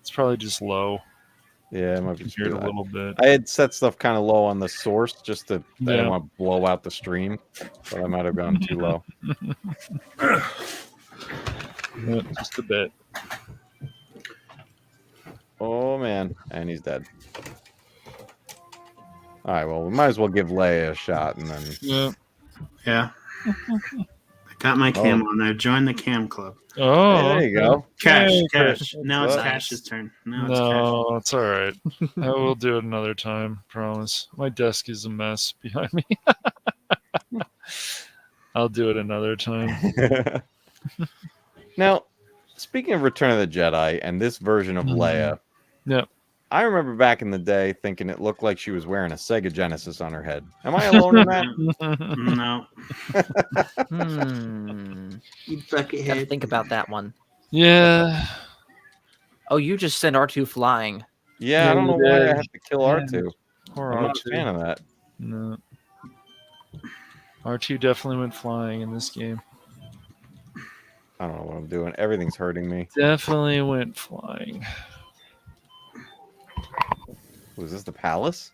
it's probably just low. Yeah, it might be You can hear it true. a little bit. I had set stuff kind of low on the source just to I Yeah. didn't want to blow out the stream, but I might have gone too low. Yeah, just a bit. Oh man, and he's dead. All right, well, we might as well give Leia a shot, and then Yeah. Yeah. Got my cam on. I've joined the cam club. Oh, Hey, there you go. Cash, Hey, cash. Now it's Nice. Cash's turn. Now it's Cash. No, it's all right. I will do it another time. Promise. My desk is a mess behind me. I'll do it another time. Now, speaking of Return of the Jedi and this version of Leia, Yep. I remember back in the day thinking it looked like she was wearing a Sega Genesis on her head. Am I alone in that? No. You Gotta buckethead. think about that one. Yeah. Oh, you just sent R2 flying. Yeah, I don't know you why did. I have to kill R2. Poor I'm not R2. a fan of that. No. R2 definitely went flying in this game. I don't know what I'm doing. Everything's hurting me. Definitely went flying. Was this the palace?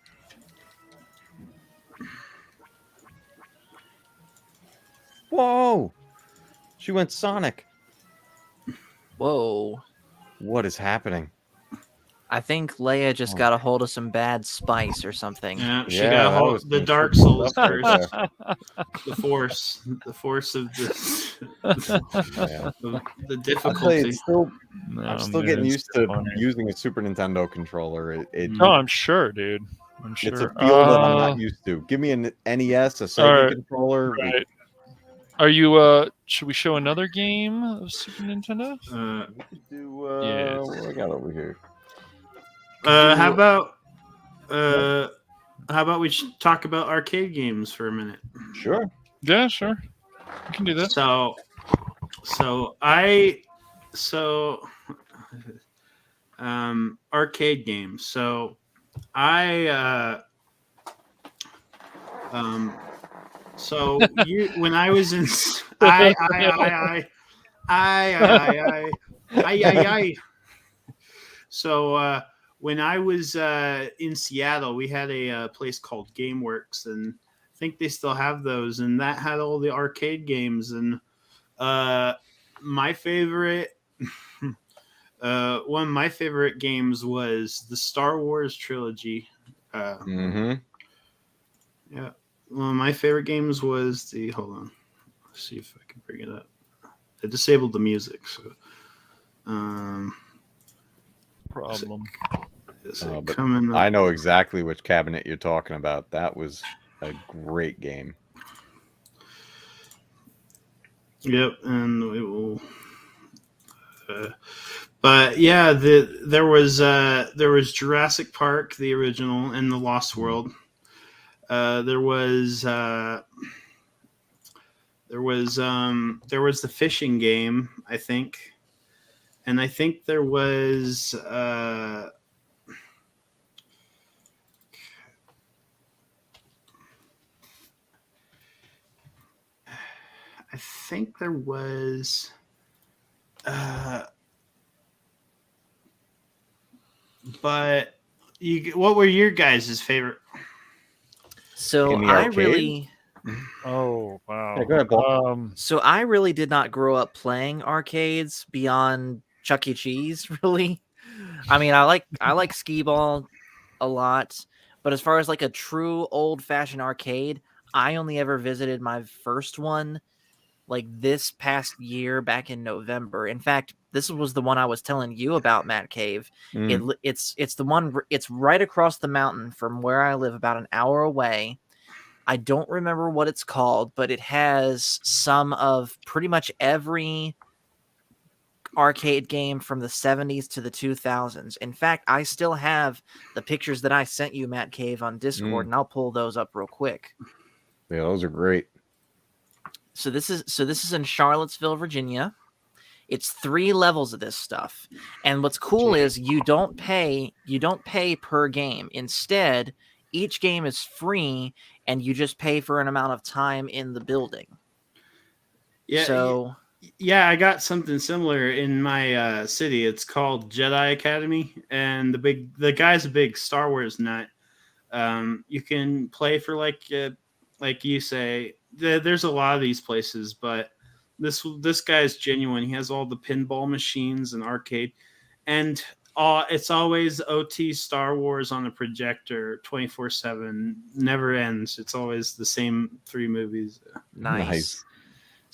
Whoa! She went Sonic. Whoa. What is happening? I think Leia just got a hold of some bad spice or something. Yeah, she Yeah, got that hold was the some Dark tricky Souls stuff right curse. there. The force of this. Yeah. The I'll tell you, difficulty. it's still, No, I'm still man, getting it's used to funny. using a Super Nintendo controller. Oh, I'm sure, dude. I'm It's sure. a feel that I'm not used to. Give me an NES, a Sega Alright, controller. Right. Are you? Should we show another game of Super Nintendo? We could do. Yes. What do I got over here? How about we talk about arcade games for a minute? Sure. Yeah, sure. We can do that. Arcade games. So when I was in So when I was in Seattle, we had a place called GameWorks, and I think they still have those, and that had all the arcade games. And my favorite, one of my favorite games was the Star Wars trilogy. Mm-hmm. Yeah, one of my favorite games was the. Hold on, let's see if I can bring it up. I disabled the music, so. Problem. But Coming up? I know exactly which cabinet you're talking about. That was a great game. Yep, and we will. But yeah, there was Jurassic Park, the original, and the Lost World. There was the fishing game, I think, and I think there was. I think there was. But what were your guys' favorite? So In the I arcade? really Oh wow. Yeah, go ahead, Paul. so I really did not grow up playing arcades beyond Chuck E. Cheese, really. I mean, I like skee ball a lot, but as far as like a true old-fashioned arcade, I only ever visited my first one like this past year back in November. In fact, this was the one I was telling you about, MatCave. It's the one. It's right across the mountain from where I live, about an hour away. I don't remember what it's called, but it has some of pretty much every arcade game from the 70s to the 2000s. In fact, I still have the pictures that I sent you, MatCave, on Discord, and I'll pull those up real quick. Yeah, those are great. So this is in Charlottesville, Virginia. It's 3 levels of this stuff. And what's cool is you don't pay per game. Instead, each game is free and you just pay for an amount of time in the building. Yeah. So yeah, I got something similar in my city. It's called Jedi Academy, and the guy's a big Star Wars nut. You can play for like you say. There's a lot of these places, but this guy's genuine. He has all the pinball machines and arcade, and it's always OT Star Wars on a projector 24/7. Never ends. It's always the same 3 movies. nice.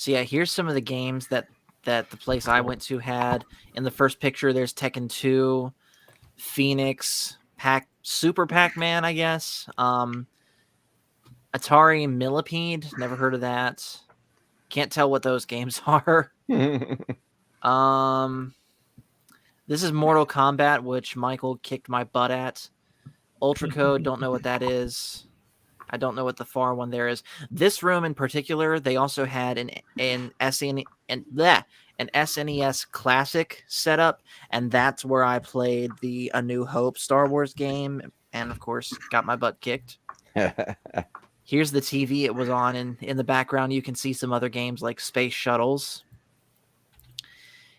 So yeah, here's some of the games that the place I went to had. In the first picture, there's Tekken 2, Phoenix, Super Pac-Man, I guess. Atari Millipede, never heard of that. Can't tell what those games are. This is Mortal Kombat, which Michael kicked my butt at. Ultra Code, don't know what that is. I don't know what the far one there is. This room in particular, they also had an SNES Classic setup, and that's where I played the A New Hope Star Wars game, and of course got my butt kicked. Here's the TV it was on, and in the background you can see some other games like Space Shuttles.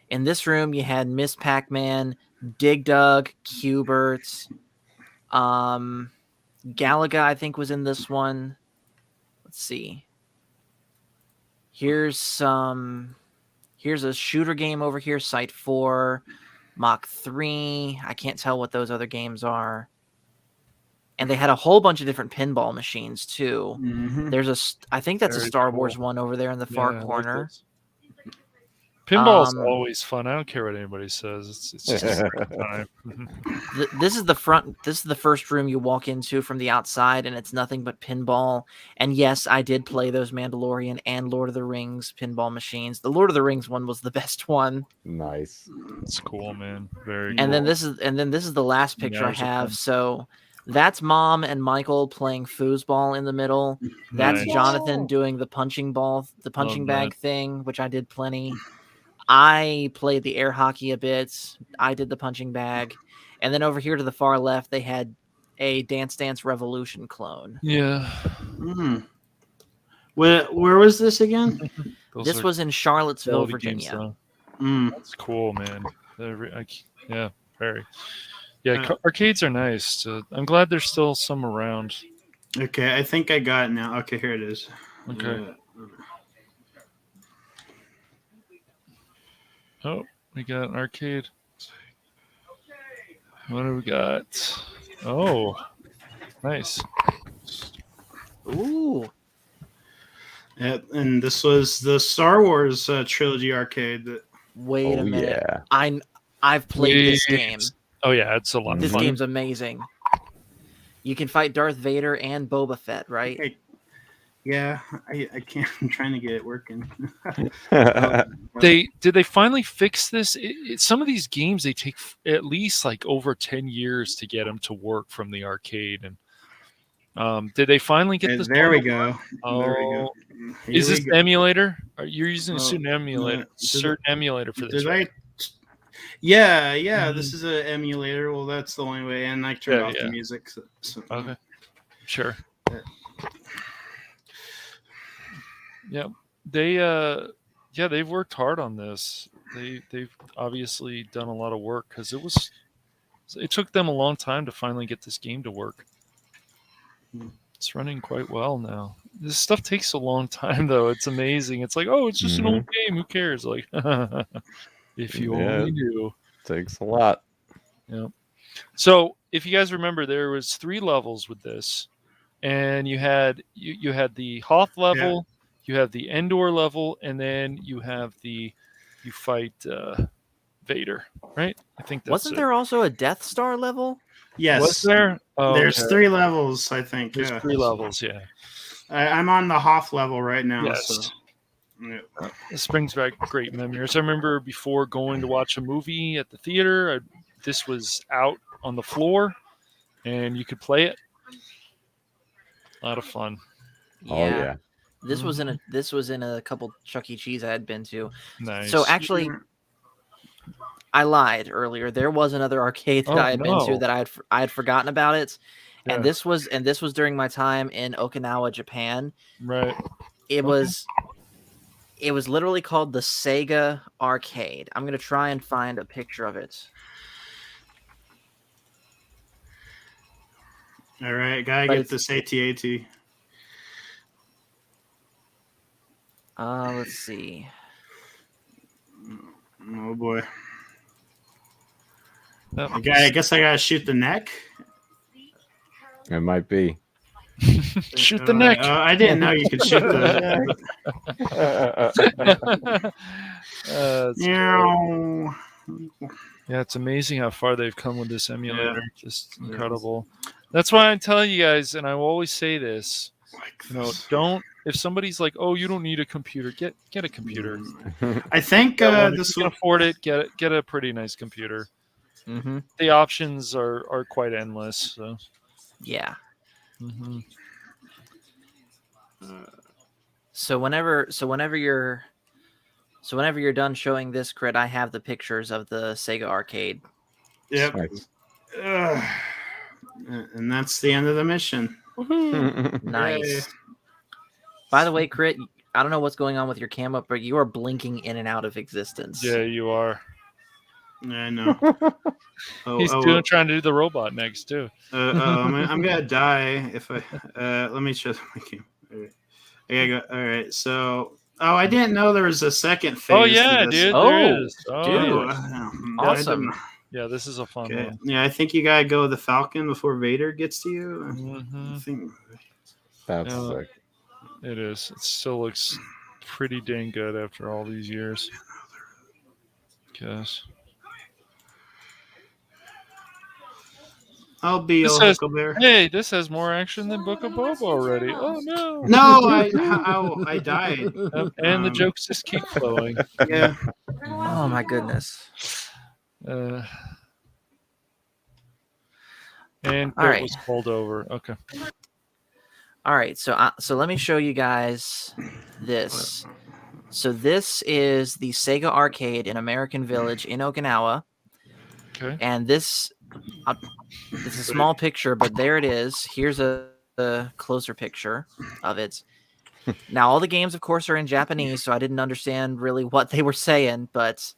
In this room you had Miss Pac-Man, Dig Dug, Q*bert, Galaga, I think, was in this one. Let's see. Here's a shooter game over here, Site 4, Mach 3. I can't tell what those other games are. And they had a whole bunch of different pinball machines too. There's I think that's Very a Star cool. Wars one over there in the far Yeah, I like corner. those. Pinball's always fun. I don't care what anybody says. It's just a great time. This is the front. This is the first room you walk into from the outside, and it's nothing but pinball. And yes, I did play those Mandalorian and Lord of the Rings pinball machines. The Lord of the Rings one was the best one. Nice. It's cool, man. Very. And cool. then this is the last picture I Hours of have. fun. So that's Mom and Michael playing foosball in the middle. That's Nice. Jonathan doing the punching Love bag that. thing, which I did plenty. I played the air hockey a bit. I did the punching bag. And then over here to the far left, they had a Dance Dance Revolution clone. Yeah. Where was this again? This was in Charlottesville, quality games, Virginia. though. That's cool, man. Yeah, very. Yeah, arcades are nice. I'm glad there's still some around. Okay, I think I got it now. Okay, here it is. Okay. Oh, we got an arcade. What do we got? Oh, nice. Ooh. Yeah, and this was the Star Wars trilogy arcade. Wait a minute. Yeah. I've played this game. Oh yeah, it's a lot of This fun. game's amazing. You can fight Darth Vader and Boba Fett, right? Okay. Yeah, I can't. I'm trying to get it working. Did they finally fix this? Some of these games they take at least like over 10 years to get them to work from the arcade. And did they finally get this? There we go. Oh, there we go. Is this go. emulator? You're using a certain emulator, for this, right? Yeah. This is an emulator. Well, that's the only way. And I turned off the music. So. Okay, sure. Yeah, they've worked hard on this. They've obviously done a lot of work because it took them a long time to finally get this game to work. It's running quite well now. This stuff takes a long time, though. It's amazing. It's like, oh, it's just an old game. Who cares? Like, if you only knew. Takes a lot. Yeah. So, if you guys remember, there was 3 levels with this, and you had the Hoth level, you have the Endor level, and then you fight Vader, right? I think that's Wasn't there also a Death Star level? Yes. Was there? Oh, There's 3 levels, I think. There's 3 levels, yeah. I'm on the Hoth level right now. Yes. So. Yeah. This brings back great memories. I remember before going to watch a movie at the theater, this was out on the floor, and you could play it. A lot of fun. Yeah. Oh yeah. This was in a couple Chuck E. Cheese I had been to. Nice. So actually, I lied earlier. There was another arcade that I had been to that I had forgotten about it, and this was during my time in Okinawa, Japan. Right. It was literally called the Sega Arcade. I'm gonna try and find a picture of it. All right, gotta get this AT-AT. Let's see. Oh boy. That I guess I gotta shoot the neck. It might be. Shoot the neck. I didn't know you could shoot the. It's great. Meow. Yeah, it's amazing how far they've come with this emulator. Yeah. Just Yeah. incredible. That's why I'm telling you guys, and I will always say this. Like You know, this. don't. If somebody's like, "Oh, you don't need a computer," get a computer. I think Get one. If this you one. can afford it, get a pretty nice computer. Mm-hmm. The options are quite endless. So. Yeah. Mm-hmm. So whenever you're done showing this, Crit, I have the pictures of the Sega Arcade. Yep. Nice. And that's the end of the mission. Nice. Yay. By the way, Crit, I don't know what's going on with your cam, but you are blinking in and out of existence. Yeah, you are. Yeah, I know. He's trying to do the robot next too. I'm gonna die if I. Let me show my game. All right. I gotta go. All right. So. Oh, I didn't know there was a second phase. Oh yeah, to this. dude. Oh, there is. Oh, dude. yeah. Awesome. Yeah, this is a fun Okay. one. Yeah, I think you gotta go with the Falcon before Vader gets to you. I Mhm. think. That's Yeah. sick. It is. It still looks pretty dang good after all these years. Guess. I'll be This your says- Huckleberry. Hey, this has more action than Book of Boba already. Oh no. No, I died. Yep, and the jokes just keep flowing. Yeah. Oh my goodness. And All Crit right. was pulled over. Okay. All right, so let me show you guys this. So this is the Sega Arcade in American Village in Okinawa, Okay. and this it's a small picture, but there it is. Here's a closer picture of it. Now all the games, of course, are in Japanese, so I didn't understand really what they were saying, but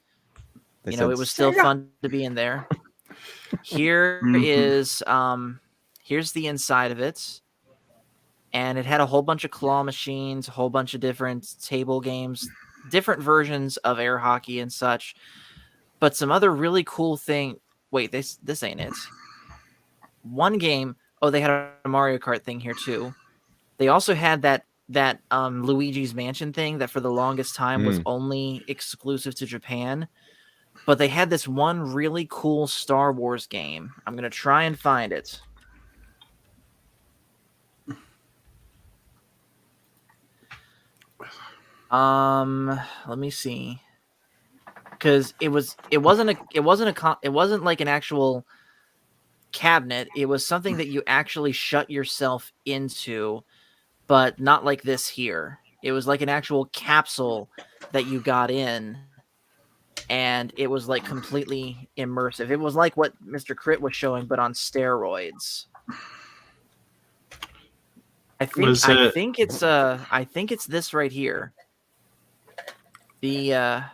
They you know said it was still Sega. fun to be in there. Here is here's the inside of it. And it had a whole bunch of claw machines, a whole bunch of different table games, different versions of air hockey and such. But some other really cool thing. Wait, this ain't it. One game. Oh, they had a Mario Kart thing here too. They also had that Luigi's Mansion thing that for the longest time was only exclusive to Japan. But they had this one really cool Star Wars game. I'm gonna try and find it. Let me see. Because it wasn't like an actual cabinet. It was something that you actually shut yourself into, but not like this here. It was like an actual capsule that you got in, and it was like completely immersive. It was like what Mr. Crit was showing, but on steroids. I think it's this right here. Yeah,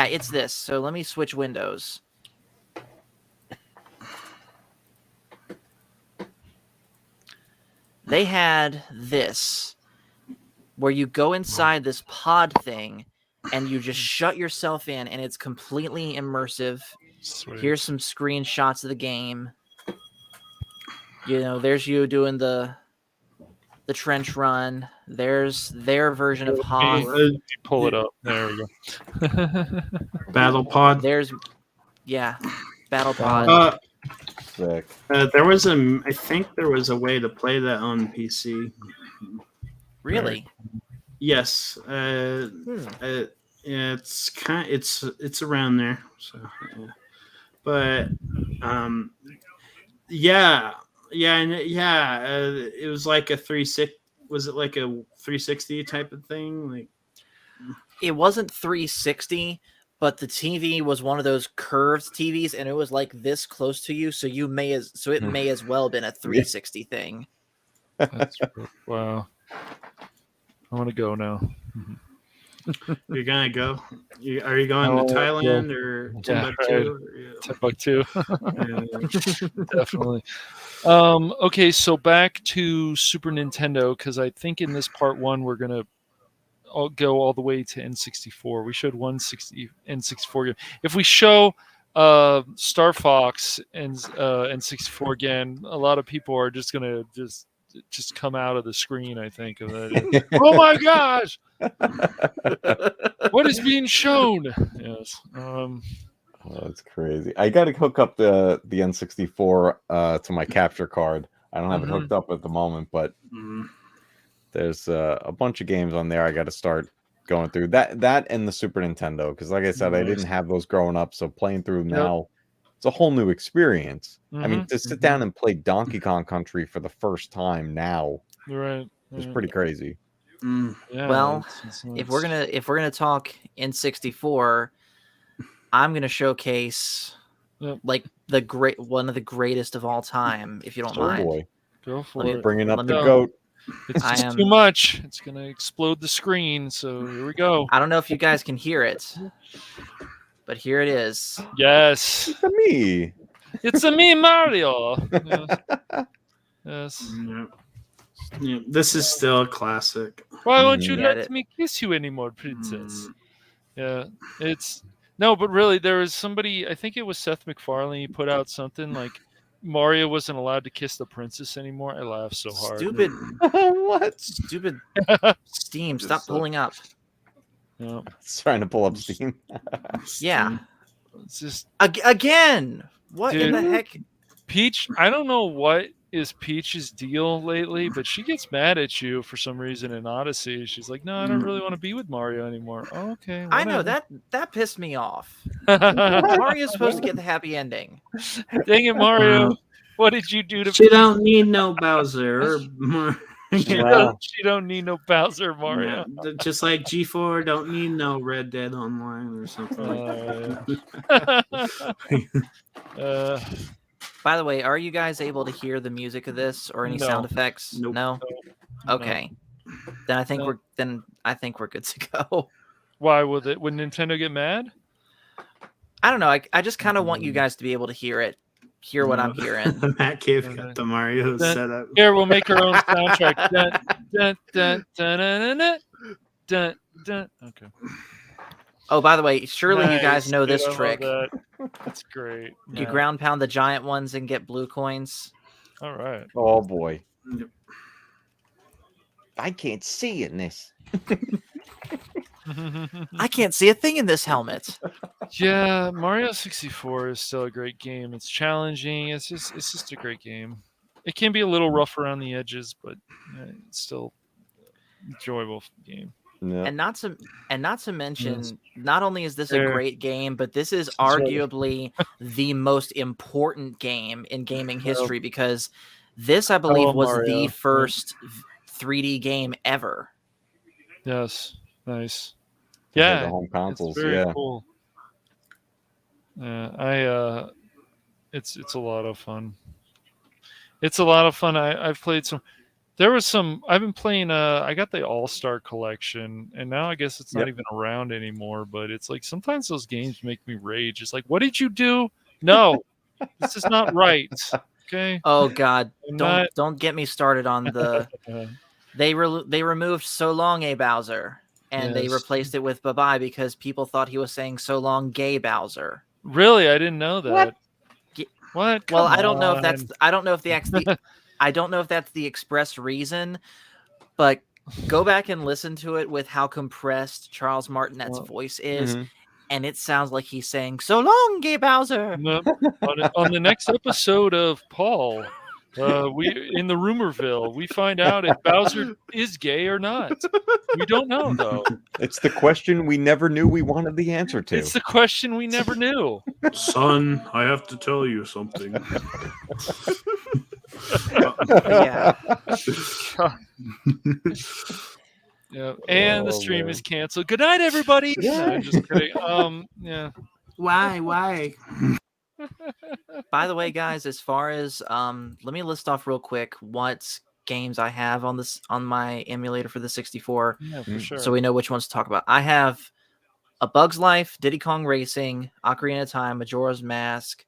it's this. So let me switch windows. They had this where you go inside this pod thing and you just shut yourself in and it's completely immersive. Sweet. Here's some screenshots of the game. You know, there's you doing the trench run. There's their version of Hoth. Pull it up. There we go. Battle Pod. There's Battle Pod. Sick. There was I think there was a way to play that on PC. Really? Yes. It's around there. So, yeah. But it was like a 360. Was it like a 360 type of thing? Like it wasn't 360, but the TV was one of those curved TVs, and it was like this close to you, so it may as well been a 360 thing. That's wow. I want to go now. you're gonna go? Are you going to Thailand or Timbuktu? Timbuktu. Definitely. Okay, so back to Super Nintendo, because I think in this part one we're gonna go all the way to N64. We showed one N64 game. If we show Star Fox and N64 again, a lot of people are just gonna just come out of the screen. I think of that. Oh my gosh, what is being shown? Yes. Oh, that's crazy. I got to hook up the N64 to my capture card. I don't have it hooked up at the moment, but there's a bunch of games on there I got to start going through. That and the Super Nintendo, because like I said, I didn't have those growing up, so playing through now, it's a whole new experience. I mean, to sit down and play Donkey Kong Country for the first time now Right. is pretty crazy. Yeah, Well, if we're gonna talk N64, I'm gonna showcase like one of the greatest of all time, if you don't mind. Boy, go for me- it. bringing up let the me- goat. It's I just am- too much. It's gonna explode the screen. So here we go. I don't know if you guys can hear it, but here it is. Yes, It's me. it's a me, Mario. Yes. Yeah, this is still a classic. Why won't you Yeah, let me kiss you anymore, princess? Yeah, it's no, but really, there was somebody. I think it was Seth MacFarlane. He put out something like Mario wasn't allowed to kiss the princess anymore. I laughed so hard. Stupid What? Steam, stop pulling up. Yeah, It's trying to pull up Steam. Yeah. it's just Again. What in the Dude. heck? Peach. I don't know what is Peach's deal lately, but she gets mad at you for some reason in Odyssey. She's like, "No, I don't really want to be with Mario anymore." Oh, okay, I know whatever. that pissed me off. Dang Mario's supposed to get the happy ending. it, Mario! What did you do to She Peach? don't need no Bowser. She don't need no Bowser, Mario. Yeah, just like G4 don't need no Red Dead Online or something like that. By the way, are you guys able to hear the music of this or any No. sound effects? Nope. No. Okay. Then I think we're good to go. Why would it? Would Nintendo get mad? I don't know. I just kind of want you guys to be able to hear it. Hear what I'm hearing. The TheMatcave got the Mario set up. Here, we'll make our own soundtrack. Dun, dun, dun, dun, dun, dun, dun, dun. Okay. Oh, by the way, surely you Nice, guys know dude, this I love trick. that. That's great. You man. ground pound the giant ones and get blue coins. All right. Oh boy. Yep. I can't see in this. I can't see a thing in this helmet. Yeah, Mario 64 is still a great game. It's challenging. It's just a great game. It can be a little rough around the edges, but it's still enjoyable game. Yeah. And not to mention, Yes. not only is this a Fair. great game, but this is right. arguably the most important game in gaming history because this, I believe, Hello, was Mario. the Yep. first 3D game ever. Yes, nice. The Yeah, home consoles. it's very Yeah. cool. Yeah, it's a lot of fun. It's a lot of fun. I've played some. There was some. I've been playing. I got the All-Star Collection, and now I guess it's not even around anymore. But it's like sometimes those games make me rage. It's like, what did you do? No, this is not right. Okay. Oh God, I'm not- don't get me started on the. Uh, They removed "So Long, A Bowser," and they Yes. replaced it with "Bye Bye" because people thought he was saying "So Long, Gay Bowser." really, I didn't know that. Ge- What? Well, Come I don't know if that's on. I don't know if I don't know if that's the express reason, but go back and listen to it with how compressed Charles Martinet's Well, voice is, Mhm. and it sounds like he's saying "So long, Gay Bowser." No, on the next episode of Paul, we in the Rumorville, we find out if Bowser is gay or not. We don't know though. It's the question we never knew we wanted the answer to. It's the question we never knew. Son, I have to tell you something. Yeah. Yeah, and the Oh, stream man. is canceled. Good night, everybody. No, Yeah. I'm just kidding. Yeah. Why? By the way, guys, as far as let me list off real quick what games I have on my emulator for the 64, Yeah, for Mm. sure. so we know which ones to talk about. I have A Bug's Life, Diddy Kong Racing, Ocarina of Time, Majora's Mask,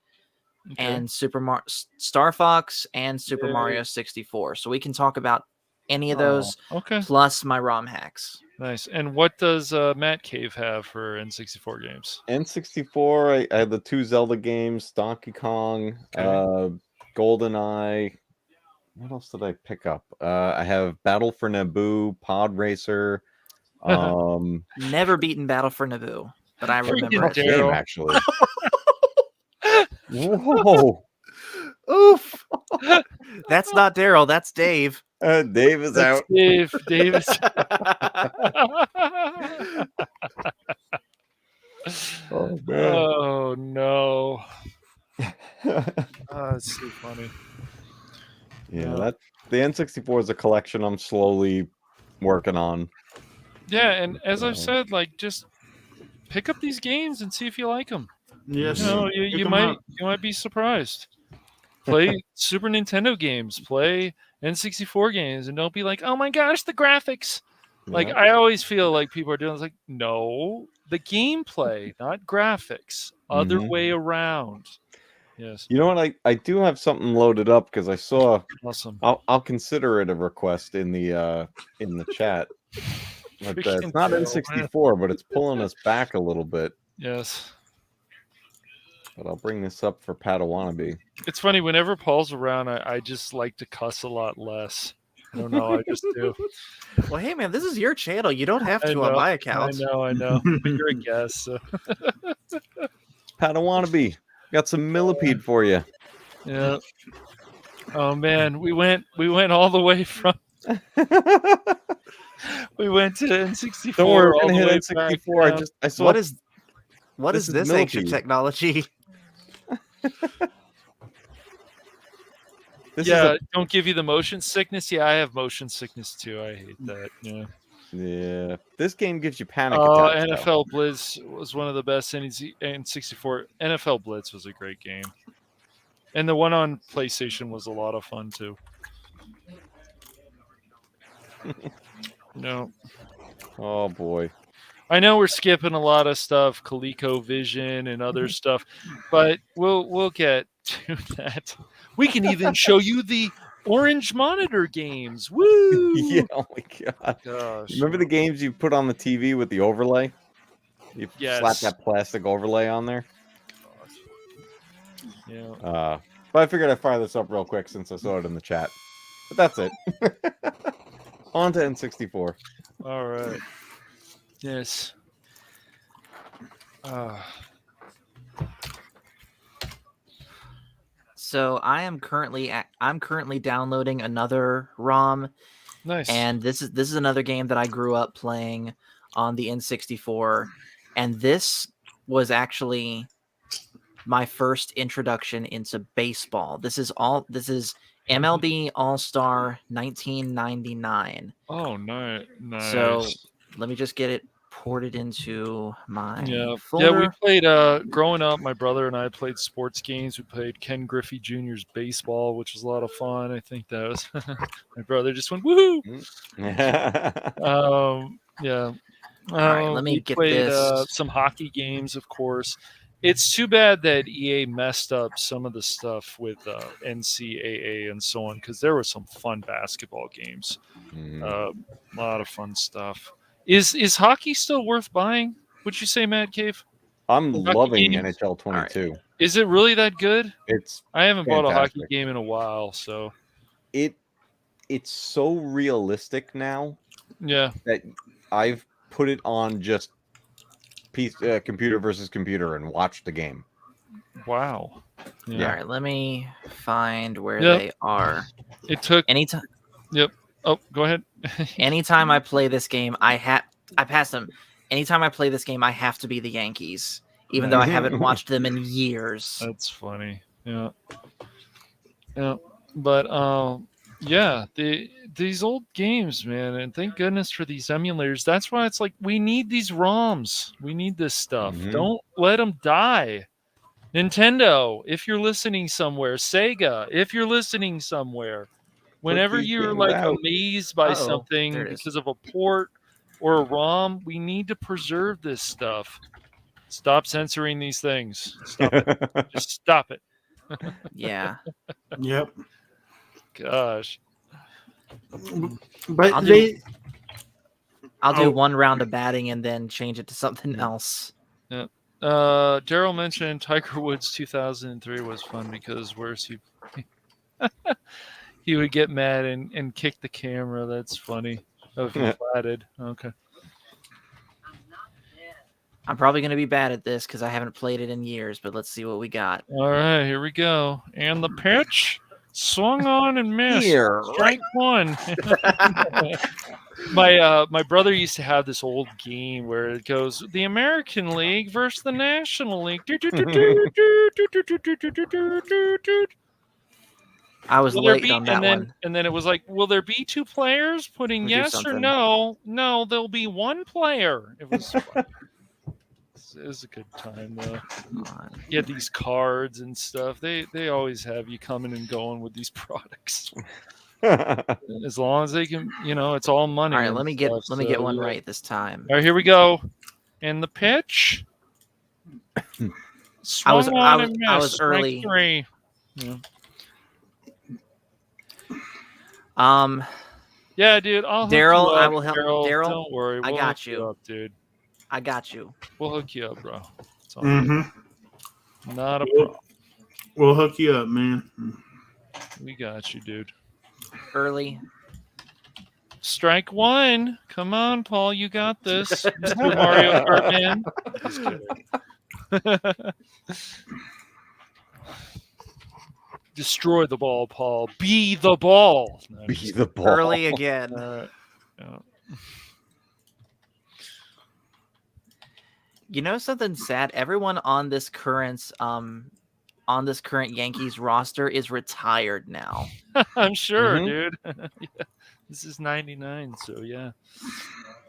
Okay. and Star Fox and Super Yay. Mario 64. So we can talk about any of Oh, those okay. plus my ROM hacks. Nice. And what does TheMatcave have for N64 games? N64, I had the two Zelda games, Donkey Kong, Okay. GoldenEye, What else did I pick up? I have Battle for Naboo, Pod Racer. Never beaten Battle for Naboo, but I remember Freaking Tough it. game, Daryl. actually. Whoa. Oof. That's not Daryl. That's Dave. Dave is That's out. Dave. Davis. Oh, man. Oh no. That's so funny. Yeah, that the N64 is a collection I'm slowly working on. Yeah, and as I've So, said, like just pick up these games and see if you like them. Yes. You know, Pick you 'em might up. be surprised. Play Super Nintendo games, play N64 games, and don't be like, "Oh my gosh, the graphics!" Like yeah. I always feel like people are doing. It's like, no, the gameplay, not graphics. Other Mhm. way around. Yes, You know what? I do have something loaded up because I saw. awesome. I'll consider it a request in the chat. But Freaking it's not Daryl, man. N64, but it's pulling us back a little bit. Yes, But I'll bring this up for Padawannabe. it's funny. Whenever Paul's around, I just like to cuss a lot less. I don't know. I just do. Well, hey man, this is your channel. You don't have I to on know. my I account. know. But you're a guest, so Padawannabe. Got some millipede for you. yeah. Oh man, we went all the way from we went to N64 Don't worry, we're all gonna the hit way back N64. down. I saw What is This is this ancient millipede. technology? This Yeah, is don't give you the motion sickness. Yeah, I have motion sickness too. I hate that. Yeah. yeah. This game gives you panic attacks. Though. NFL Blitz was one of the best N64. NFL Blitz was a great game. And the one on PlayStation was a lot of fun too. No. Oh boy. I know we're skipping a lot of stuff, ColecoVision and other stuff, but we'll get to that. We can even show you the orange monitor games. Woo! Yeah. Oh my god. Gosh. Remember the games you put on the TV with the overlay? You slap Yes. that plastic overlay on there. Yeah. But I figured I'd fire this up real quick since I saw it in the chat. But that's it. On to N64. All right. Yes. So I'm currently downloading another ROM, Nice. and this is another game that I grew up playing on the N64, and this was actually my first introduction into baseball. This is MLB All-Star 1999. Oh, nice. So let me just get it ported into my folder. Yeah, we played growing up, my brother and I played sports games. We played Ken Griffey Jr.'s baseball, which was a lot of fun. I think that was my brother just went woohoo. Yeah. All right, let me we get played this. some hockey games, of course. It's too bad that EA messed up some of the stuff with NCAA and so on, because there were some fun basketball games. A lot of fun stuff. Is hockey still worth buying? Would you say, MatCave? I'm Hockey loving games? NHL 22. Is it really that good? It's I haven't bought a hockey fantastic. game in a while, so It's so realistic now yeah. that I've put it on just computer versus computer and watch the game. Wow. Yeah. All right, let me find where Yep. they are. It took Anytime Yep. Oh, go ahead. anytime I play this game, I pass them. Anytime I play this game, I have to be the Yankees, even though I haven't watched them in years. That's funny. Yeah. Yeah. But yeah, these old games, man, and thank goodness for these emulators. That's why it's like we need these ROMs. We need this stuff. Mhm. Don't let them die. Nintendo, if you're listening somewhere, Sega, if you're listening somewhere, whenever these you're games like out. amazed by Uh-oh, something there it is. because of a port or a ROM, we need to preserve this stuff. Stop censoring these things. Stop it. Just stop it. Yeah. Yep. Gosh. But I'll they do Oh. one round of batting and then change it to something else. Daryl mentioned Tiger Woods 2003 was fun because where's he? he would get mad and kick the camera. That's funny. Oh, if he platted. Okay. I'm probably going to be bad at this because I haven't played it in years, but let's see what we got. All right, here we go. And the pitch swung on and missed. Here, Strike one. My brother used to have this old game where it goes the American League versus the National League. I was Will there late be on that one. and then it was like, will there be two players putting Let me do yes or something. no? No, there'll be one player. It was fun. It was a good time though. Come on. You had these cards and stuff. They always have you coming and going with these products. As long as they can, it's all money. All right, and let me get stuff, one yeah. right this time. All right, here we go. And the pitch. I was Swung on and I was missed. Strike early. three. Yeah. Yeah, dude. I'll hook Daryl, you I up, will help. Daryl, Daryl, don't worry. I We'll got hook you. up, dude. I got you. We'll hook you up, bro. It's all Mm-hmm. good. Not a problem. We'll hook you up, man. We got you, dude. Early. Strike one. Come on, Paul. You got this. Mr. Mario Kart Man. Just kidding. Destroy the ball, Paul. Be the ball. No, Be just- the ball. Early again. all right. Yeah. You know something sad? Everyone on this current Yankees roster is retired now. I'm sure, Mhm. dude. Yeah. This is 99, so yeah.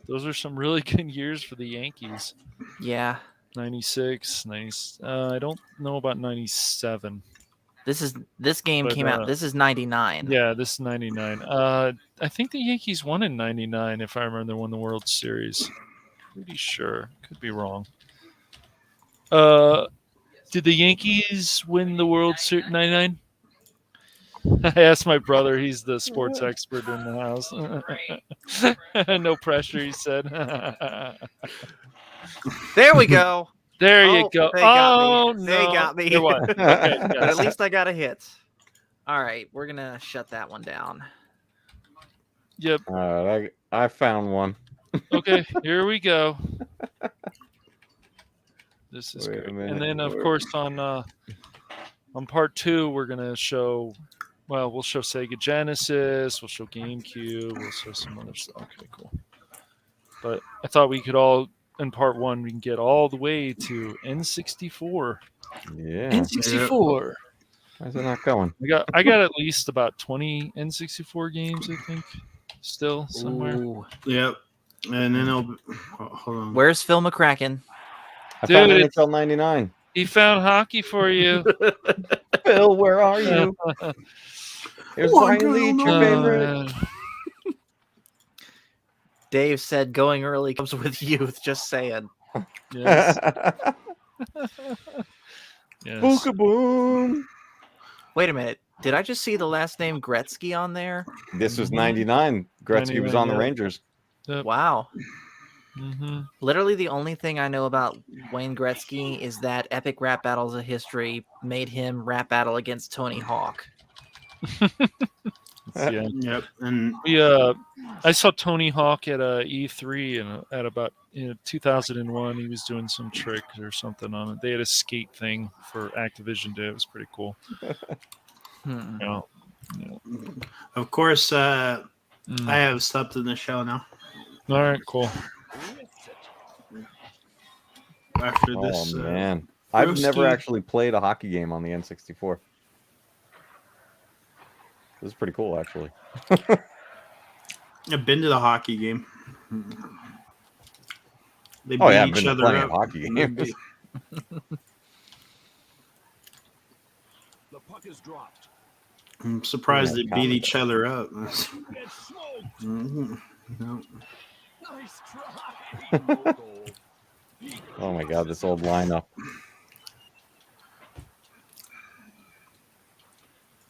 Those are some really good years for the Yankees. Yeah. 96, 90, I don't know about 97. This game But, came out. This is 99. Yeah, this is 99. I think the Yankees won in 99, if I remember. They won the World Series. Pretty sure. Could be wrong. Did the Yankees win the World Series 99? I asked my brother. He's the sports expert in the house. No pressure, he said. There we go. There you Oh, go. they got me. Oh, They no. got me. They won. Okay, But yes. at least I got a hit. All right, we're gonna shut that one down. Yep. All right, I found one. Okay, here we go. This is Wait a great. minute, And then, of where- course, on part 2, we're gonna show. Well, we'll show Sega Genesis. We'll show GameCube. We'll show some other stuff. Okay, cool. But I thought we could all, in part 1, we can get all the way to N64. Yeah. N64. Why's it not going? I got at least about 20 N64 games, I think, still somewhere. Ooh. Yep. And then hold on. Where's Phil McCracken? I found Dude, NHL 99. He found hockey for you. Phil, where are you? Here's Ryan Leach, your favorite. Dave said going early comes with youth. Just saying. Yes. Yes. Boom. Wait a minute. Did I just see the last name Gretzky on there? This was 99. Gretzky was 99, on the yeah. Rangers. Yep. Wow. Mm-hmm. Literally the only thing I know about Wayne Gretzky is that Epic Rap Battles of History made him rap battle against Tony Hawk. Yeah. Yep. And I saw Tony Hawk at E3 and at about 2001. He was doing some trick or something on it. They had a skate thing for Activision Day. It was pretty cool. Hmm. Yeah. of course, I Mm. have something to show now. All right, cool. After Oh, this, man. I've Roasty. never actually played a hockey game on the N64. This is pretty cool, actually. I've been to the hockey game. They Oh, yeah, I've beat been each to other plenty up. of hockey and they games. beat- The puck is dropped. I'm surprised Yeah, they beat comment. each other up. It's smoked. Mhm. No. Nice try. No goal. Oh, my God, this old lineup.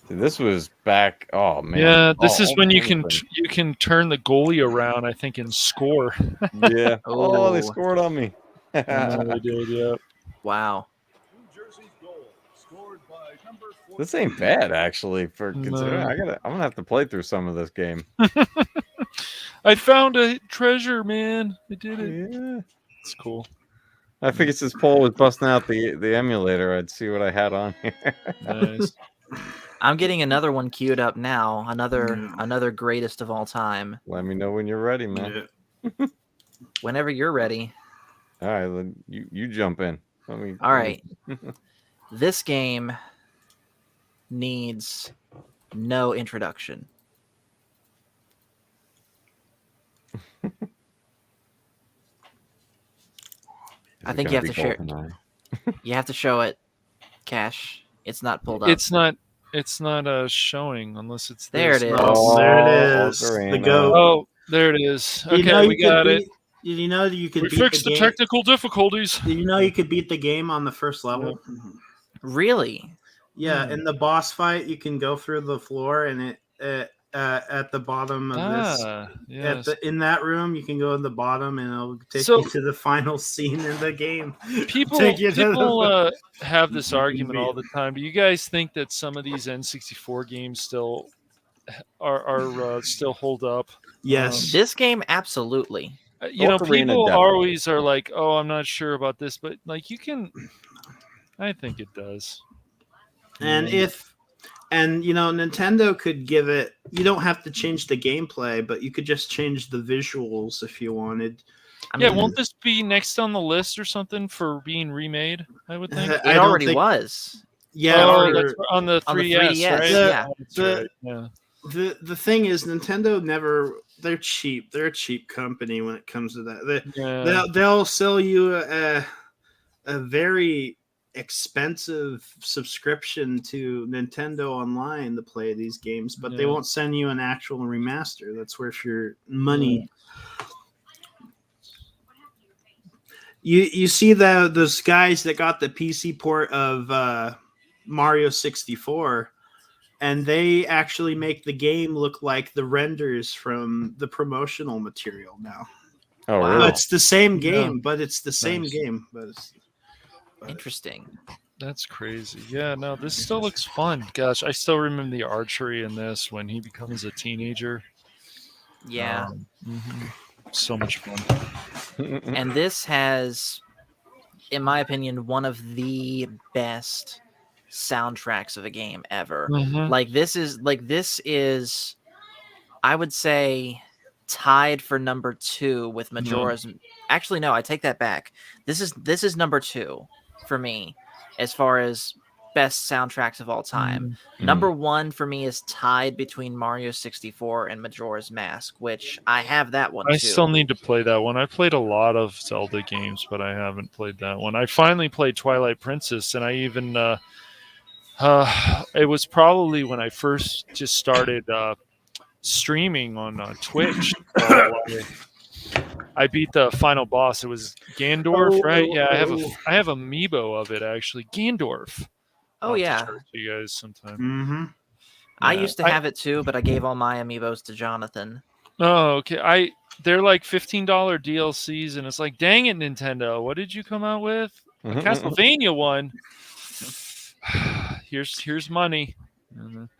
Dude, this was back. Oh, man. Yeah, this Oh, is when you everything. can turn the goalie around, I think, and score. Yeah. Oh, they Oh. scored on me. I know they did, yeah. Wow. New Jersey's goal, scored by number This ain't bad actually for No. considering. I'm gonna have to play through some of this game. I found a treasure, man. I did it. Yeah. It's cool. I figured since Paul was busting out the emulator, I'd see what I had on here. Nice. I'm getting another one queued up now. Another greatest of all time. Let me know when you're ready, man. Yeah. Whenever you're ready. All right, then you jump in. All right. This game needs no introduction. I think you have to share. You have to show it, Cash. It's not pulled up. It's not showing unless it's There this. it is. Oh, there it is. Ocarina. The goat. Oh, there it is. You Okay, know we got it. Did you know that you could We beat fixed the the game? technical difficulties. Did you know you could beat the game on the first level? Really? Yeah, Hmm. in the boss fight, you can go through the floor, and it at the bottom of this. Yes. In that room, you can go in the bottom, and it'll take So- you to the final scene in the game. People Take you to the- have this You can argument all beat the time. Do you guys think that some of these N64 games still are still hold up? Yes. This game, absolutely. You know, Ocarina people definitely. always are like, "Oh, I'm not sure about this," but like you can. I think it does. And Nintendo could give it. You don't have to change the gameplay, but you could just change the visuals if you wanted. I Yeah, mean, won't this be next on the list or something for being remade? I would think. it already was. Yeah, Oh, or- that's on the 3DS, On the 3DS, right? yeah. That's right, yeah. the thing is, Nintendo they're cheap. They're a cheap company when it comes to that. Yeah. They'll sell you a very expensive subscription to Nintendo Online to play these games, but they Yeah. won't send you an actual remaster. That's worth your money. You see those guys that got the PC port of Mario 64, and they actually make the game look like the renders from the promotional material now. Oh, Wow. But really? it's the same Yeah. game, but it's the same Nice. game. But Interesting. That's crazy. Yeah, no, this still looks fun. Gosh, I still remember the archery in this when he becomes a teenager. Yeah. So much fun. And this has, in my opinion, one of the best soundtracks of a game ever. Mhm. Like this is I would say tied for number 2 with Majora's. Actually, no, I take that back. This is number 2 for me as far as best soundtracks of all time. Number 1 for me is tied between Mario 64 and Majora's Mask, which I have that one I too. still need to play that one. I played a lot of Zelda games, but I haven't played that one. I finally played Twilight Princess, and I even it was probably when I first just started streaming on Twitch. I beat the final boss. It was Gandorf, right? Yeah, I have amiibo of it actually. Gandorf. Oh, I'll have to yeah. show it to you guys sometime. mm-hmm. I Yeah. used to have it too, but I gave all my amiibos to Jonathan. Oh, okay. They're like $15 DLCs, and it's like, dang it, Nintendo, what did you come out with? A Castlevania one. Here's money.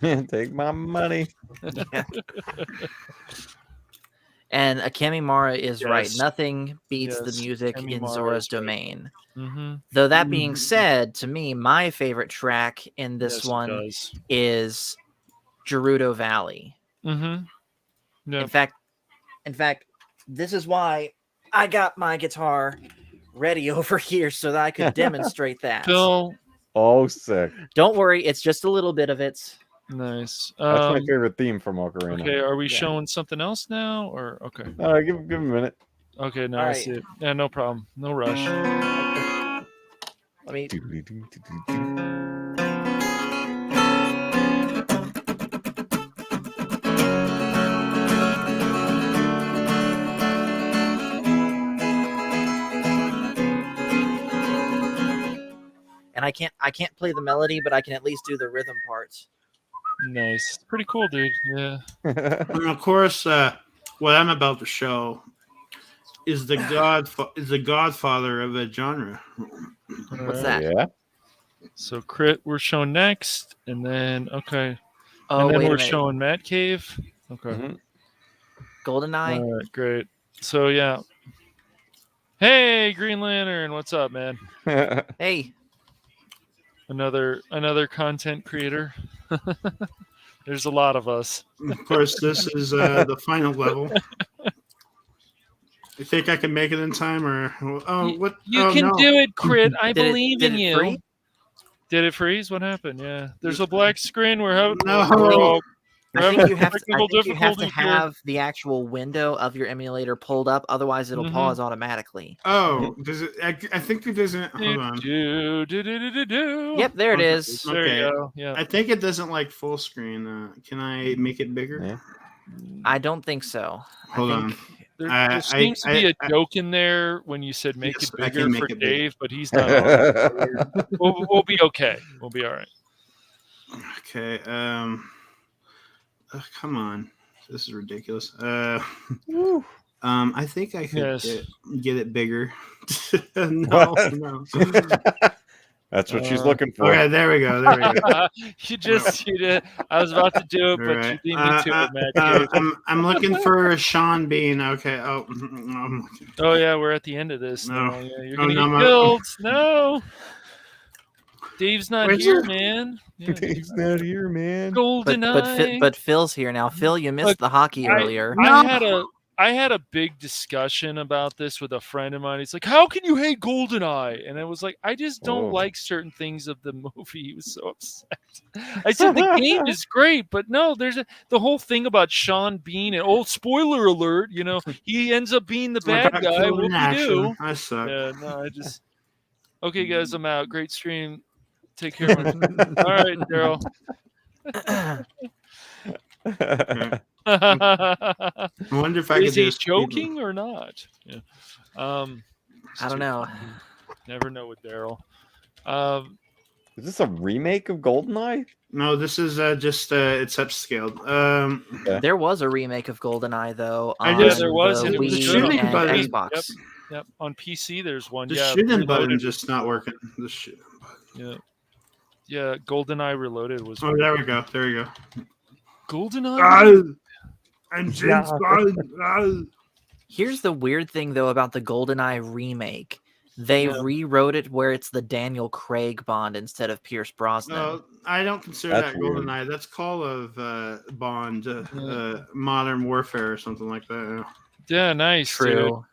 Take my money. And Akemi Mara is right. Yes. Nothing beats Yes, the music Akemi in Mara Zora's is right. Domain. Mm-hmm. Though that being said, to me, my favorite track in this Yes, it one does. is Gerudo Valley. Mm-hmm. Yeah. In fact, this is why I got my guitar ready over here so that I could demonstrate that. Phil, Oh, sick. Don't worry, it's just a little bit of it. nice. That's my favorite theme from Ocarina. Okay, are we Yeah. showing something else now, or okay? Give him a minute. Okay, no, All I right. see it. Yeah, no problem. No rush. Let me. And I can't play the melody, but I can at least do the rhythm parts. Nice. Pretty cool, dude. Yeah. And of course, what I'm about to show is the godfather of a genre. What's that? Yeah. So crit we're showing next, and then okay, Oh, and then wait a we're minute. showing MatCave. Okay, Mhm. GoldenEye. all right, great. So yeah, hey Green Lantern, what's up, man? Hey, Another content creator. There's a lot of us. Of course, this is the final level. You think I can make it in time, or what? You Oh can no! do it, crit. I Did it- believe did in it you. freeze? Did it freeze? What happened? Yeah, there's a black screen. We're having No. we're I think having you have to. I technical think you have to difficulties here. have the actual window of your emulator pulled up, otherwise it'll Mhm. pause automatically. Oh, does it? I think it doesn't. Hold on. Do. Yep, there it Okay. is. There Okay. you go. Yeah. I think it doesn't like full screen. Can I make it bigger? Yeah. I don't think so. Hold I on. think There seems to be a joke in there when you said make Yes, it I bigger can make for it bigger. Dave, but he's not on. We'll be okay. We'll be all right. Okay. Come on. This is ridiculous. I think I could Yes. get it bigger. No, What? no. That's what she's looking for. Okay, there we go. There we go. you did. I was about to do it, All but right. you beat me to it, Matt. I'm looking for Sean Bean. Okay. Oh, Oh yeah, we're at the end of this No. now. Yeah, you're Oh, gonna no, get my- killed. No. Dave's not Where's here, it? man. Yeah. He's not here, man. but GoldenEye. but Phil's here now. Phil, you missed Look, the hockey earlier. I had a big discussion about this with a friend of mine. He's like, "How can you hate GoldenEye?" And I was like, "I just don't Whoa. like certain things of the movie." He was so upset. I said the game is great, but no, the whole thing about Sean Bean and spoiler alert, he ends up being the I bad got guy. killed What in do action. you do? I suck. Yeah, no, I just. Okay, guys, I'm out. Great stream. Take care. All right, Daryl. I wonder if I Is could do he a speed- joking or not? Yeah. I don't know. Never know with Daryl. Is this a remake of GoldenEye? No, this is just it's upscaled. There was a remake of GoldenEye though. I On just- there was, the and it was Wii good on and button. Xbox. Yep. On PC, there's one. The Yeah, shooting button Reloaded. just not working. The shooting button. Yeah. GoldenEye Reloaded was. Oh, there we go. There we go. GoldenEye. I'm James Bond. Here's the weird thing though about the GoldenEye remake. They Yeah. rewrote it where it's the Daniel Craig Bond instead of Pierce Brosnan. No, I don't consider That's that weird. GoldenEye. That's Call of Bond, Modern Warfare, or something like that. Yeah, nice. Dude. True.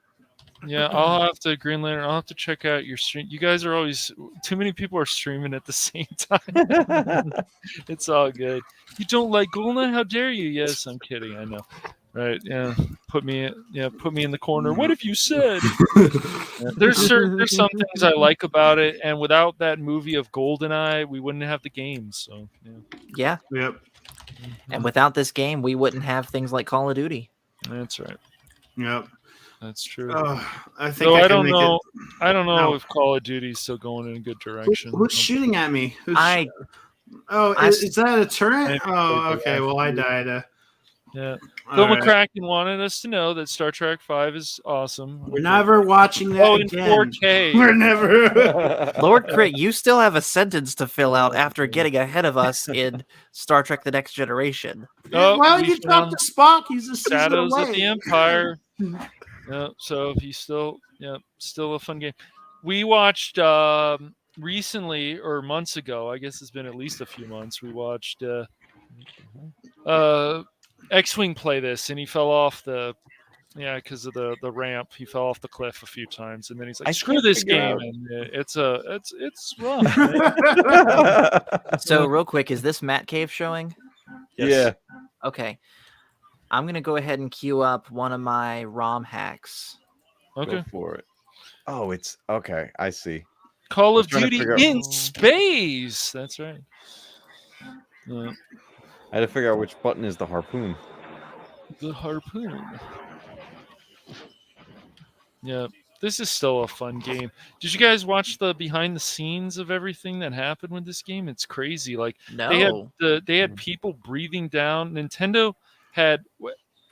Yeah, I'll have to Green Lantern. I'll have to check out your stream. You guys are always too many people are streaming at the same time. It's all good. You don't like GoldenEye? How dare you? Yes, I'm kidding. I know. Right? Yeah. Put me in the corner. What have you said? Yeah, there's some things I like about it, and without that movie of GoldenEye, we wouldn't have the game. So Yeah. Yep. And without this game, we wouldn't have things like Call of Duty. that's right. Yep. That's true. I think Though I I can don't make know. it. I don't know No. if Call of Duty's still going in a good direction. Who's shooting at me? I Is that a turret? Maybe Oh, they okay. do. Well, I died. Yeah. All Phil right. McCracken wanted us to know that Star Trek V is awesome. We're never watching that Oh, in again. 4K. We're never. Lord Crit, you still have a sentence to fill out after getting ahead of us in Star Trek: The Next Generation. Oh, well, we you found dropped the Spock. He's a season Shadows away. of the Empire. Yeah, so if you still a fun game. We watched recently or months ago. I guess it's been at least a few months. We watched X-Wing play this, and he fell off because of the ramp. He fell off the cliff a few times, and then he's like, I "Screw can't this figure game!" out- And it's rough. Man. So, real quick, is this MatCave showing? Yeah. Okay. I'm going to go ahead and queue up one of my ROM hacks. Okay. Go for it. Oh, it's okay. I see. Call of trying to Duty figure out- in space. That's right. Yeah. I had to figure out which button is the harpoon. The harpoon. Yeah, this is still a fun game. Did you guys watch the behind the scenes of everything that happened with this game? It's crazy. Like No. they had people breathing down. Nintendo had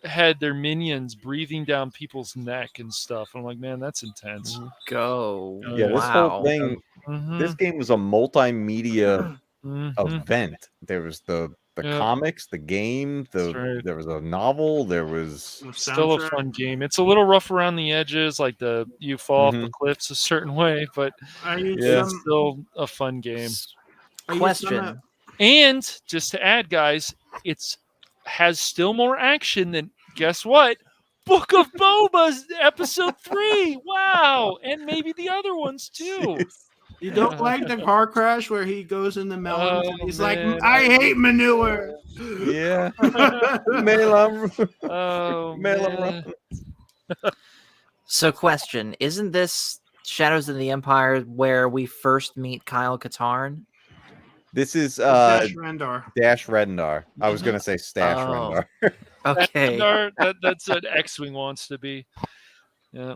had their minions breathing down people's neck and stuff. I'm like, man, that's intense. Go. Oh, Yeah, yeah. this whole Wow. thing, this Mm-hmm. game was a multimedia Mm-hmm. event. There was the Yep. comics, the game, That's right. there was a novel, there was The Still a soundtrack. fun game. It's a little rough around the edges, like you fall off the Mhm. cliffs a certain way, but I used Yeah. it's still a fun game. I used some of- Question. And just to add, guys, it's has still more action than guess what? Book of Boba's episode 3. Wow, and maybe the other ones too. Jeez. You don't like the car crash where he goes in the melons and Oh, he's man. like, I hate manure. Yeah. Mail Oh Mail 'em man. So, question: isn't this Shadows of the Empire where we first meet Kyle Katarn? This is Dash Rendar. Dash Rendar. I was Mhm. gonna say Stash Oh. Rendar. Okay. That's what X-wing wants to be. Yeah.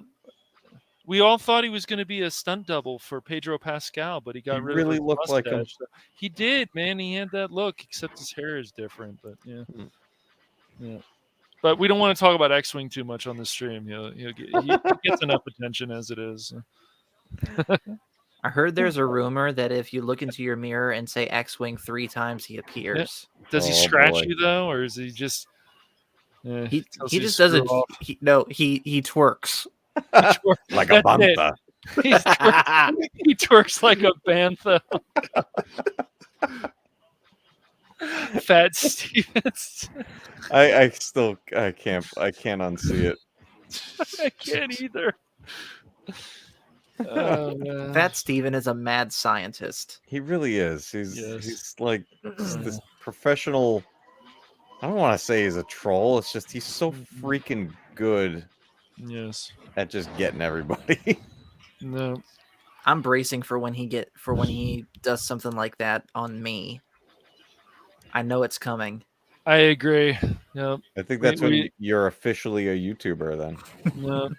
We all thought he was going to be a stunt double for Pedro Pascal, but he got He rid really of his looked like him. mustache. He did, man. He had that look, except his hair is different. But yeah, Hmm. yeah. But we don't want to talk about X-wing too much on the stream. He gets enough attention as it is. I heard there's a rumor that if you look into your mirror and say X-Wing 3 times, he appears. Does he Oh, scratch boy. you though, or is he just? He tells he you to just doesn't. screw off? He twerks. Like a That's it. bantha. He twerks like a bantha. Fat Stevens. I can't unsee it. I can't either. Oh, man. Fat Steven is a mad scientist. He really is. Yes. He's like this professional. I don't want to say he's a troll. It's just he's so freaking good Yes. at just getting everybody. No. I'm bracing for when he does something like that on me. I know it's coming. I agree. Yep. I think that's We- when you're officially a YouTuber then. No.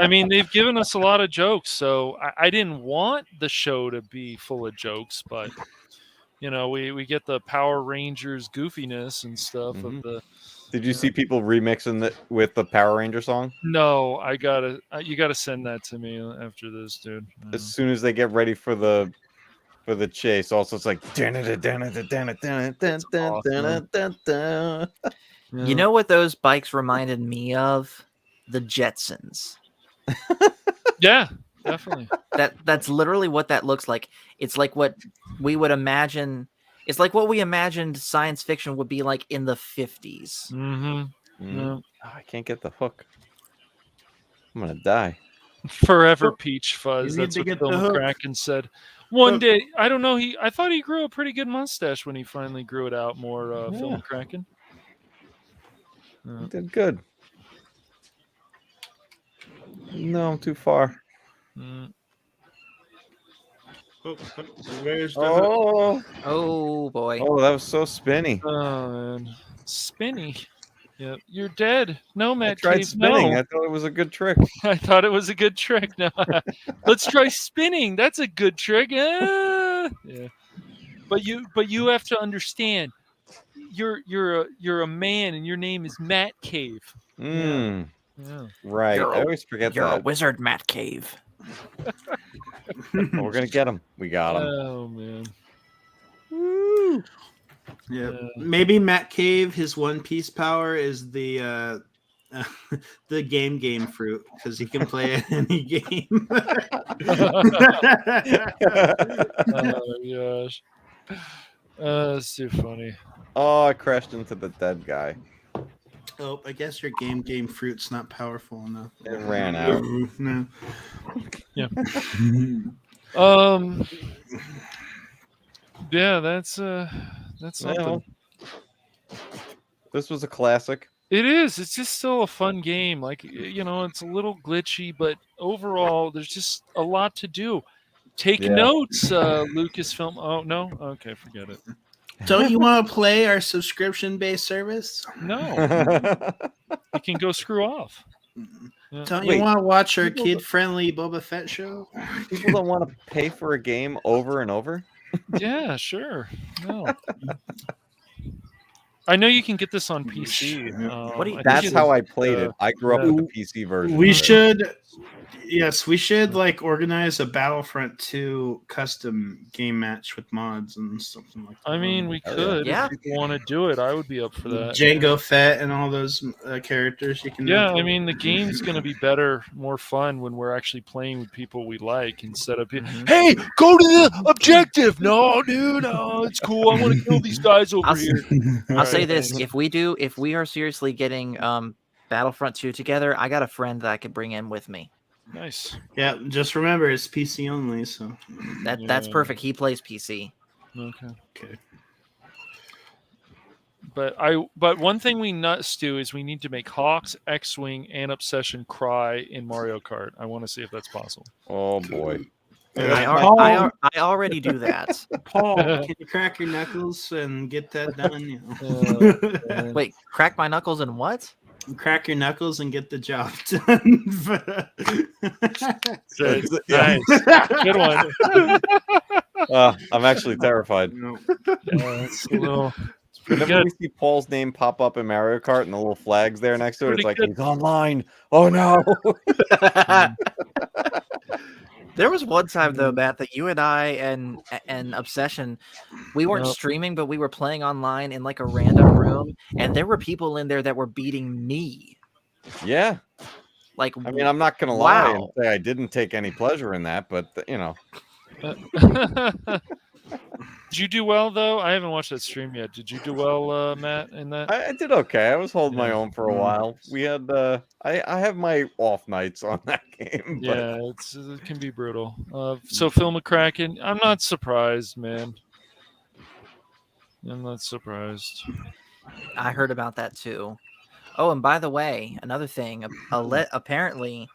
I mean, they've given us a lot of jokes, so I didn't want the show to be full of jokes, but we get the Power Rangers goofiness and stuff Mhm. of the. Did you see people remixing it with the Power Ranger song? No, you gotta send that to me after this, dude. As soon as they get ready for the chase, also it's like You know what those bikes reminded me of? The Jetsons. Yeah, definitely. That's literally what that looks like. It's like what we would imagine. It's like what we imagined science fiction would be like in the 50s. Mm-hmm. Yeah. I can't get the hook. I'm gonna die. Forever Peach Fuzz. You need That's to what get the Phil hook. McCracken said. One Hook. day, I don't know. I thought he grew a pretty good mustache when he finally grew it out more. Phil Yeah. McCracken. You did good. No, I'm too far. Mm. Where's the hook? Oh, Oh boy. oh, that was so spinny. Oh man, spinny. Yep, you're dead. No, I Matt tried Cave, spinning. no. I thought it was a good trick. I thought it was a good trick. No, let's try spinning. That's a good trick. Yeah. But you have to understand. You're a man, and your name is Matt Cave. Mm, Yeah. right. You're I always forget You're a that. wizard, Matt Cave. We're gonna get him. We got him. Oh man. Yeah. Yeah. Maybe Matt Cave, his One Piece power is the the game fruit because he can play at any game. Oh my gosh. That's too funny. Oh, I crashed into the dead guy. Oh, I guess your game fruit's not powerful enough. It ran out. No. Yeah. Um. Yeah, that's something. Well, this was a classic. It is. It's just still a fun game. Like it's a little glitchy, but overall, there's just a lot to do. Take Yeah. notes, Lucasfilm. Oh no. Okay, forget it. Don't you want to play our subscription-based service? No, you can go screw off. Yeah. Don't Wait, you want to watch our people- kid-friendly Boba Fett show? People don't want to pay for a game over and over. Yeah, sure. No. I know you can get this on PC. What do you- I think That's it how is, I played it. I grew up Yeah. with the PC version. We of it. should, yes, we should like organize a Battlefront 2 custom game match with mods and something like that. I mean, we Hell could yeah. if people want to do it. I would be up for that. Django Fett and all those characters you can. Yeah, I upload. mean, the game's going to be better, more fun when we're actually playing with people we like instead of, Mhm. hey, go to the objective. No, dude, no, it's cool. I want to kill these guys over I'll, here. I'll say Alright, this: thanks. if we are seriously getting Battlefront 2 together, I got a friend that I could bring in with me. Nice. Yeah, just remember it's PC only. So That's Yeah. perfect. He plays PC. Okay. okay. But one thing we must do is we need to make Hawks, X-Wing, and Obsession cry in Mario Kart. I want to see if that's possible. Oh boy. Paul, I already do that. Paul, can you crack your knuckles and get that done? You know? Wait, crack my knuckles and what? Crack your knuckles and get the job done. Nice. Good one. I'm actually terrified. No. Yeah, it's a little. It's pretty Whenever good. we see Paul's name pop up in Mario Kart and the little flags there next to it, Pretty it's like good. he's online. Oh no! There was one time though, Matt, that you and I and Obsession, we weren't Yep. streaming, but we were playing online in like a random room, and there were people in there that were beating me. Yeah, Like, I mean, I'm not gonna lie and wow. say I didn't take any pleasure in that, but you know, Did you do well though? I haven't watched that stream yet. Did you do well, Matt? In that? I did okay. I was holding my Yeah. own for a while. We had I have my off nights on that game, but Yeah, it can be brutal. So Phil McCracken, I'm not surprised, man. I'm not surprised. I heard about that too. Oh, and by the way, another thing, apparently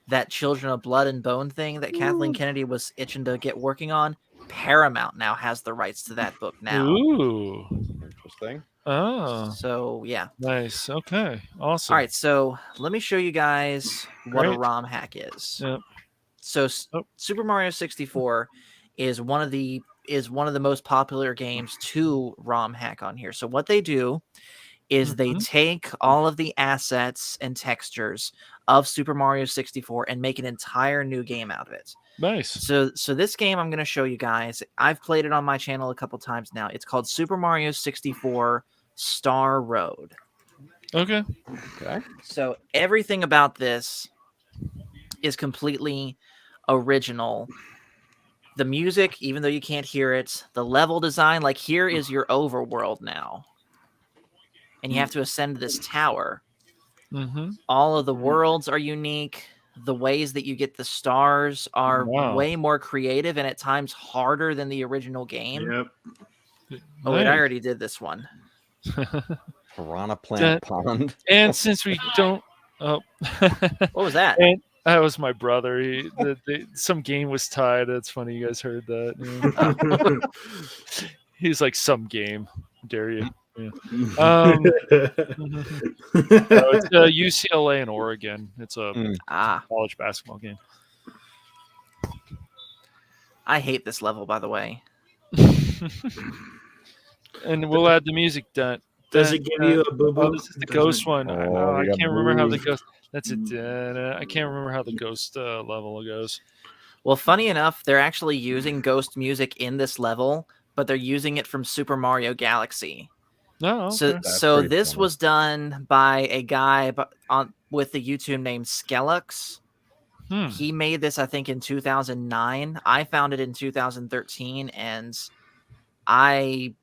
that Children of Blood and Bone thing that Kathleen Kennedy was itching to get working on, Paramount now has the rights to that book now. Ooh. interesting. Oh, So, yeah. nice. Okay. Awesome. All right, so let me show you guys what a Great. ROM hack is. Yep. So Oh. Super Mario 64 is one of the most popular games to ROM hack on here. So what they do is they take all of the assets and textures of Super Mario 64 and make an entire new game out of it. Nice. So this game I'm going to show you guys, I've played it on my channel a couple times now. It's called Super Mario 64 Star Road. Okay. Okay. So everything about this is completely original. The music, even though you can't hear it, the level design, like here is your overworld now. And you have to ascend this tower. Mm-hmm. All of the worlds are unique. The ways that you get the stars are Wow. way more creative and at times harder than the original game. Yep. Oh, wait, I Nice. already did this one. Piranha Plant Pond. And since we don't, oh, What was that? and that was my brother. Some game was tied. That's funny. You guys heard that. Yeah. He's like, some game. Dare you? Yeah. No, it's UCLA and Oregon. It's a Ah, college basketball game. I hate this level, by the way. And we'll add the music. Does it give you a boo-boo? Oh, this is the ghost one. Oh, I we got can't remember how the boos. ghost. That's it. I can't remember how the ghost level goes. Well, funny enough, they're actually using ghost music in this level, but they're using it from Super Mario Galaxy. No, okay. That's So pretty this funny. was done by a guy with the YouTube name Skellux. Hmm. He made this, I think, in 2009. I found it in 2013, and I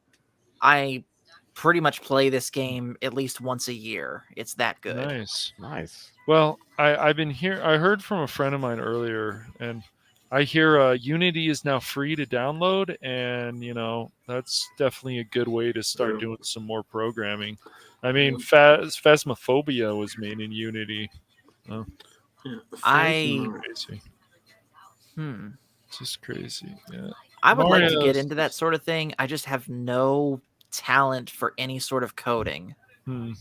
pretty much play this game at least once a year. It's that good. Nice. Nice. Well, I've been here. I heard from a friend of mine earlier, and I hear Unity is now free to download, and that's definitely a good way to start Yeah. doing some more programming. I mean, Phasmophobia was made in Unity. Crazy. Just crazy. Yeah. I would like to Mario's- get into that sort of thing. I just have no talent for any sort of coding. Hmm.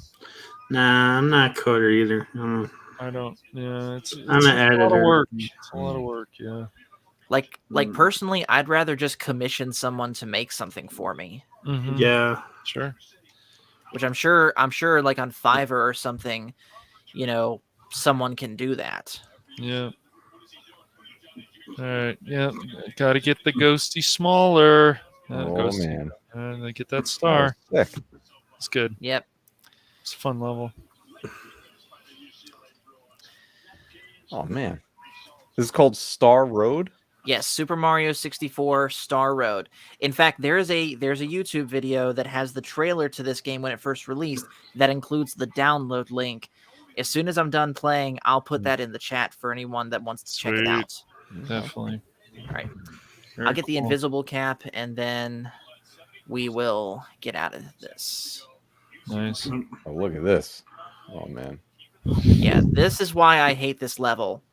Nah, I'm not a coder either. I don't. Yeah, it's I'm a an lot of editor. work. It's a lot of work. Yeah. Like personally, I'd rather just commission someone to make something for me. Mhm. Yeah. Sure. which I'm sure like on Fiverr or something, you know, someone can do that. Yeah. All right. Yeah. Got to get the ghosty smaller. Ghosty. man, And I get that that star. was sick. It's good. Yep. It's a fun level. Oh man, this is called Star Road. Yes, Super Mario 64 Star Road. In fact, there's a YouTube video that has the trailer to this game when it first released that includes the download link. As soon as I'm done playing, I'll put that in the chat for anyone that wants to check it Sweet. out. Definitely. All right. Very I'll get the cool. invisible cap and then we will get out of this. Nice. Oh, look at this. Oh man, Yeah, this is why I hate this level.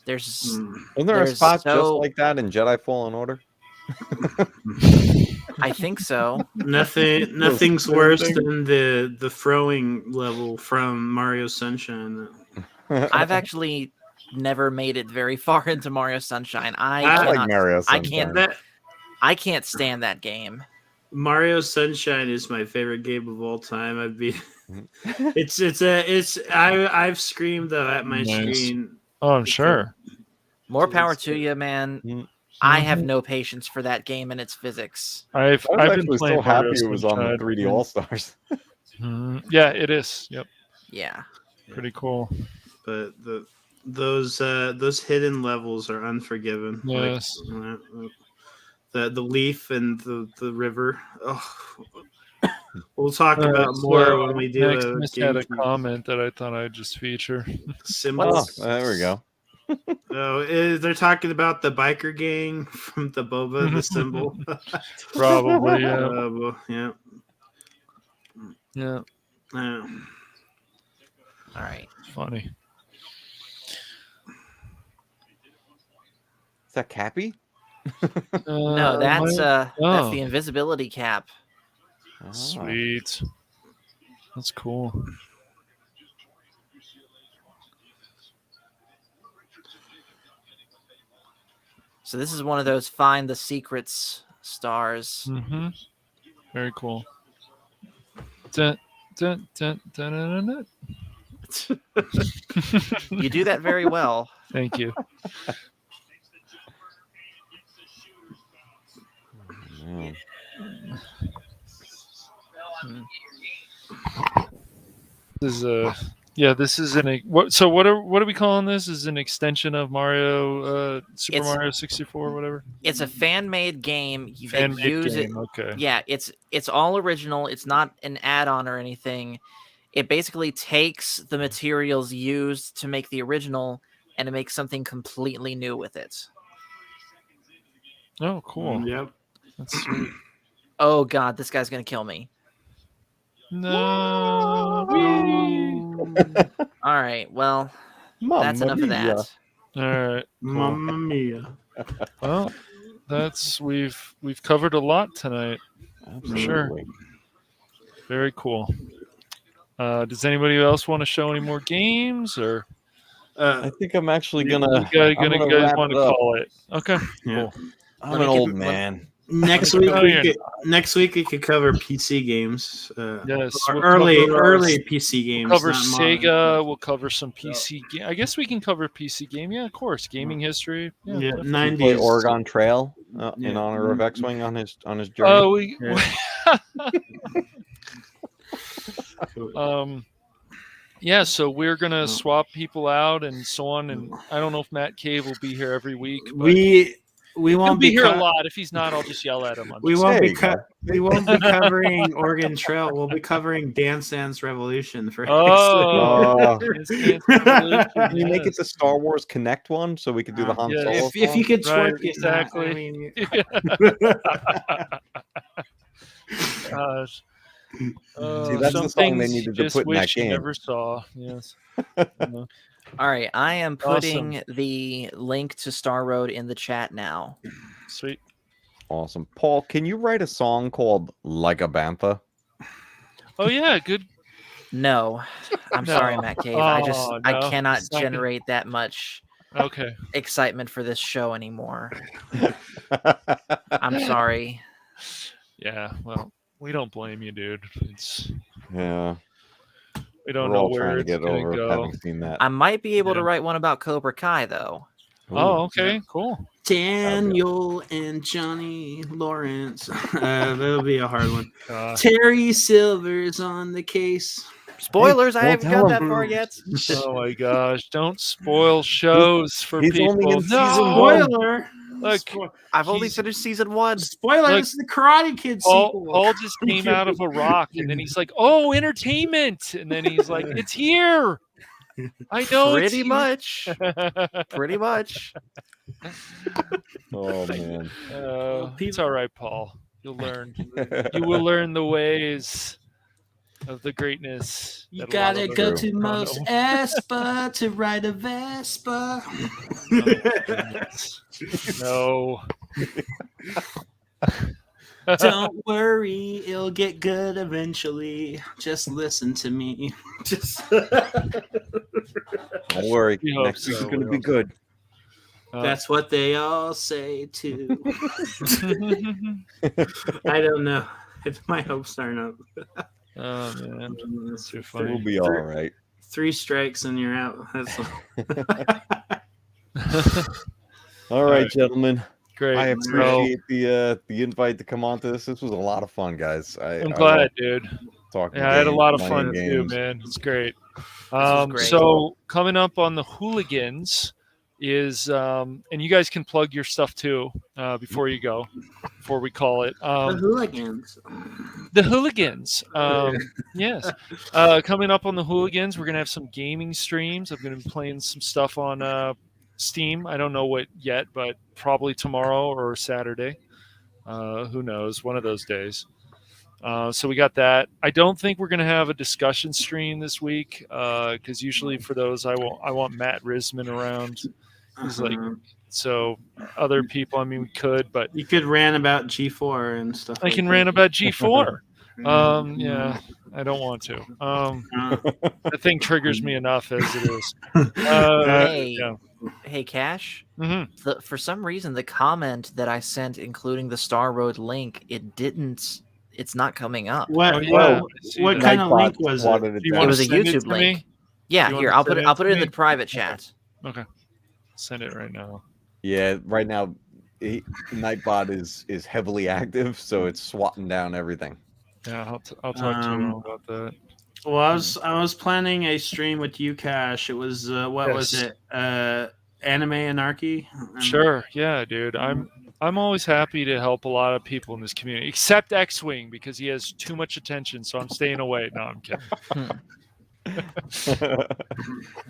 There's isn't there a There's spot just so- like that in Jedi Fallen Order? I think so. Nothing's worse than the throwing level from Mario Sunshine. I've actually never made it very far into Mario Sunshine. I I cannot like Mario I Sunshine. can't That I can't stand that game. Mario Sunshine is my favorite game of all time. I've screamed at my Nice. screen. Oh, I'm sure. More So power it's to good. you, man. Mhm. I have no patience for that game and its physics. I've I was been actually playing so happy Mario it was on the Sunshine. 3D All Stars. Yeah, it is. Yep. Yeah. Pretty cool. But those hidden levels are unforgiven. Yes. Like, the leaf and the river. Oh. We'll talk about more when we do Maximus had a GameCube. comment that I thought I'd just feature. Oh, Symbols. there we go. They're talking about the biker gang from the Boba, the symbol. Probably, yeah. Well, yeah. Yeah. All right. Funny. Is that Cappy? No, that's oh. the invisibility cap. Ah. Sweet. That's cool. So this is one of those find the secrets stars. Mm-hmm. Very cool. Dun, dun, dun, dun, dun, dun, dun. You do that very well. Thank you. Man. This is this is what are we calling this? Is an extension of Mario Super Mario 64 whatever? It's a fan-made game. Fan-made game. Okay. Yeah, it's all original. It's not an add-on or anything. It basically takes the materials used to make the original and it makes something completely new with it. Oh, cool. Yep. That's sweet. Oh god, this guy's gonna kill me. No. All right, well, that's enough of that. All right. Mamma mia. Well, we've covered a lot tonight. Sure. Very cool. Does anybody else want to show any more games, or I think I'm actually gonna. you I'm gonna guys wrap want it to up. call it? Okay. Yeah. Cool. I'm Let an me give- old man. Next week we could cover PC games. Yes. Or we'll early cover, PC games. Cover not modern. Sega. We'll cover some PC game. I guess we can cover PC game. Yeah, of course. Gaming history. Yeah, definitely. Play 90s. Oregon Trail in Yeah. honor of X-wing on his journey. Oh, Yeah. yeah, so we're gonna swap people out and so on, and I don't know if MatCave will be here every week. But We he'll won't be here a co- lot. If he's not, I'll just yell at him. We Just- won't There be you go. we won't be covering Oregon Trail. We'll be covering Dance Dance Revolution for Oh, Oh. Dance Revolution, Can you make it yes. the Star Wars Connect one so we could do the Han yes. Solo? if you could Right, twerk it, exactly. I mean, Gosh. See, that's the Some song they things needed you to just put in that wish you game. never saw. Yes. All right, I am putting Awesome. the link to Star Road in the chat now. Sweet. Awesome. Paul, can you write a song called Like a Bantha? Oh yeah, good. No, I'm No. sorry, Matt Cave. Oh, I no. cannot It's not gonna- generate that much Okay. excitement for this show anymore. I'm sorry. Yeah. Well, We don't blame you, dude. It's Yeah, we don't we're know all where trying to it's get gonna over go. having seen that. I might be able to Yeah. write one about Cobra Kai though. Oh, okay, cool. Daniel and Johnny Lawrence. That'll be a hard one. Gosh. Terry Silver's on the case. Spoilers, I don't haven't tell got him. that far yet. Oh my gosh! Don't spoil shows for he's people. only in season No! one. Spoiler. Look, I've only He's- finished season 1. Spoiler. Look, This is the Karate Kid sequel. Paul just came out of a rock, and then he's like, "Oh, entertainment!" And then he's like, "It's here." I know Pretty it's much. here. Pretty much. Oh man. It's all right, Paul. You'll learn. You will learn the ways of the greatness. You that a lot gotta of go us to don't Mos know. Espa to ride a Vespa. No. Don't worry, it'll get good eventually. Just listen to me. Just Don't worry. We hope Next week's so, gonna we be hope good. that's what they all say too. I don't know. My hopes aren't up. Oh man, that's too We'll funny. be all right. 3 strikes and you're out. That's All right, gentlemen. Great. I So, appreciate the invite to come on to this. This was a lot of fun, guys. I'm I glad, love dude. talking. Yeah, I had a games, lot of playing fun too, games. man. It's great. was great. So coming up on the hooligans is, and you guys can plug your stuff too before you go, before we call it. the hooligans. The hooligans. Yes. Coming up on the hooligans, we're gonna have some gaming streams. I'm gonna be playing some stuff on Steam. I don't know what yet, but probably tomorrow or Saturday. Who knows? One of those days. So we got that. I don't think we're gonna have a discussion stream this week because usually for those I want Matt Risman around. He's like, so other people. I mean, we could, but You could rant about G4 and stuff. I can rant about G4. Yeah, I don't want to. That thing triggers me enough as it is. Hey, Yeah. hey, Cash. hmm For some reason, the comment that I sent, including the Star Road link, it's not coming up. What? Oh, yeah. What kind of link was it? Swatted Do you down. want It was to a send it YouTube to link. me? Yeah, You here wanna I'll put send it. it I'll put to it in me? the private chat. Okay, send it right now. Yeah, right now, Nightbot is heavily active, so it's swatting down everything. Yeah, I'll talk to him about that. Well, I was planning a stream with you, Cash. It was what was Yes. it? Anime Anarchy. Sure, yeah, dude. I'm always happy to help a lot of people in this community, except X-Wing because he has too much attention. So I'm staying away. No, I'm kidding.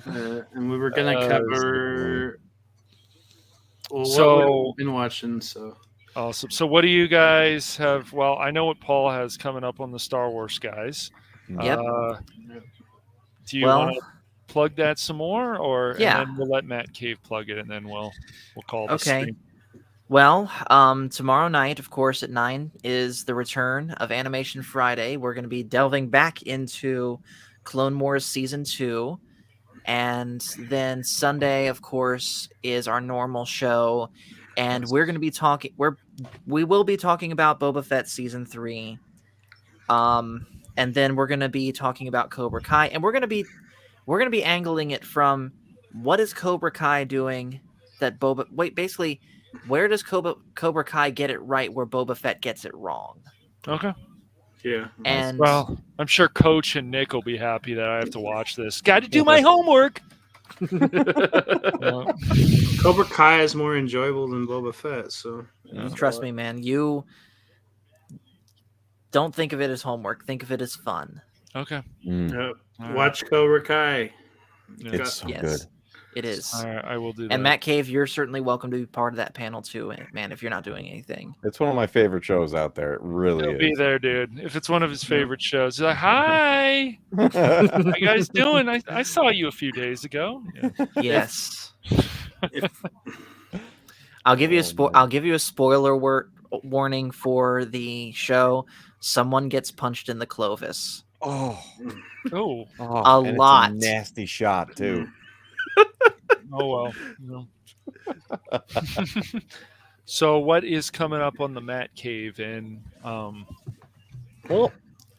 And we were gonna cover. Well, So- what we've been watching. So Awesome. So what do you guys have? Well, I know what Paul has coming up on the Star Wars guys. Yep. Do you Well, want to plug that some more, or Yeah. and then we'll let Matt Cave plug it, and then we'll call this. Okay. Well, tomorrow night, of course, at 9 is the return of Animation Friday. We're going to be delving back into Clone Wars Season 2. And then Sunday, of course, is our normal show. And we're going to be talking, we will be talking about Boba Fett Season 3. And then we're going to be talking about Cobra Kai. And we're going to be angling it from what is Cobra Kai doing that basically, where does Cobra Kai get it right where Boba Fett gets it wrong? Okay. yeah, And Well, I'm sure Coach and Nick will be happy that I have to watch this. Got to do my homework. Yeah. Cobra Kai is more enjoyable than Boba Fett. So trust me, man, you don't think of it as homework. Think of it as fun. Okay. Mm, Yep. All right. Watch Cobra Kai. Yeah. it's so Yes, good. it is. All right, I will do that. And Matt Cave, you're certainly welcome to be part of that panel too, man, if you're not doing anything. It's one of my favorite shows out there. It really He'll be is. there, dude. If it's one of his favorite shows, he's like, "Hi, how you guys doing? I saw you a few days ago." Yeah. Yes. I'll give you a Oh, man. I'll give you a spoiler warning for the show. Someone gets punched in the Clovis. Oh, Oh, A and lot. It's a nasty shot too. oh well. You know. So, what is coming up on the Matt Cave? And Well,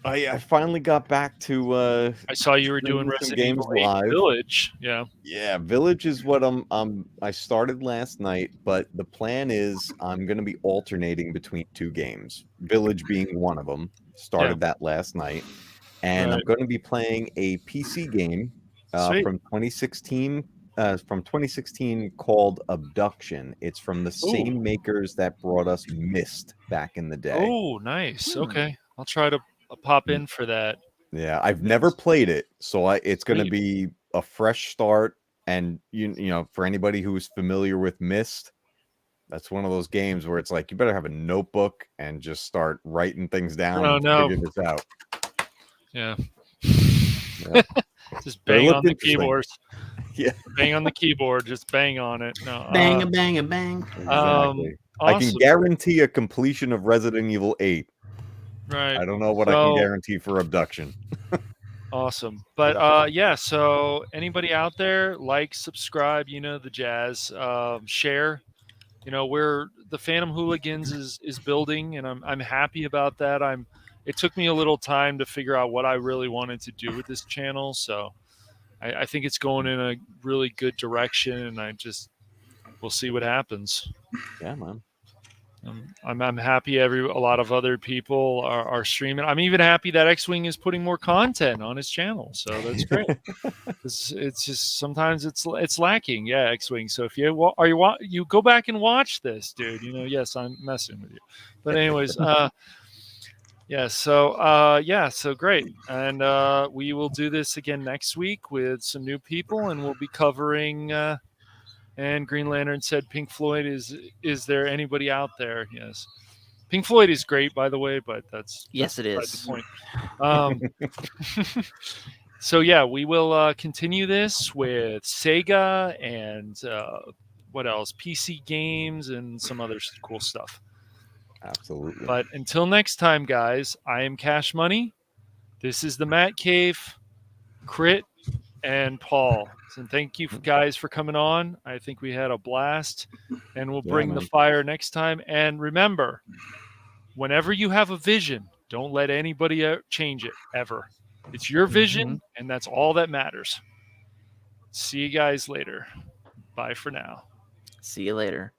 I finally got back to I saw you were doing streaming some Resident games Evil 8 live. Village. Yeah. Yeah, Village is what I started last night, but the plan is I'm going to be alternating between two games. Village being one of them. Started that last night, and I'm Right. going to be playing a PC game Sweet. from 2016 called Abduction. It's from the same Ooh. makers that brought us Myst back in the day. Oh, nice. Hmm. Okay. I'll try to pop Mm. in for that. Yeah, I've never played it, so it's going to Sweet. be a fresh start. And you know, for anybody who's familiar with Myst, that's one of those games where it's like you better have a notebook and just start writing things down Oh, and no. figure this out. Yeah. Yeah. Just But it bang looked on the interesting. keyboard. Yeah, Bang on the keyboard. Just bang on it. No. Bang a bang a bang. exactly. I can Awesome. guarantee a completion of Resident Evil 8. Right. I don't know what I can guarantee for Abduction. Awesome. But yeah, so anybody out there, like, subscribe, you know the jazz. Share. You know, the Phantom Hooligans is building, and I'm happy about that. It took me a little time to figure out what I really wanted to do with this channel, so I think it's going in a really good direction, and we'll see what happens. Yeah, man. I'm happy. A lot of other people are streaming. I'm even happy that X-Wing is putting more content on his channel, so that's great. It's just sometimes it's lacking. Yeah, X-Wing. So if you go back and watch this, dude. You know, yes, I'm messing with you, but anyways, yeah. So great, and we will do this again next week with some new people, and we'll be covering. And Green Lantern said Pink Floyd is there anybody out there? Yes. Pink Floyd is great, by the way, but Yes, it beside is. the point. So yeah, we will continue this with Sega and what else? PC games and some other cool stuff. Absolutely. But until next time, guys, I am Cash Money. This is the Matt Cave, Crit, and Paul. And thank you guys for coming on. I think we had a blast, and we'll Yeah, bring the man. fire next time. And remember, whenever you have a vision, don't let anybody change it ever. It's your vision, and that's all that matters. See you guys later. Bye for now. See you later.